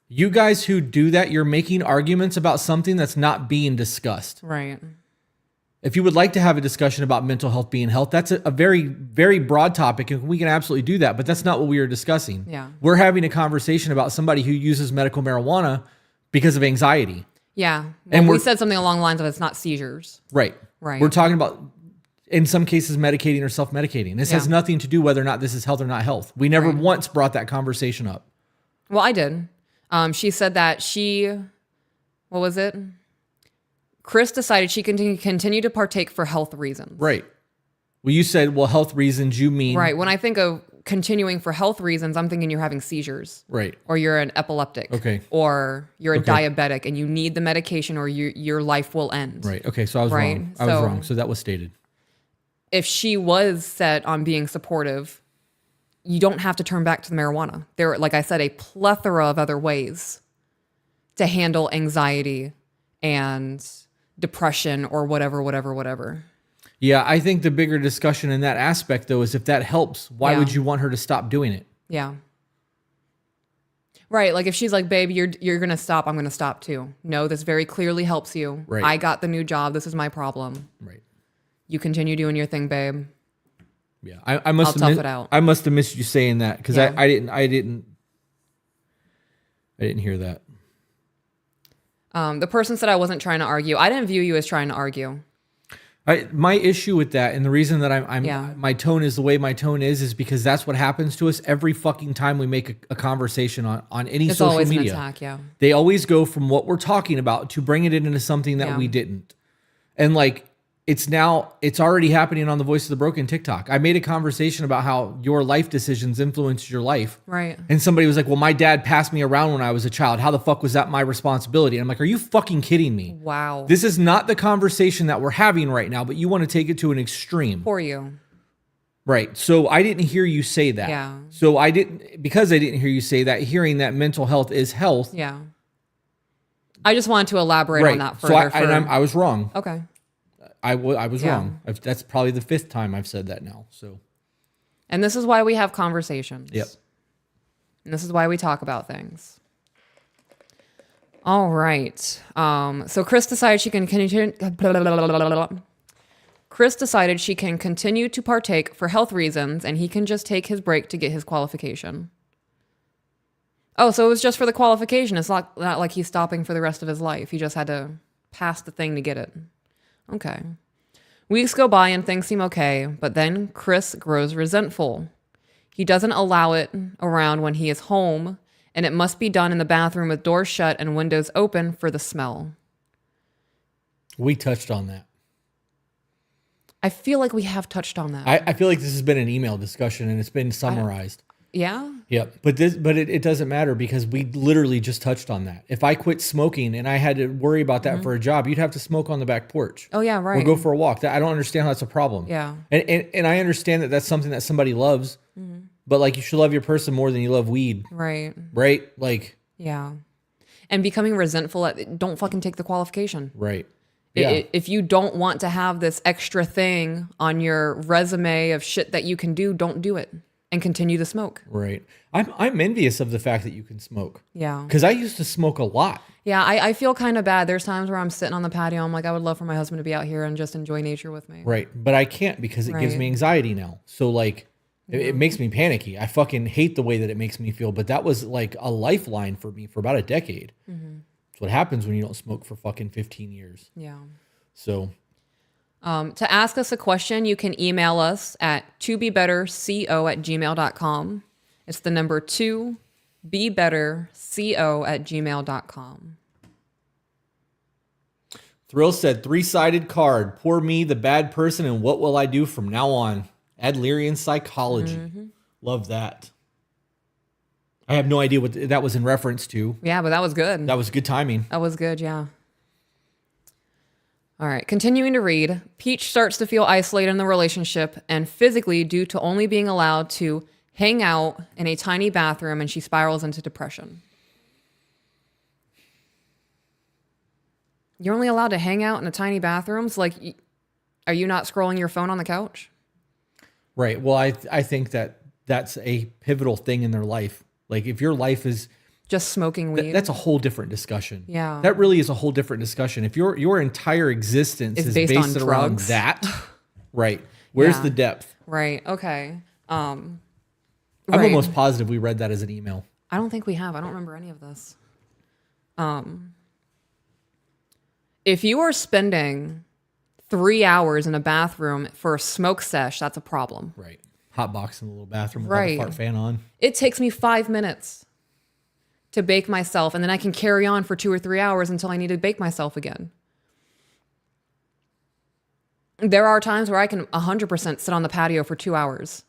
You guys who do that, you're making arguments about something that's not being discussed. Right. If you would like to have a discussion about mental health being health, that's a very, very broad topic, and we can absolutely do that, but that's not what we are discussing. Yeah. We're having a conversation about somebody who uses medical marijuana because of anxiety. Yeah. Well, And we we're- said something along the lines of it's not seizures. Right. Right. We're talking about, in some cases, medicating or self-medicating. This has Yeah. nothing to do whether or not this is health or not health. We never once brought that conversation up. Well, I did. She said that what was it? Chris decided she can continue to partake for health reasons. Right. Well, you said, well, health reasons, you mean... Right. When I think of continuing for health reasons, I'm thinking you're having seizures. Right. Or you're an epileptic. Okay. Or you're a Okay. diabetic and you need the medication or your life will end. Right. Okay, so I was Right. wrong. I was So- wrong. So that was stated. If she was set on being supportive, you don't have to turn back to the marijuana. There are, like I said, a plethora of other ways to handle anxiety and depression or whatever. Yeah, I think the bigger discussion in that aspect, though, is if that helps, why Yeah. would you want her to stop doing it? Yeah. Right. Like if she's like, babe, you're going to stop, I'm going to stop too. No, this very clearly helps you. Right. I got the new job. This is my problem. Right. You continue doing your thing, babe. Yeah, I must I'll have tough it out. I must have missed you saying that because Yeah. I didn't hear that. The person said I wasn't trying to argue. I didn't view you as trying to argue. My issue with that, and the reason that Yeah. my tone is the way my tone is because that's what happens to us every fucking time we make a conversation on any It's social always media. an attack, yeah. They always go from what we're talking about to bring it into something that Yeah. we didn't. And like, it's already happening on the Voice of the Broken TikTok. I made a conversation about how your life decisions influenced your life. Right. And somebody was like, well, my dad passed me around when I was a child. How the fuck was that my responsibility? And I'm like, are you fucking kidding me? Wow. This is not the conversation that we're having right now, but you want to take it to an extreme. For you. Right. So I didn't hear you say that. Yeah. So because I didn't hear you say that, hearing that mental health is health. Yeah. I just wanted to elaborate Right. on that So further. I was wrong. Okay. I was Yeah. wrong. That's probably the 5th time I've said that now. So And this is why we have conversations. Yep. And this is why we talk about things. All right. So Chris decided she can continue. Chris decided she can continue to partake for health reasons, and he can just take his break to get his qualification. Oh, so it was just for the qualification. It's not like he's stopping for the rest of his life. He just had to pass the thing to get it. Okay. Weeks go by and things seem okay, but then Chris grows resentful. He doesn't allow it around when he is home, and it must be done in the bathroom with doors shut and windows open for the smell. We touched on that. I feel like we have touched on that. I feel like this has been an email discussion and it's been summarized. Yeah? Yep. But it doesn't matter because we literally just touched on that. If I quit smoking and I had to worry about that for a job, you'd have to smoke on the back porch. Oh, yeah, right. Or go for a walk. I don't understand how that's a problem. Yeah. And I understand that that's something that somebody loves, but like you should love your person more than you love weed. Right. Right? Like. Yeah. And becoming resentful don't fucking take the qualification. Right. Yeah. If you don't want to have this extra thing on your resume of shit that you can do, don't do it and continue to smoke. Right. I'm envious of the fact that you can smoke. Yeah. Because I used to smoke a lot. Yeah, I feel kind of bad. There's times where I'm sitting on the patio. I'm like, I would love for my husband to be out here and just enjoy nature with me. Right. But I can't because it gives Right. me anxiety now. So like it makes me panicky. I fucking hate the way that it makes me feel. But that was like a lifeline for me for about a decade. That's what happens when you don't smoke for fucking 15 years. Yeah. So To ask us a question, you can email us at tobetterco@gmail.com. It's the number 2bebetterco@gmail.com. Thrill said 3-sided card. Poor me, the bad person, and what will I do from now on? Adlerian psychology. Love that. I have no idea what that was in reference to. Yeah, but that was good. That was good timing. That was good, yeah. All right, continuing to read. Peach starts to feel isolated in the relationship and physically due to only being allowed to hang out in a tiny bathroom, and she spirals into depression. You're only allowed to hang out in a tiny bathroom? So like, are you not scrolling your phone on the couch? Right. Well, I think that that's a pivotal thing in their life. Like if your life is Just smoking weed? that's a whole different discussion. Yeah. That really is a whole different discussion. If your entire existence It's is based based on around drugs. that, right? Where's Yeah. the depth? Right, okay. I'm Right. almost positive we read that as an email. I don't think we have. I don't remember any of this. If you are spending 3 hours in a bathroom for a smoke sesh, that's a problem. Right. Hot box in the little bathroom with Right. the fart fan on. It takes me 5 minutes to bake myself, and then I can carry on for 2 or 3 hours until I need to bake myself again. There are times where I can 100% sit on the patio for 2 hours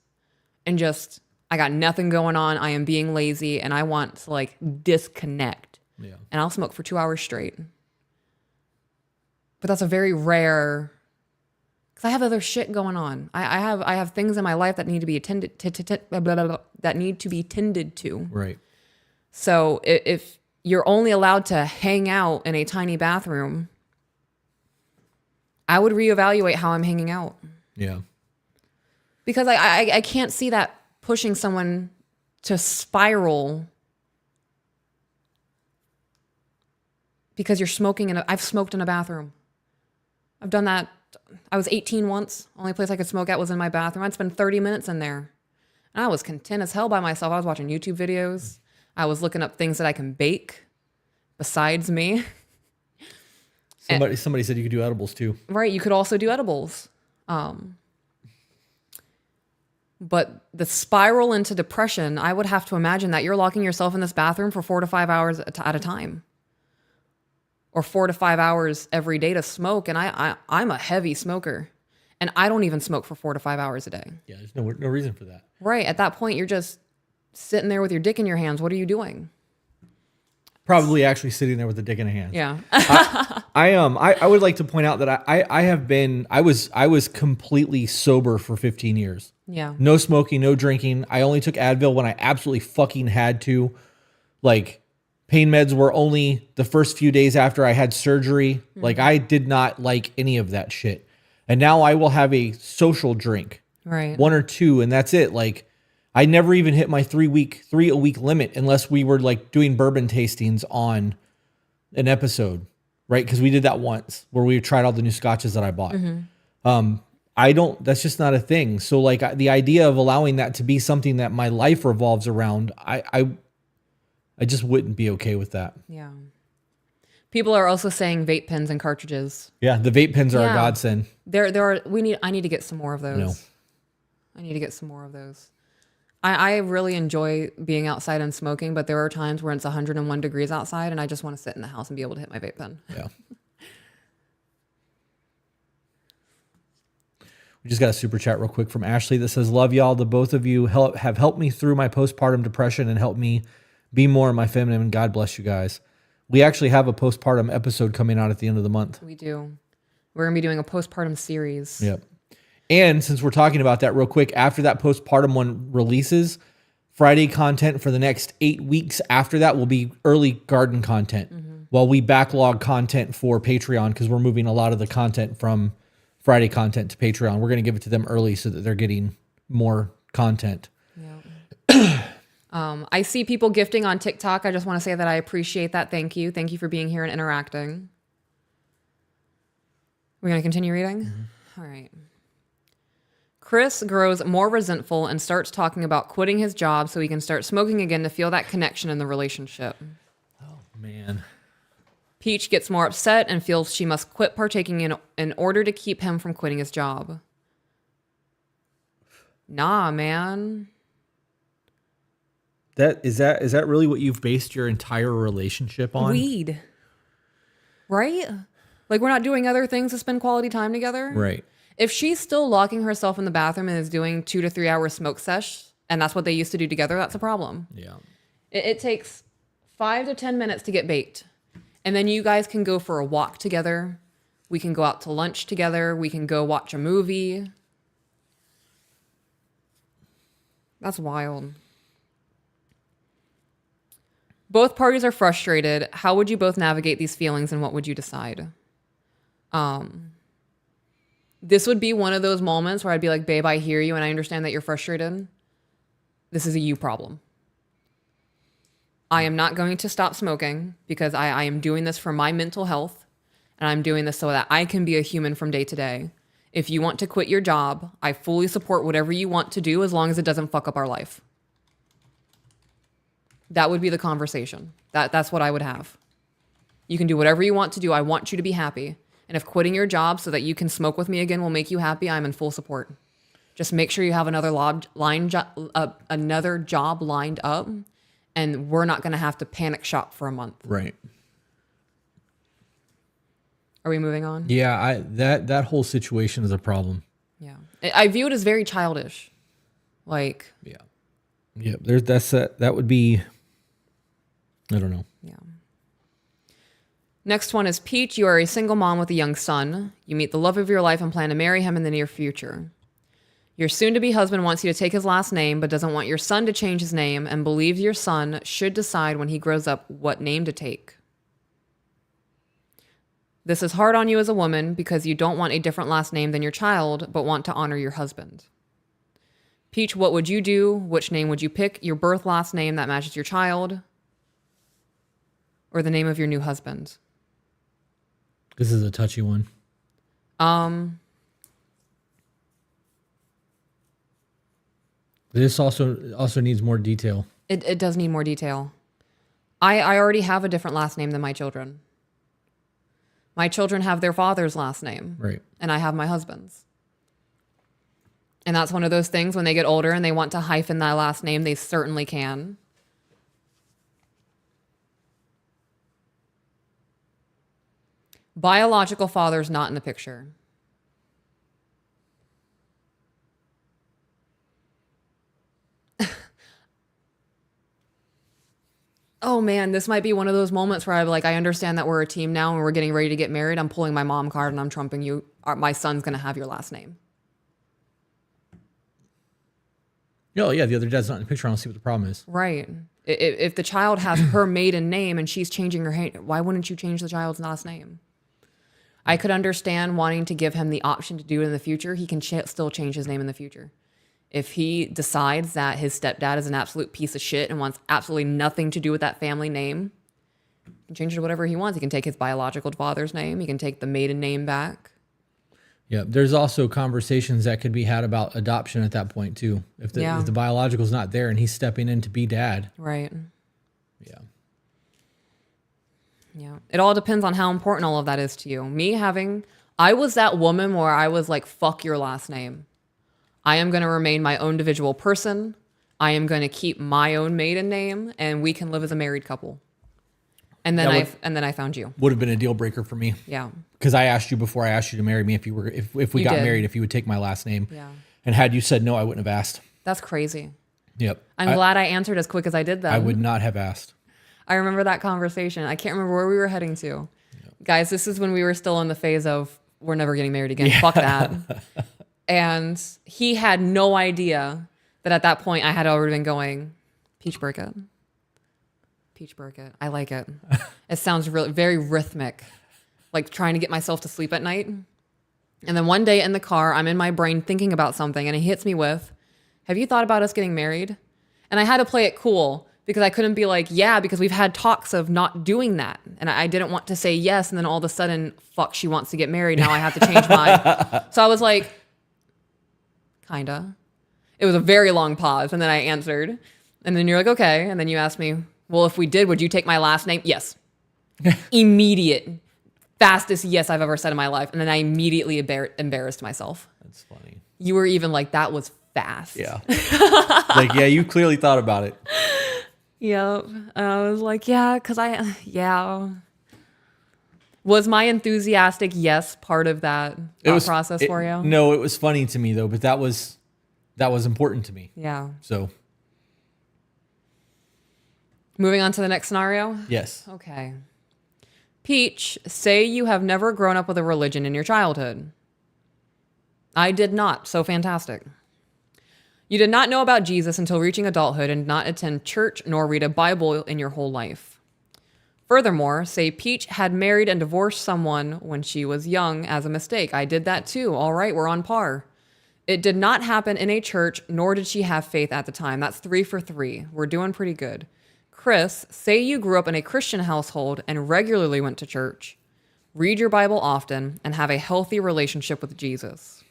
and just, I got nothing going on. I am being lazy and I want to like disconnect. Yeah. And I'll smoke for 2 hours straight. But that's a very rare, because I have other shit going on. I have things in my life that need to be attended that need to be tended to. Right. So if you're only allowed to hang out in a tiny bathroom, I would reevaluate how I'm hanging out, Yeah. because I can't see that pushing someone to spiral because you're smoking I've smoked in a bathroom. I've done that. I was 18 once. Only place I could smoke at was in my bathroom. I'd spend 30 minutes in there. And I was content as hell by myself. I was watching YouTube videos. I was looking up things that I can bake besides me. Somebody said you could do edibles too. Right. You could also do edibles. But the spiral into depression, I would have to imagine that you're locking yourself in this bathroom for 4 to 5 hours at a time. Or 4 to 5 hours every day to smoke. And I'm a heavy smoker. And I don't even smoke for 4 to 5 hours a day. Yeah, there's no reason for that. Right. At that point, you're just sitting there with your dick in your hands. What are you doing? Probably actually sitting there with a dick in a hand. Yeah. I would like to point out that I was completely sober for 15 years. Yeah. No smoking, no drinking. I only took Advil when I absolutely fucking had to. Like pain meds were only the first few days after I had surgery. Like I did not like any of that shit. And now I will have a social drink, Right. 1 or 2, and that's it. Like I never even hit my 3 a week limit unless we were like doing bourbon tastings on an episode, right? Because we did that once where we tried all the new scotches that I bought. That's just not a thing. So like the idea of allowing that to be something that my life revolves around, I just wouldn't be okay with that. Yeah. People are also saying vape pens and cartridges. Yeah, the vape pens are a Yeah. godsend. I need to get some more of those. No. I need to get some more of those. I really enjoy being outside and smoking, but there are times where it's 101 degrees outside and I just want to sit in the house and be able to hit my vape pen. Yeah. We just got a super chat real quick from Ashley that says, love y'all. The both of you have helped me through my postpartum depression and helped me be more in my feminine. God bless you guys. We actually have a postpartum episode coming out at the end of the month. We do. We're going to be doing a postpartum series. Yep. And since we're talking about that real quick, after that postpartum one releases, Friday content for the next 8 weeks after that will be early garden content while we backlog content for Patreon because we're moving a lot of the content from Friday content to Patreon. We're going to give it to them early so that they're getting more content. Yeah. I see people gifting on TikTok. I just want to say that I appreciate that. Thank you. Thank you for being here and interacting. We're going to continue reading? All right. Chris grows more resentful and starts talking about quitting his job so he can start smoking again to feel that connection in the relationship. Oh, man. Peach gets more upset and feels she must quit partaking in order to keep him from quitting his job. Nah, man. Is that really what you've based your entire relationship on? Weed. Right? Like we're not doing other things to spend quality time together? Right. If she's still locking herself in the bathroom and is doing 2 to 3 hour smoke sesh, and that's what they used to do together, that's a problem. Yeah. It takes 5 to 10 minutes to get baked. And then you guys can go for a walk together. We can go out to lunch together. We can go watch a movie. That's wild. Both parties are frustrated. How would you both navigate these feelings and what would you decide? This would be one of those moments where I'd be like, babe, I hear you and I understand that you're frustrated. This is a you problem. I am not going to stop smoking because I am doing this for my mental health and I'm doing this so that I can be a human from day to day. If you want to quit your job, I fully support whatever you want to do as long as it doesn't fuck up our life. That would be the conversation. That's what I would have. You can do whatever you want to do. I want you to be happy. And if quitting your job so that you can smoke with me again will make you happy, I'm in full support. Just make sure you have another job lined up, and we're not going to have to panic shop for a month. Right. Are we moving on? Yeah, that whole situation is a problem. Yeah. I view it as very childish. Like, Yeah. Yeah, that would be, I don't know. yeah. Next one is Peach. You are a single mom with a young son. You meet the love of your life and plan to marry him in the near future. Your soon-to-be husband wants you to take his last name, but doesn't want your son to change his name and believes your son should decide when he grows up what name to take. This is hard on you as a woman because you don't want a different last name than your child, but want to honor your husband. Peach, what would you do? Which name would you pick? Your birth last name that matches your child? Or the name of your new husband? This is a touchy one. This also needs more detail. It does need more detail. I already have a different last name than my children. My children have their father's last name. Right. And I have my husband's. And that's one of those things when they get older and they want to hyphen that last name, they certainly can. Biological father's not in the picture. Oh man, this might be one of those moments where I'm like, I understand that we're a team now and we're getting ready to get married. I'm pulling my mom card and I'm trumping you. My son's going to have your last name. Oh, yeah, the other dad's not in the picture. I don't see what the problem is. Right. If the child has her maiden name and she's changing her, why wouldn't you change the child's last name? I could understand wanting to give him the option to do it in the future. He can still change his name in the future. If he decides that his stepdad is an absolute piece of shit and wants absolutely nothing to do with that family name, he can change it to whatever he wants. He can take his biological father's name. He can take the maiden name back. Yeah, there's also conversations that could be had about adoption at that point too. If the biological's not there and he's stepping in to be dad. Right. Yeah. Yeah. It all depends on how important all of that is to you. I was that woman where I was like, fuck your last name. I am going to remain my own individual person. I am going to keep my own maiden name and we can live as a married couple. And then I found you. Would have been a deal breaker for me. Yeah. Because I asked you before I asked you to marry me if we You got did. married, if you would take my last name. Yeah. And had you said no, I wouldn't have asked. That's crazy. Yep. I'm glad I answered as quick as I did that. I would not have asked. I remember that conversation. I can't remember where we were heading to. Guys, this is when we were still in the phase of we're never getting married again. Fuck that. And he had no idea that at that point I had already been going, Peach Burkett. Peach Burkett. I like it. It sounds really very rhythmic, like trying to get myself to sleep at night. And then one day in the car, I'm in my brain thinking about something and he hits me with, have you thought about us getting married? And I had to play it cool because I couldn't be like, yeah, because we've had talks of not doing that. And I didn't want to say yes. And then all of a sudden, fuck, she wants to get married. Now I have to change my. So I was like, kinda. It was a very long pause. And then I answered. And then you're like, okay. And then you asked me, well, if we did, would you take my last name? Yes. Immediate. Fastest yes I've ever said in my life. And then I immediately embarrassed myself. That's funny. You were even like, that was fast. Yeah. Like, yeah, you clearly thought about it. Yep. I was like, yeah, because Was my enthusiastic yes part of that process for you? No, it was funny to me though, but that was important to me. Yeah. So Moving on to the next scenario. yes. Okay. Peach, say you have never grown up with a religion in your childhood. I did not, so fantastic. You did not know about Jesus until reaching adulthood and did not attend church nor read a Bible in your whole life. Furthermore, say Peach had married and divorced someone when she was young as a mistake. I did that too. All right, we're on par. It did not happen in a church, nor did she have faith at the time. That's 3 for 3. We're doing pretty good. Chris, say you grew up in a Christian household and regularly went to church, read your Bible often, and have a healthy relationship with Jesus.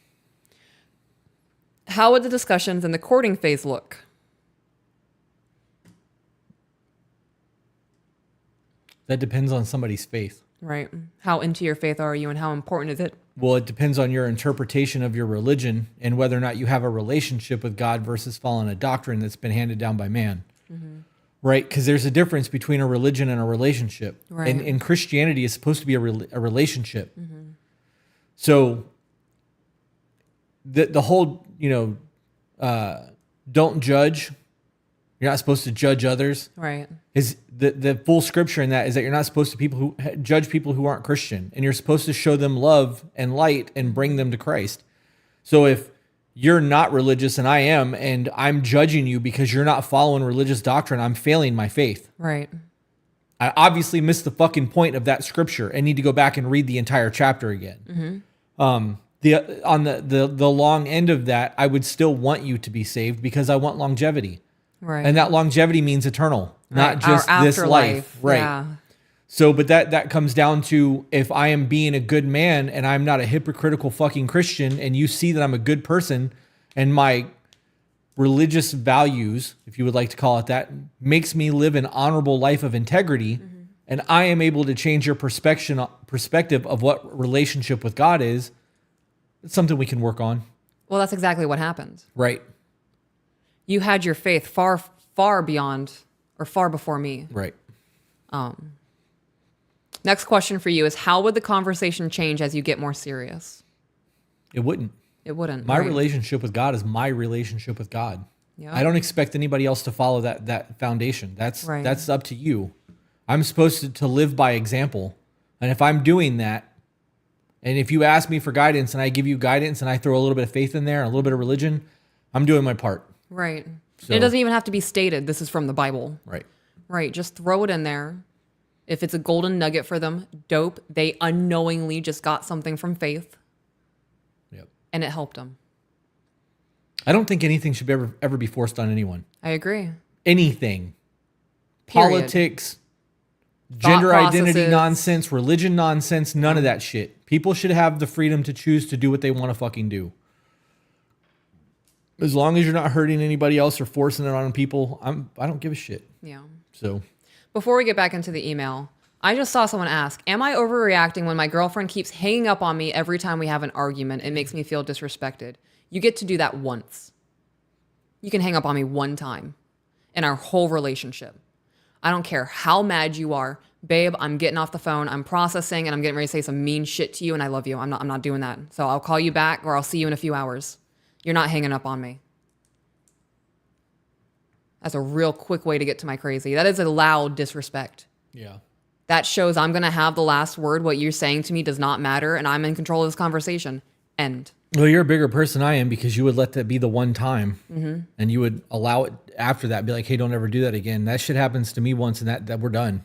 How would the discussions in the courting phase look? That depends on somebody's faith. Right. How into your faith are you and how important is it? Well, it depends on your interpretation of your religion and whether or not you have a relationship with God versus following a doctrine that's been handed down by man. Mm-hmm. Right? Because there's a difference between a religion and a relationship. Right. And Christianity is supposed to be a relationship. Mm-hmm. So the whole, don't judge. You're not supposed to judge others. Right. Is the full scripture in that is that you're not supposed to judge people who aren't Christian, and you're supposed to show them love and light and bring them to Christ. So if you're not religious and I am, and I'm judging you because you're not following religious doctrine, I'm failing my faith. Right. I obviously missed the fucking point of that scripture and need to go back and read the entire chapter again. Mm-hmm. The long end of that, I would still want you to be saved because I want longevity. Right. And that longevity means eternal, not just this life. Right. Yeah. So, but that comes down to if I am being a good man and I'm not a hypocritical fucking Christian and you see that I'm a good person and my religious values, if you would like to call it that, makes me live an honorable life of integrity, mm-hmm. and I am able to change your perspective of what relationship with God is, it's something we can work on. Well, that's exactly what happened. Right. You had your faith far, far beyond or far before me. Right. Next question for you is how would the conversation change as you get more serious? It wouldn't. It wouldn't. My right? relationship with God is my relationship with God. Yep. I don't expect anybody else to follow that foundation. That's up to you. I'm supposed to live by example. And if I'm doing that, and if you ask me for guidance and I give you guidance and I throw a little bit of faith in there, a little bit of religion, I'm doing my part. Right. So, it doesn't even have to be stated. This is from the Bible. Right. Right. Just throw it in there. If it's a golden nugget for them, dope. They unknowingly just got something from faith. Yep. And it helped them. I don't think anything should ever be forced on anyone. I agree. Anything. Period. Politics, Thought gender identity processes. nonsense, religion nonsense, none of that shit. People should have the freedom to choose to do what they want to fucking do. As long as you're not hurting anybody else or forcing it on people, I don't give a shit. Yeah. So, before we get back into the email, I just saw someone ask, am I overreacting when my girlfriend keeps hanging up on me every time we have an argument? It makes me feel disrespected. You get to do that once. You can hang up on me one time in our whole relationship. I don't care how mad you are. Babe, I'm getting off the phone. I'm processing and I'm getting ready to say some mean shit to you and I love you. I'm not doing that. So I'll call you back or I'll see you in a few hours. You're not hanging up on me. That's a real quick way to get to my crazy. That is a loud disrespect. Yeah. That shows I'm going to have the last word. What you're saying to me does not matter and I'm in control of this conversation. End. Well, you're a bigger person than I am because you would let that be the one time and you would allow it after that. Be like, hey, don't ever do that again. That shit happens to me once and that we're done.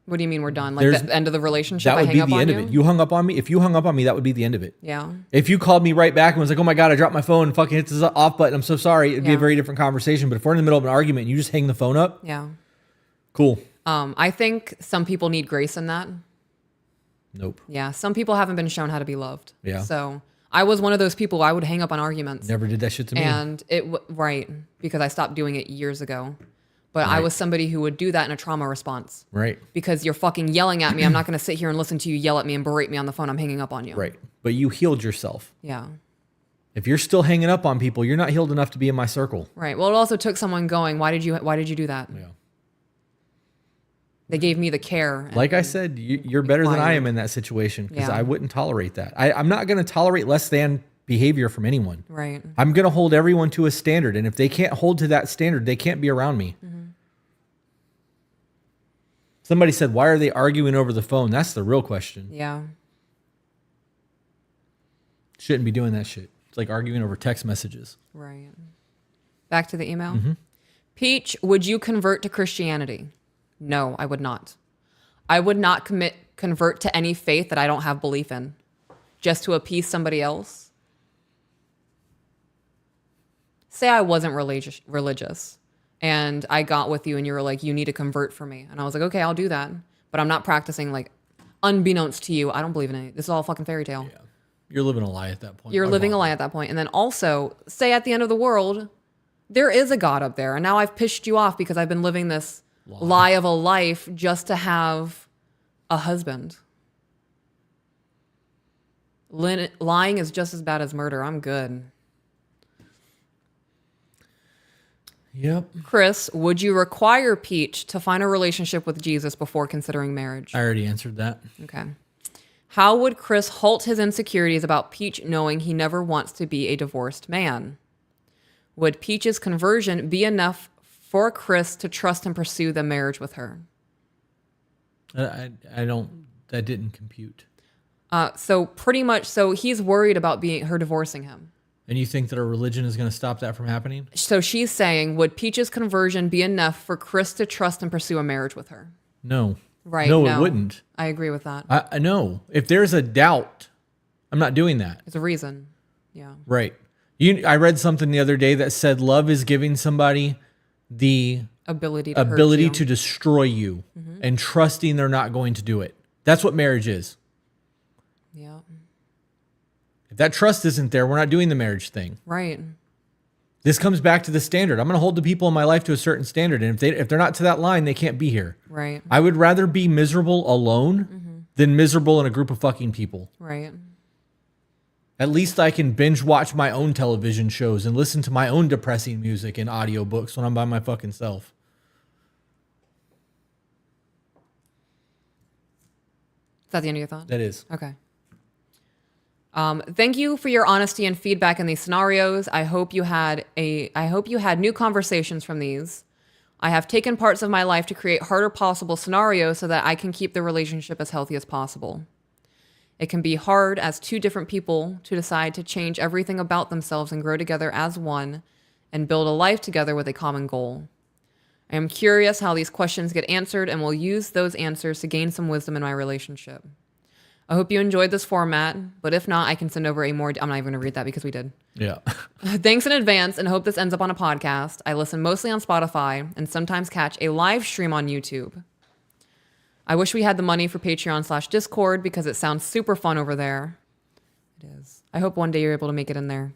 What do you mean we're done? Like the end of the relationship? That would be I hang the up end on of you? it. You hung up on me. If you hung up on me, that would be the end of it. Yeah. If you called me right back and was like, oh my God, I dropped my phone and fucking hit this off button, I'm so sorry. It'd be a Yeah. very different conversation. But if we're in the middle of an argument and you just hang the phone up, Yeah. cool. I think some people need grace in that. Nope. Yeah. Some people haven't been shown how to be loved. Yeah. So I was one of those people. I would hang up on arguments. Never did that shit to me. And right, because I stopped doing it years ago. But I Right. was somebody who would do that in a trauma response. Right. Because you're fucking yelling at me. I'm not going to sit here and listen to you yell at me and berate me on the phone. I'm hanging up on you. Right. But you healed yourself. Yeah. If you're still hanging up on people, you're not healed enough to be in my circle. Right. Well, it also took someone going, why did you do that? Yeah. They gave me the care. Like I said, you're better than I quiet. am in that situation because Yeah. I wouldn't tolerate that. I'm not going to tolerate less than behavior from anyone. Right. I'm going to hold everyone to a standard. And if they can't hold to that standard, they can't be around me. Somebody said, why are they arguing over the phone? That's the real question. Yeah. Shouldn't be doing that shit. It's like arguing over text messages. Right. Back to the email. Peach, would you convert to Christianity? No, I would not. I would not convert to any faith that I don't have belief in just to appease somebody else. Say I wasn't religious and I got with you and you were like, you need to convert for me. And I was like, okay, I'll do that. But I'm not practicing, like, unbeknownst to you, I don't believe in it. This is all fucking fairy tale. Yeah. You're living a lie at that point. You're living a lie at that point. And then also, say at the end of the world, there is a God up there. And now I've pissed you off because I've been living this lie of a life just to have a husband. Lying is just as bad as murder. I'm good. Yep. Chris, would you require Peach to find a relationship with Jesus before considering marriage? I already answered that. Okay. How would Chris halt his insecurities about Peach knowing he never wants to be a divorced man? Would Peach's conversion be enough for Chris to trust and pursue the marriage with her? I don't, that didn't compute. So pretty much, so he's worried about her divorcing him. And you think that our religion is going to stop that from happening? So she's saying, would Peach's conversion be enough for Chris to trust and pursue a marriage with her? No. Right. No, it wouldn't. I agree with that. I know. If there's a doubt, I'm not doing that. It's a reason. Yeah. Right. I read something the other day that said love is giving somebody the Ability to hurt ability you. to destroy you and trusting they're not going to do it. That's what marriage is. Yeah. If that trust isn't there, we're not doing the marriage thing. Right. This comes back to the standard. I'm going to hold the people in my life to a certain standard. And if they're not to that line, they can't be here. Right. I would rather be miserable alone than miserable in a group of fucking people. Right. At least I can binge watch my own television shows and listen to my own depressing music and audiobooks when I'm by my fucking self. Is that the end of your thought? That is. Okay. Thank you for your honesty and feedback in these scenarios. I hope you had new conversations from these. I have taken parts of my life to create harder possible scenarios so that I can keep the relationship as healthy as possible. It can be hard as two different people to decide to change everything about themselves and grow together as one and build a life together with a common goal. I am curious how these questions get answered and will use those answers to gain some wisdom in my relationship. I hope you enjoyed this format, but if not, I can send over I'm not even going to read that because we did. Yeah. Thanks in advance and hope this ends up on a podcast. I listen mostly on Spotify and sometimes catch a live stream on YouTube. I wish we had the money for Patreon/Discord because it sounds super fun over there. It is. I hope one day you're able to make it in there.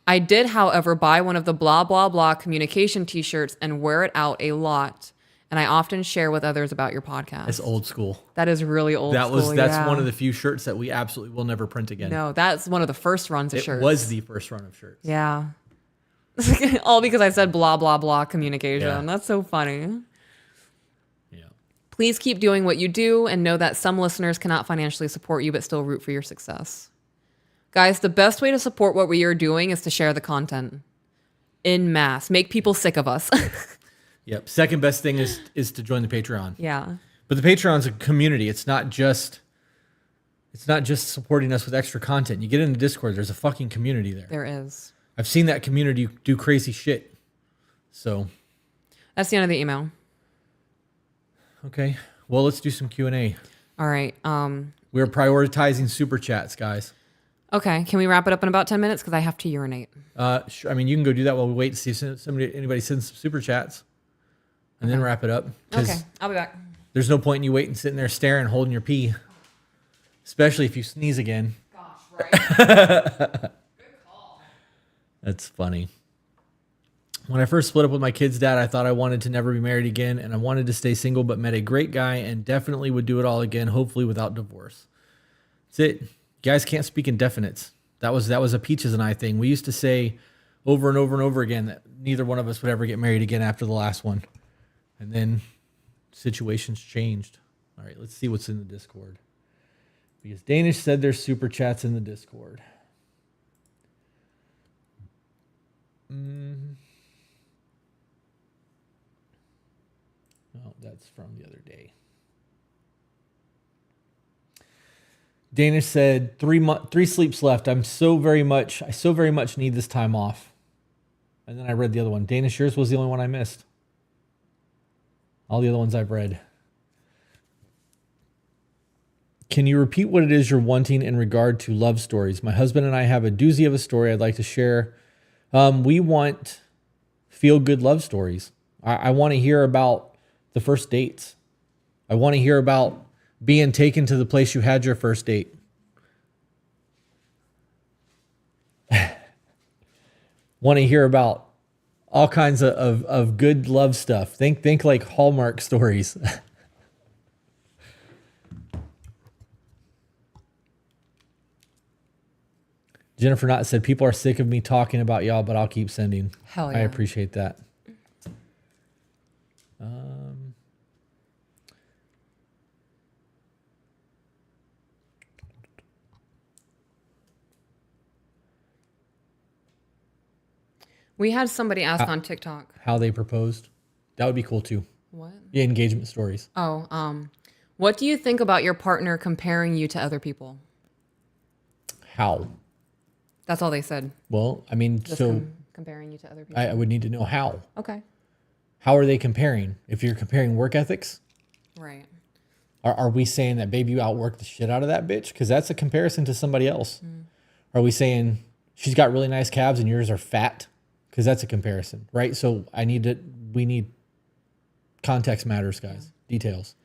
I did, however, buy one of the blah, blah, blah communication t-shirts and wear it out a lot. And I often share with others about your podcast. It's old school. That is really old school. That's one of the few shirts that we absolutely will never print again. No, that's one of the first runs of shirts. It was the first run of shirts. Yeah. All because I said blah, blah, blah communication. Yeah. That's so funny. Yeah. Please keep doing what you do and know that some listeners cannot financially support you but still root for your success. Guys, the best way to support what we are doing is to share the content in mass. Make people sick of us. Yep. Second best thing is to join the Patreon. Yeah. But the Patreon's a community. It's not just supporting us with extra content. You get into Discord, there's a fucking community there. There is. I've seen that community do crazy shit. So, That's the end of the email. okay. Well, let's do some Q&A. All right. We're prioritizing super chats, guys. Okay. Can we wrap it up in about 10 minutes? Because I have to urinate. Sure. I mean, you can go do that while we wait to see if anybody sends some super chats, and then wrap it up. 'Cause Okay. I'll be back. there's no point in you waiting, sitting there staring, holding your pee, especially if you sneeze again. Gosh, right? That's funny. When I first split up with my kid's dad, I thought I wanted to never be married again, and I wanted to stay single, but met a great guy and definitely would do it all again, hopefully without divorce. That's it. You guys can't speak in definites. That was a Peaches and I thing. We used to say over and over and over again that neither one of us would ever get married again after the last one. And then situations changed. All right, let's see what's in the Discord. Because Danish said there's super chats in the Discord. Oh, that's from the other day. Danish said 3 sleeps left. I so very much need this time off. And then I read the other one. Danish, yours was the only one I missed. All the other ones I've read. Can you repeat what it is you're wanting in regard to love stories? My husband and I have a doozy of a story I'd like to share. We want feel-good love stories. I want to hear about the first dates. I want to hear about being taken to the place you had your first date. Want to hear about all kinds of good love stuff. Think like Hallmark stories. Jennifer Knott said, people are sick of me talking about y'all, but I'll keep sending. Hell yeah. I appreciate that. We had somebody ask on TikTok. How they proposed. That would be cool too. What? Yeah, engagement stories. Oh, what do you think about your partner comparing you to other people? How? That's all they said. Well, I mean, Just so comparing you to other people. I would need to know how. Okay. How are they comparing? If you're comparing work ethics, Right. are we saying that, baby, you outworked the shit out of that bitch? Because that's a comparison to somebody else. Are we saying she's got really nice calves and yours are fat? Because that's a comparison, right? So we need context matters, guys. Details.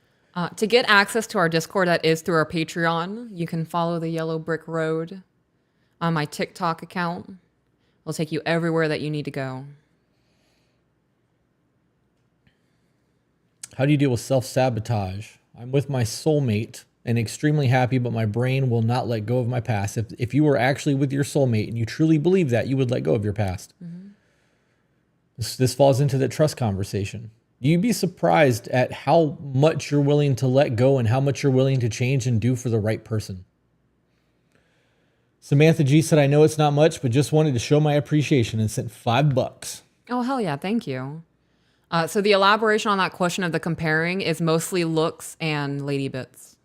To get access to our Discord, that is through our Patreon, you can follow the Yellow Brick Road on my TikTok account. It'll take you everywhere that you need to go. How do you deal with self-sabotage? I'm with my soulmate and extremely happy, but my brain will not let go of my past. If you were actually with your soulmate and you truly believe that, you would let go of your past. This falls into the trust conversation. You'd be surprised at how much you're willing to let go and how much you're willing to change and do for the right person. Samantha G said, I know it's not much, but just wanted to show my appreciation and sent $5. Oh, hell yeah. Thank you. So the elaboration on that question of the comparing is mostly looks and lady bits.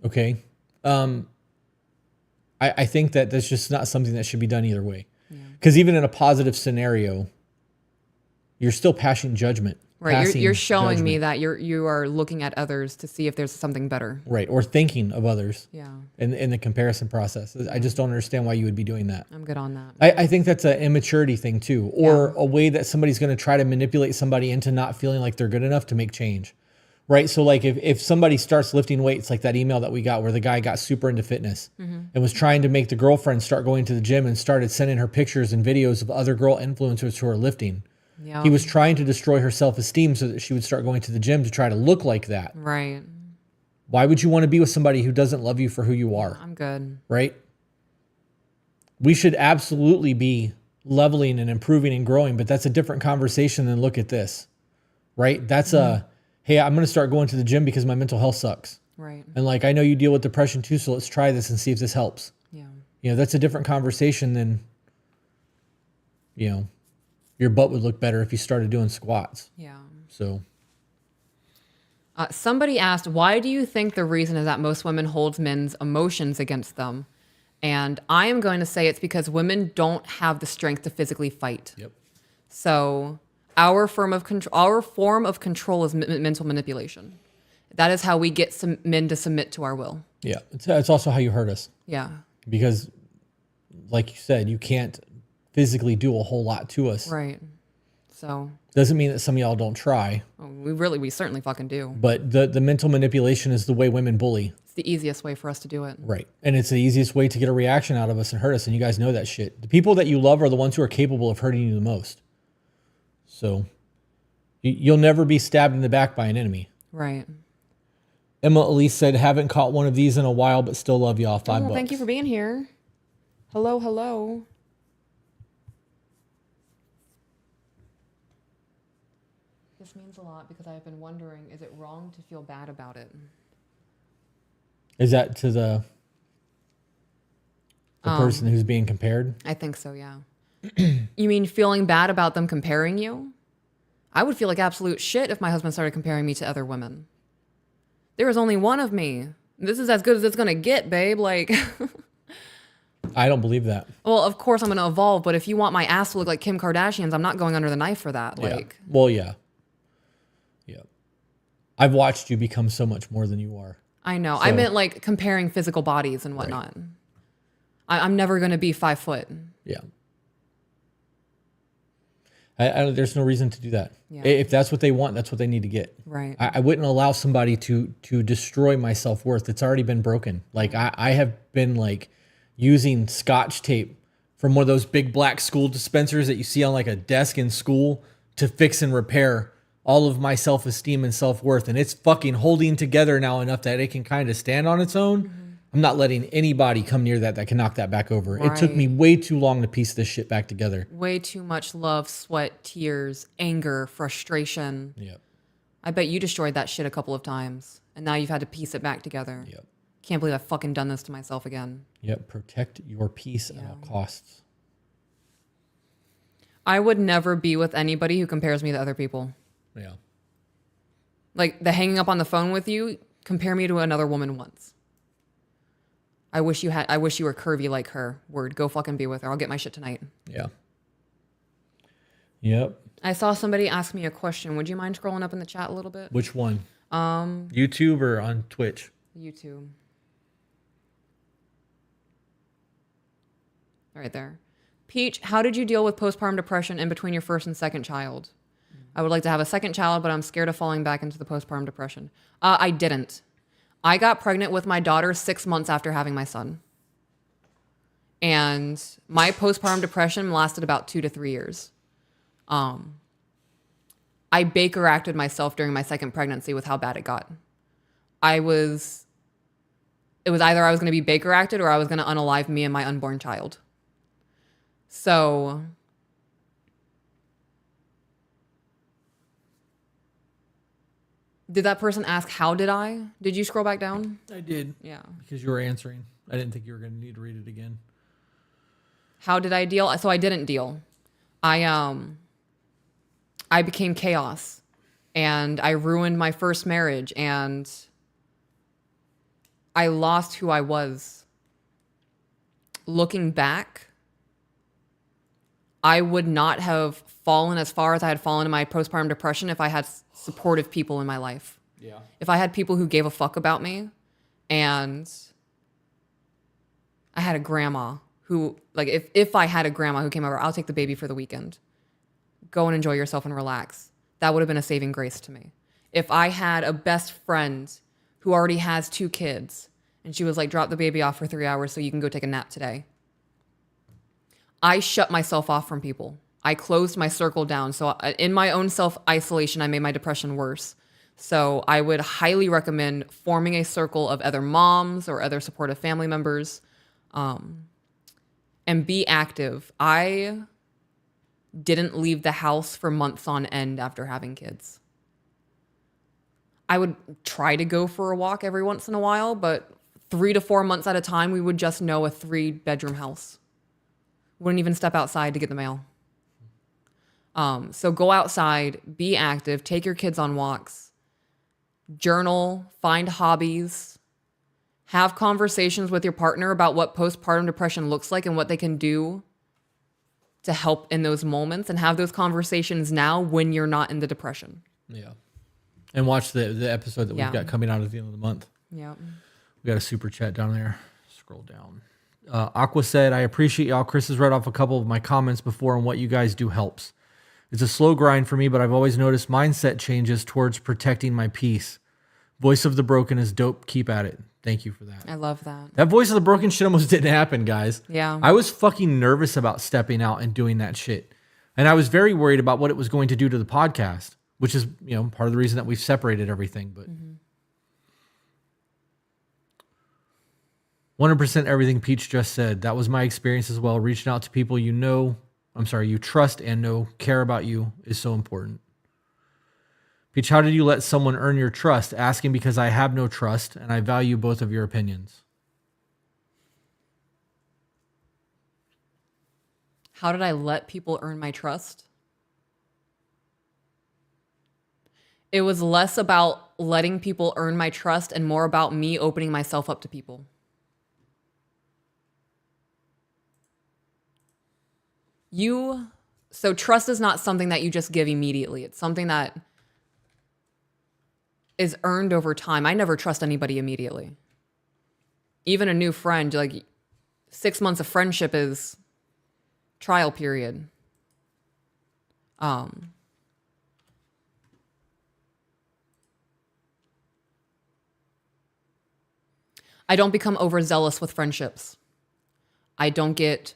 Okay. I think that that's just not something that should be done either way. Because even in a positive scenario, you're still passing judgment. Right. You're showing me that you are looking at others to see if there's something better. Right. Or thinking of others. Yeah. In the comparison process. I just don't understand why you would be doing that. I'm good on that. I think that's an immaturity thing too. Or a way that somebody's going to try to manipulate somebody into not feeling like they're good enough to make change. Right. So like if somebody starts lifting weights, like that email that we got where the guy got super into fitness and was trying to make the girlfriend start going to the gym and started sending her pictures and videos of other girl influencers who are lifting. Yeah. He was trying to destroy her self-esteem so that she would start going to the gym to try to look like that. Right. Why would you want to be with somebody who doesn't love you for who you are? I'm good. Right? we should absolutely be leveling and improving and growing, but that's a different conversation than look at this, right? That's hey, I'm going to start going to the gym because my mental health sucks. Right. And like, I know you deal with depression too, so let's try this and see if this helps. Yeah. You know, that's a different conversation than, you know, your butt would look better if you started doing squats. Yeah. So Somebody asked, why do you think the reason is that most women hold men's emotions against them? And I am going to say it's because women don't have the strength to physically fight. Yep. So our form of control is mental manipulation. That is how we get some men to submit to our will. Yeah. It's also how you hurt us. Yeah. Because like you said, you can't physically do a whole lot to us. Right. So Doesn't mean that some of y'all don't try, we certainly fucking do. but the mental manipulation is the way women bully. It's the easiest way for us to do it. Right. And it's the easiest way to get a reaction out of us and hurt us. And you guys know that shit. The people that you love are the ones who are capable of hurting you the most. So you'll never be stabbed in the back by an enemy. Right. Emma Elise said, haven't caught one of these in a while, but still love y'all. $5. Thank you for being here. Hello, hello. This means a lot because I've been wondering, is it wrong to feel bad about it? Is that to the person who's being compared? I think so, yeah. You mean feeling bad about them comparing you? I would feel like absolute shit if my husband started comparing me to other women. There is only one of me. This is as good as it's going to get, babe. Like, I don't believe that. well, of course I'm going to evolve, but if you want my ass to look like Kim Kardashian's, I'm not going under the knife for that. Like, Yeah. Well, yeah. Yeah. I've watched you become so much more than you are. I know. So- I meant like comparing physical bodies and whatnot. I'm never going to be 5 foot. Yeah. There's no reason to do that. Yeah. If that's what they want, that's what they need to get. Right. I wouldn't allow somebody to destroy my self-worth. It's already been broken. Like I have been like using Scotch tape from one of those big black school dispensers that you see on like a desk in school to fix and repair all of my self-esteem and self-worth. And it's fucking holding together now enough that it can kind of stand on its own. I'm not letting anybody come near that can knock that back over. It took me way too long to piece this shit back together. Way too much love, sweat, tears, anger, frustration. Yep. I bet you destroyed that shit a couple of times. And now you've had to piece it back together. Yep. Can't believe I've fucking done this to myself again. Yep. Protect your peace at all costs. I would never be with anybody who compares me to other people. Yeah. Like the hanging up on the phone with you, compare me to another woman once. I wish you were curvy like her. Word, go fucking be with her. I'll get my shit tonight. Yeah. Yep. I saw somebody ask me a question. Would you mind scrolling up in the chat a little bit? Which one? YouTube or on Twitch? YouTube. Right there. Peach, how did you deal with postpartum depression in between your first and second child? I would like to have a second child, but I'm scared of falling back into the postpartum depression. I didn't. I got pregnant with my daughter 6 months after having my son. And my postpartum depression lasted about 2 to 3 years. I Baker acted myself during my second pregnancy with how bad it got. It was either I was going to be Baker acted or I was going to unalive me and my unborn child. So did that person ask, how did I? Did you scroll back down? I did. Yeah. Because you were answering. I didn't think you were going to need to read it again. How did I deal? So I didn't deal. I became chaos and I ruined my first marriage and I lost who I was. Looking back, I would not have fallen as far as I had fallen in my postpartum depression if I had supportive people in my life. Yeah. If I had people who gave a fuck about me and I had a grandma who, like, if I had a grandma who came over, I'll take the baby for the weekend. Go and enjoy yourself and relax. That would have been a saving grace to me. If I had a best friend who already has 2 kids and she was like, drop the baby off for 3 hours so you can go take a nap today. I shut myself off from people. I closed my circle down. So in my own self-isolation, I made my depression worse. So I would highly recommend forming a circle of other moms or other supportive family members. And be active. I didn't leave the house for months on end after having kids. I would try to go for a walk every once in a while, but 3 to 4 months at a time, we would just know a 3-bedroom house. Wouldn't even step outside to get the mail. So go outside, be active, take your kids on walks, journal, find hobbies, have conversations with your partner about what postpartum depression looks like and what they can do to help in those moments, and have those conversations now when you're not in the depression. Yeah. And watch the episode that we've Yeah. got coming out at the end of the month. Yeah. We got a super chat down there. Scroll down. Aqua said, I appreciate y'all. Chris has read off a couple of my comments before, and what you guys do helps. It's a slow grind for me, but I've always noticed mindset changes towards protecting my peace. Voice of the Broken is dope. Keep at it. Thank you for that. I love that. That Voice of the Broken shit almost didn't happen, guys. Yeah. I was fucking nervous about stepping out and doing that shit. And I was very worried about what it was going to do to the podcast, which is, part of the reason that we've separated everything. But 100% everything Peach just said. That was my experience as well. Reaching out to people you trust and know care about you is so important. Peach, how did you let someone earn your trust? Asking because I have no trust and I value both of your opinions. How did I let people earn my trust? It was less about letting people earn my trust and more about me opening myself up to people. So trust is not something that you just give immediately. It's something that is earned over time. I never trust anybody immediately. Even a new friend, like 6 months of friendship is trial period. I don't become overzealous with friendships. I don't get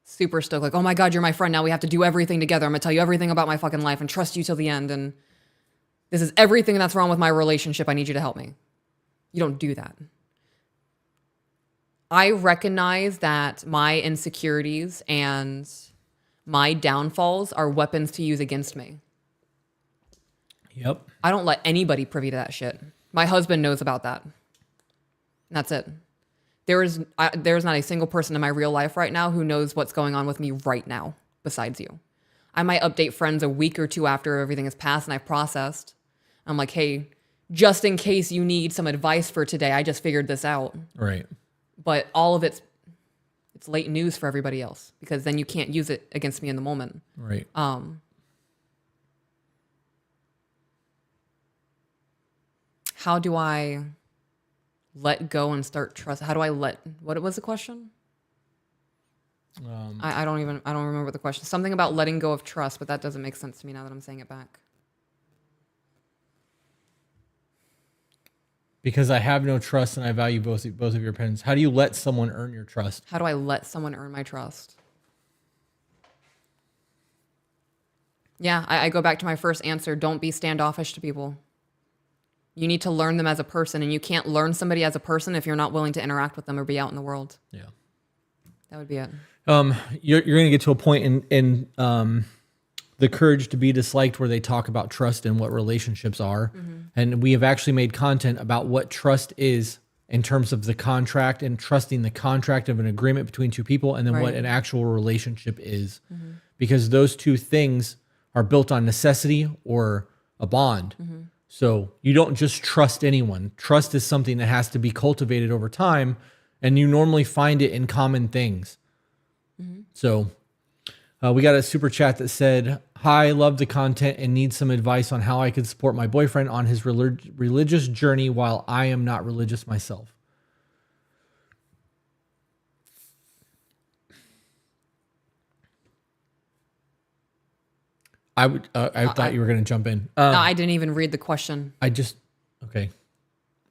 super stoked, like, oh my God, you're my friend. Now we have to do everything together. I'm gonna tell you everything about my fucking life and trust you till the end. And this is everything that's wrong with my relationship. I need you to help me. You don't do that. I recognize that my insecurities and my downfalls are weapons to use against me. Yep. I don't let anybody privy to that shit. My husband knows about that. And that's it. There's not a single person in my real life right now who knows what's going on with me right now besides you. I might update friends a week or two after everything is passed and I've processed. I'm like, hey, just in case you need some advice for today, I just figured this out. Right. But all of it's late news for everybody else because then you can't use it against me in the moment. Right. How do I let go and start trust? How do I what was the question? I don't remember the question. Something about letting go of trust, but that doesn't make sense to me now that I'm saying it back. Because I have no trust and I value both of your opinions. How do you let someone earn your trust? How do I let someone earn my trust? Yeah, I go back to my first answer. Don't be standoffish to people. You need to learn them as a person, and you can't learn somebody as a person if you're not willing to interact with them or be out in the world. Yeah. That would be it. You're going to get to a point in The Courage to Be Disliked where they talk about trust and what relationships are. And we have actually made content about what trust is in terms of the contract and trusting the contract of an agreement between two people, and then what an actual relationship is. Because those two things are built on necessity or a bond. So you don't just trust anyone. Trust is something that has to be cultivated over time, and you normally find it in common things. So we got a super chat that said, hi, love the content and need some advice on how I could support my boyfriend on his religious journey while I am not religious myself. I thought you were going to jump in. No, I didn't even read the question. Okay.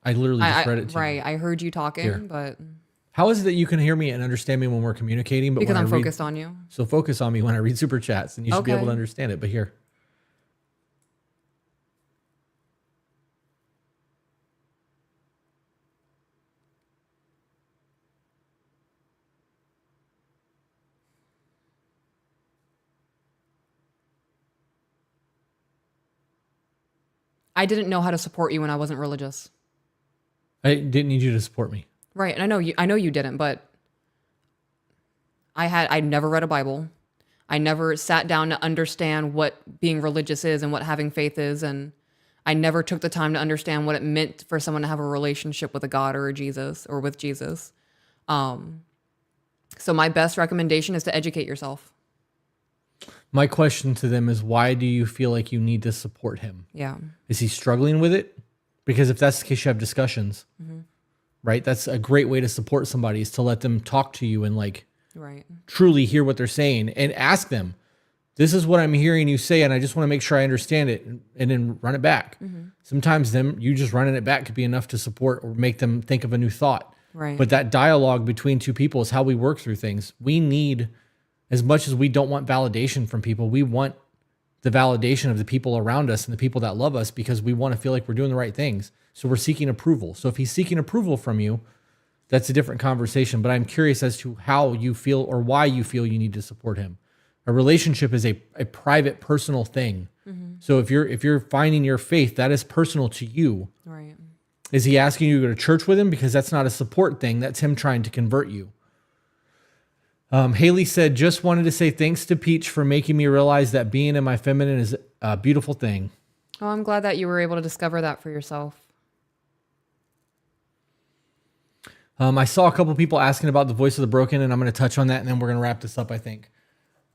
I literally just read it to you. Right. I heard you talking, Here. but How is it that you can hear me and understand me when we're communicating? But because when I'm I read, focused on you. So focus on me when I read super chats and you should be able to understand it. But here. I didn't know how to support you when I wasn't religious. I didn't need you to support me. Right. And I know you didn't, but I never read a Bible. I never sat down to understand what being religious is and what having faith is. And I never took the time to understand what it meant for someone to have a relationship with a God or a Jesus or with Jesus. So my best recommendation is to educate yourself. My question to them is, why do you feel like you need to support him? Yeah. Is he struggling with it? Because if that's the case, you have discussions, right? That's a great way to support somebody, is to let them talk to you and like Right. truly hear what they're saying and ask them, this is what I'm hearing you say, and I just want to make sure I understand it, and then run it back. Sometimes you just running it back could be enough to support or make them think of a new thought. Right. But that dialogue between two people is how we work through things. We need, as much as we don't want validation from people, we want the validation of the people around us and the people that love us, because we want to feel like we're doing the right things. So we're seeking approval. So if he's seeking approval from you, that's a different conversation. But I'm curious as to how you feel or why you feel you need to support him. A relationship is a private, personal thing. So if you're finding your faith, that is personal to you. Right. Is he asking you to go to church with him? Because that's not a support thing. That's him trying to convert you. Haley said, just wanted to say thanks to Peach for making me realize that being in my feminine is a beautiful thing. Oh, I'm glad that you were able to discover that for yourself. I saw a couple people asking about the Voice of the Broken, and I'm going to touch on that, and then we're going to wrap this up, I think.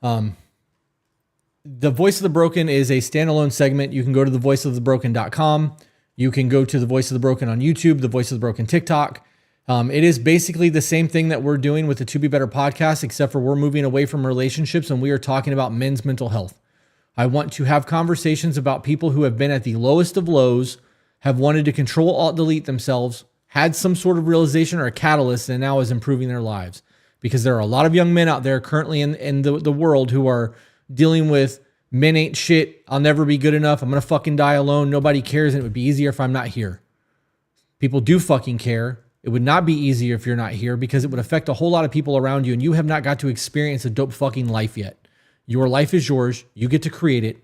The Voice of the Broken is a standalone segment. You can go to thevoiceofthebroken.com. You can go to The Voice of the Broken on YouTube, The Voice of the Broken TikTok. It is basically the same thing that we're doing with the To Be Better podcast, except for we're moving away from relationships and we are talking about men's mental health. I want to have conversations about people who have been at the lowest of lows, have wanted to control, alt, delete themselves, had some sort of realization or a catalyst, and now is improving their lives. Because there are a lot of young men out there currently in the world who are dealing with, men ain't shit, I'll never be good enough, I'm going to fucking die alone, nobody cares, and it would be easier if I'm not here. People do fucking care. It would not be easier if you're not here, because it would affect a whole lot of people around you, and you have not got to experience a dope fucking life yet. Your life is yours. You get to create it.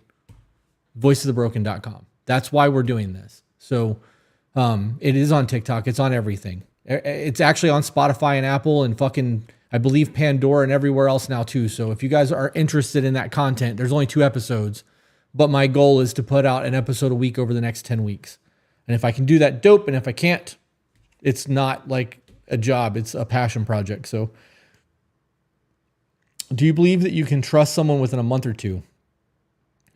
Voiceofthebroken.com. That's why we're doing this. So it is on TikTok. It's on everything. It's actually on Spotify and Apple and fucking, I believe, Pandora and everywhere else now too. So if you guys are interested in that content, there's only 2 episodes, but my goal is to put out an episode a week over the next 10 weeks. And if I can do that, dope. And if I can't, it's not like a job. It's a passion project. So do you believe that you can trust someone within a month or two?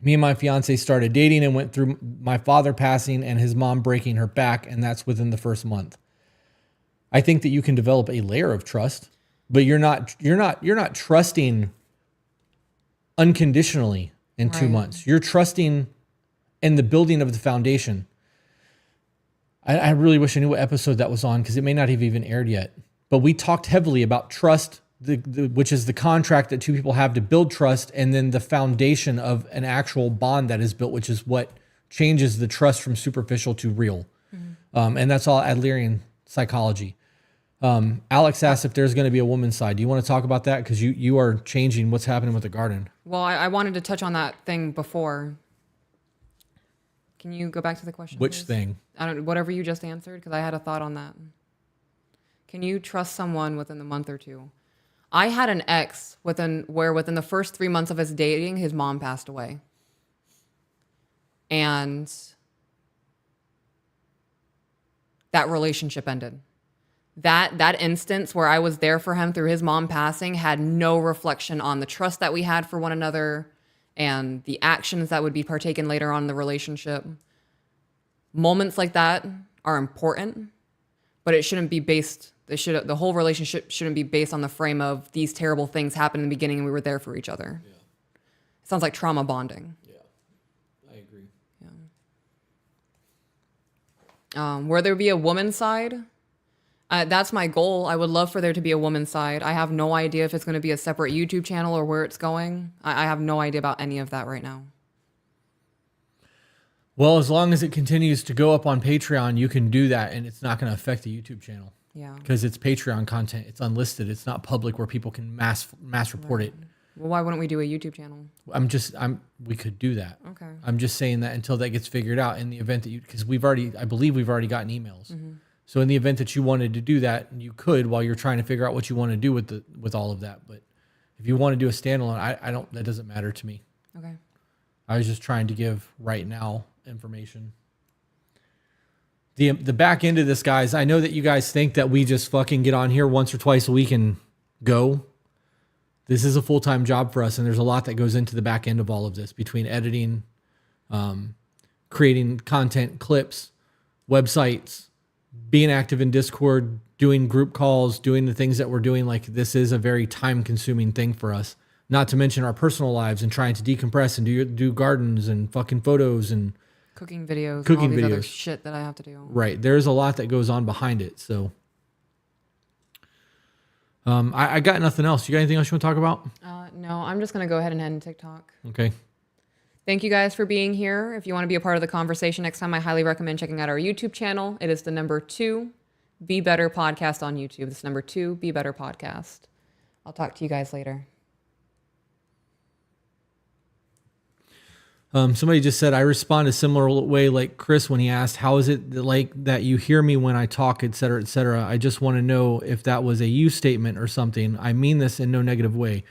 Me and my fiance started dating and went through my father passing and his mom breaking her back, and that's within the first month. I think that you can develop a layer of trust, but you're not trusting unconditionally in 2 months. You're trusting in the building of the foundation. I really wish I knew what episode that was on, because it may not have even aired yet. But we talked heavily about trust, which is the contract that 2 people have to build trust, and then the foundation of an actual bond that is built, which is what changes the trust from superficial to real. And that's all Adlerian psychology. Alex asked if there's going to be a woman's side. Do you want to talk about that? Because you are changing what's happening with the garden. Well, I wanted to touch on that thing before. Can you go back to the question? Which please? thing? Whatever you just answered, because I had a thought on that. Can you trust someone within the month or two? I had an ex within the first 3 months of us dating, his mom passed away. And that relationship ended. That instance where I was there for him through his mom passing had no reflection on the trust that we had for one another and the actions that would be partaken later on in the relationship. Moments like that are important, but it shouldn't be based, the whole relationship shouldn't be based on the frame of these terrible things happened in the beginning and we were there for each other. Yeah. It sounds like trauma bonding. Yeah, I agree. Yeah. Where there be a woman's side, that's my goal. I would love for there to be a woman's side. I have no idea if it's going to be a separate YouTube channel or where it's going. I have no idea about any of that right now. Well, as long as it continues to go up on Patreon, you can do that, and it's not going to affect the YouTube channel. Yeah. Because it's Patreon content. It's unlisted. It's not public where people can mass report it. Well, why wouldn't we do a YouTube channel? We could do that. Okay. I'm just saying that until that gets figured out in the event that because I believe we've already gotten emails. So in the event that you wanted to do that, you could while you're trying to figure out what you want to do with all of that. But if you want to do a standalone, that doesn't matter to me. Okay. I was just trying to give right now information. The back end of this, guys, I know that you guys think that we just fucking get on here once or twice a week and go. This is a full-time job for us, and there's a lot that goes into the back end of all of this between editing, creating content, clips, websites, being active in Discord, doing group calls, doing the things that we're doing. Like, this is a very time-consuming thing for us. Not to mention our personal lives and trying to decompress and do gardens and fucking photos and cooking videos, Cooking and all these other videos. shit that I have to do. right. There's a lot that goes on behind it. So I got nothing else. You got anything else you want to talk about? No, I'm just going to go ahead and end TikTok. Okay. Thank you guys for being here. If you want to be a part of the conversation next time, I highly recommend checking out our YouTube channel. It is the number 2 Be Better Podcast on YouTube. It's number 2 Be Better Podcast. I'll talk to you guys later. Somebody just said, I respond a similar way like Chris when he asked, how is it like that you hear me when I talk, et cetera, et cetera. I just want to know if that was a you statement or something. I mean this in no negative way.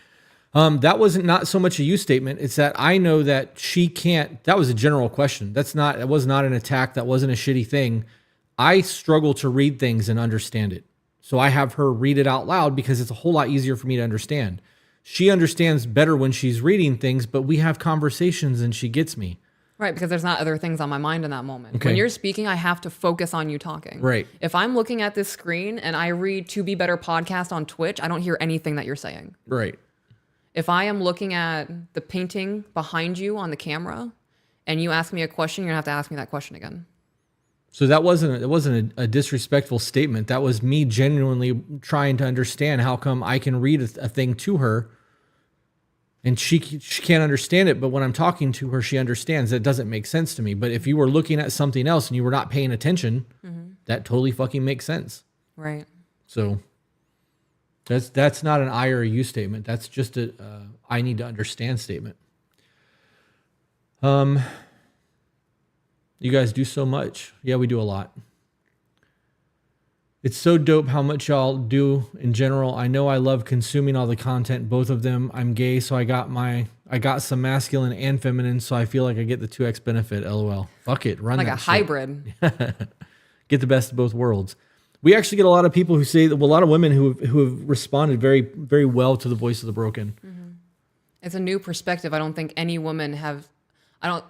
That wasn't not so much a you statement. It's that I know that she can't, that was a general question. That was not an attack. That wasn't a shitty thing. I struggle to read things and understand it. So I have her read it out loud because it's a whole lot easier for me to understand. She understands better when she's reading things, but we have conversations and she gets me. Right, because there's not other things on my mind in that moment. Okay. When you're speaking, I have to focus on you talking. Right. If I'm looking at this screen and I read To Be Better Podcast on Twitch, I don't hear anything that you're saying. Right. If I am looking at the painting behind you on the camera and you ask me a question, you're going to have to ask me that question again. So it wasn't a disrespectful statement. That was me genuinely trying to understand how come I can read a thing to her and she can't understand it. But when I'm talking to her, she understands. That doesn't make sense to me. But if you were looking at something else and you were not paying attention, that totally fucking makes sense. Right. So that's not an I or a you statement. That's just a I need to understand statement. You guys do so much. Yeah, we do a lot. It's so dope how much y'all do in general. I know I love consuming all the content, both of them. I'm gay, so I got some masculine and feminine, so I feel like I get the 2x benefit. LOL. Fuck it. Run Like that a shit. hybrid. Get the best of both worlds. We actually get a lot of people who say, well, a lot of women who have responded very, very well to the Voice of the Broken. It's a new perspective. I don't think any woman oh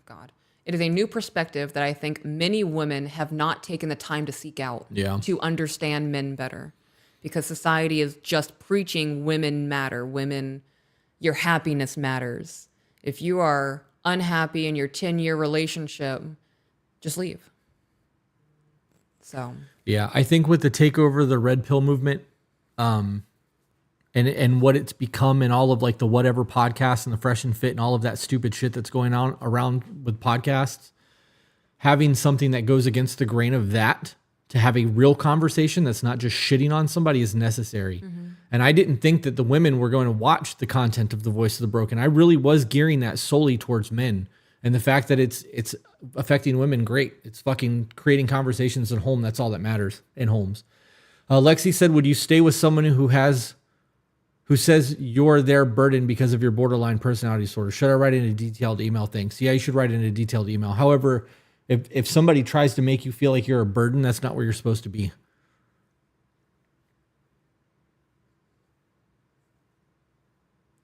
God. It is a new perspective that I think many women have not taken the time to seek out to understand men better, because society is just preaching women matter. Women, your happiness matters. If you are unhappy in your 10-year relationship, just leave. So, yeah, I think with the takeover of the red pill movement, and what it's become and all of like the whatever podcasts and the Fresh and Fit and all of that stupid shit that's going on around with podcasts, having something that goes against the grain of that to have a real conversation that's not just shitting on somebody is necessary. And I didn't think that the women were going to watch the content of the Voice of the Broken. I really was gearing that solely towards men. And the fact that it's affecting women, great. It's fucking creating conversations at home. That's all that matters in homes. Lexi said, would you stay with someone who says you're their burden because of your borderline personality disorder? Should I write in a detailed email? Thanks. Yeah, you should write in a detailed email. However, if somebody tries to make you feel like you're a burden, that's not where you're supposed to be.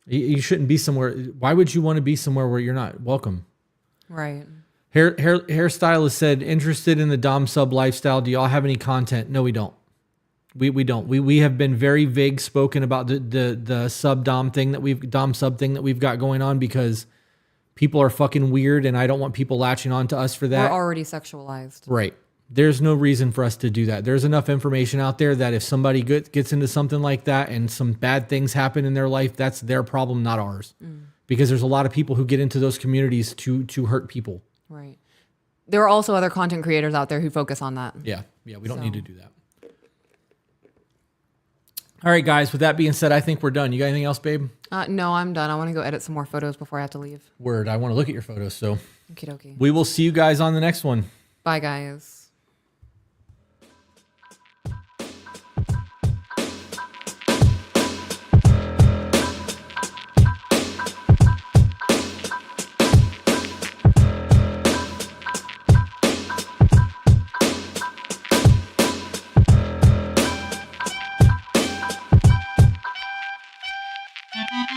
You shouldn't be somewhere. Why would you want to be somewhere where you're not welcome? right. Hairstylist said, interested in the Dom sub lifestyle. Do y'all have any content? No, we don't. We don't. We have been very vague spoken about the sub Dom thing that we've got going on because people are fucking weird and I don't want people latching on to us for that. We're already sexualized. Right. There's no reason for us to do that. There's enough information out there that if somebody gets into something like that and some bad things happen in their life, that's their problem, not ours. Because there's a lot of people who get into those communities to hurt people. Right. There are also other content creators out there who focus on that. Yeah. We don't need to do that. All right, guys. With that being said, I think we're done. You got anything else, babe? No, I'm done. I want to go edit some more photos before I have to leave. Word. I want to look at your photos. So Okie dokie. we will see you guys on the next one. Bye, guys.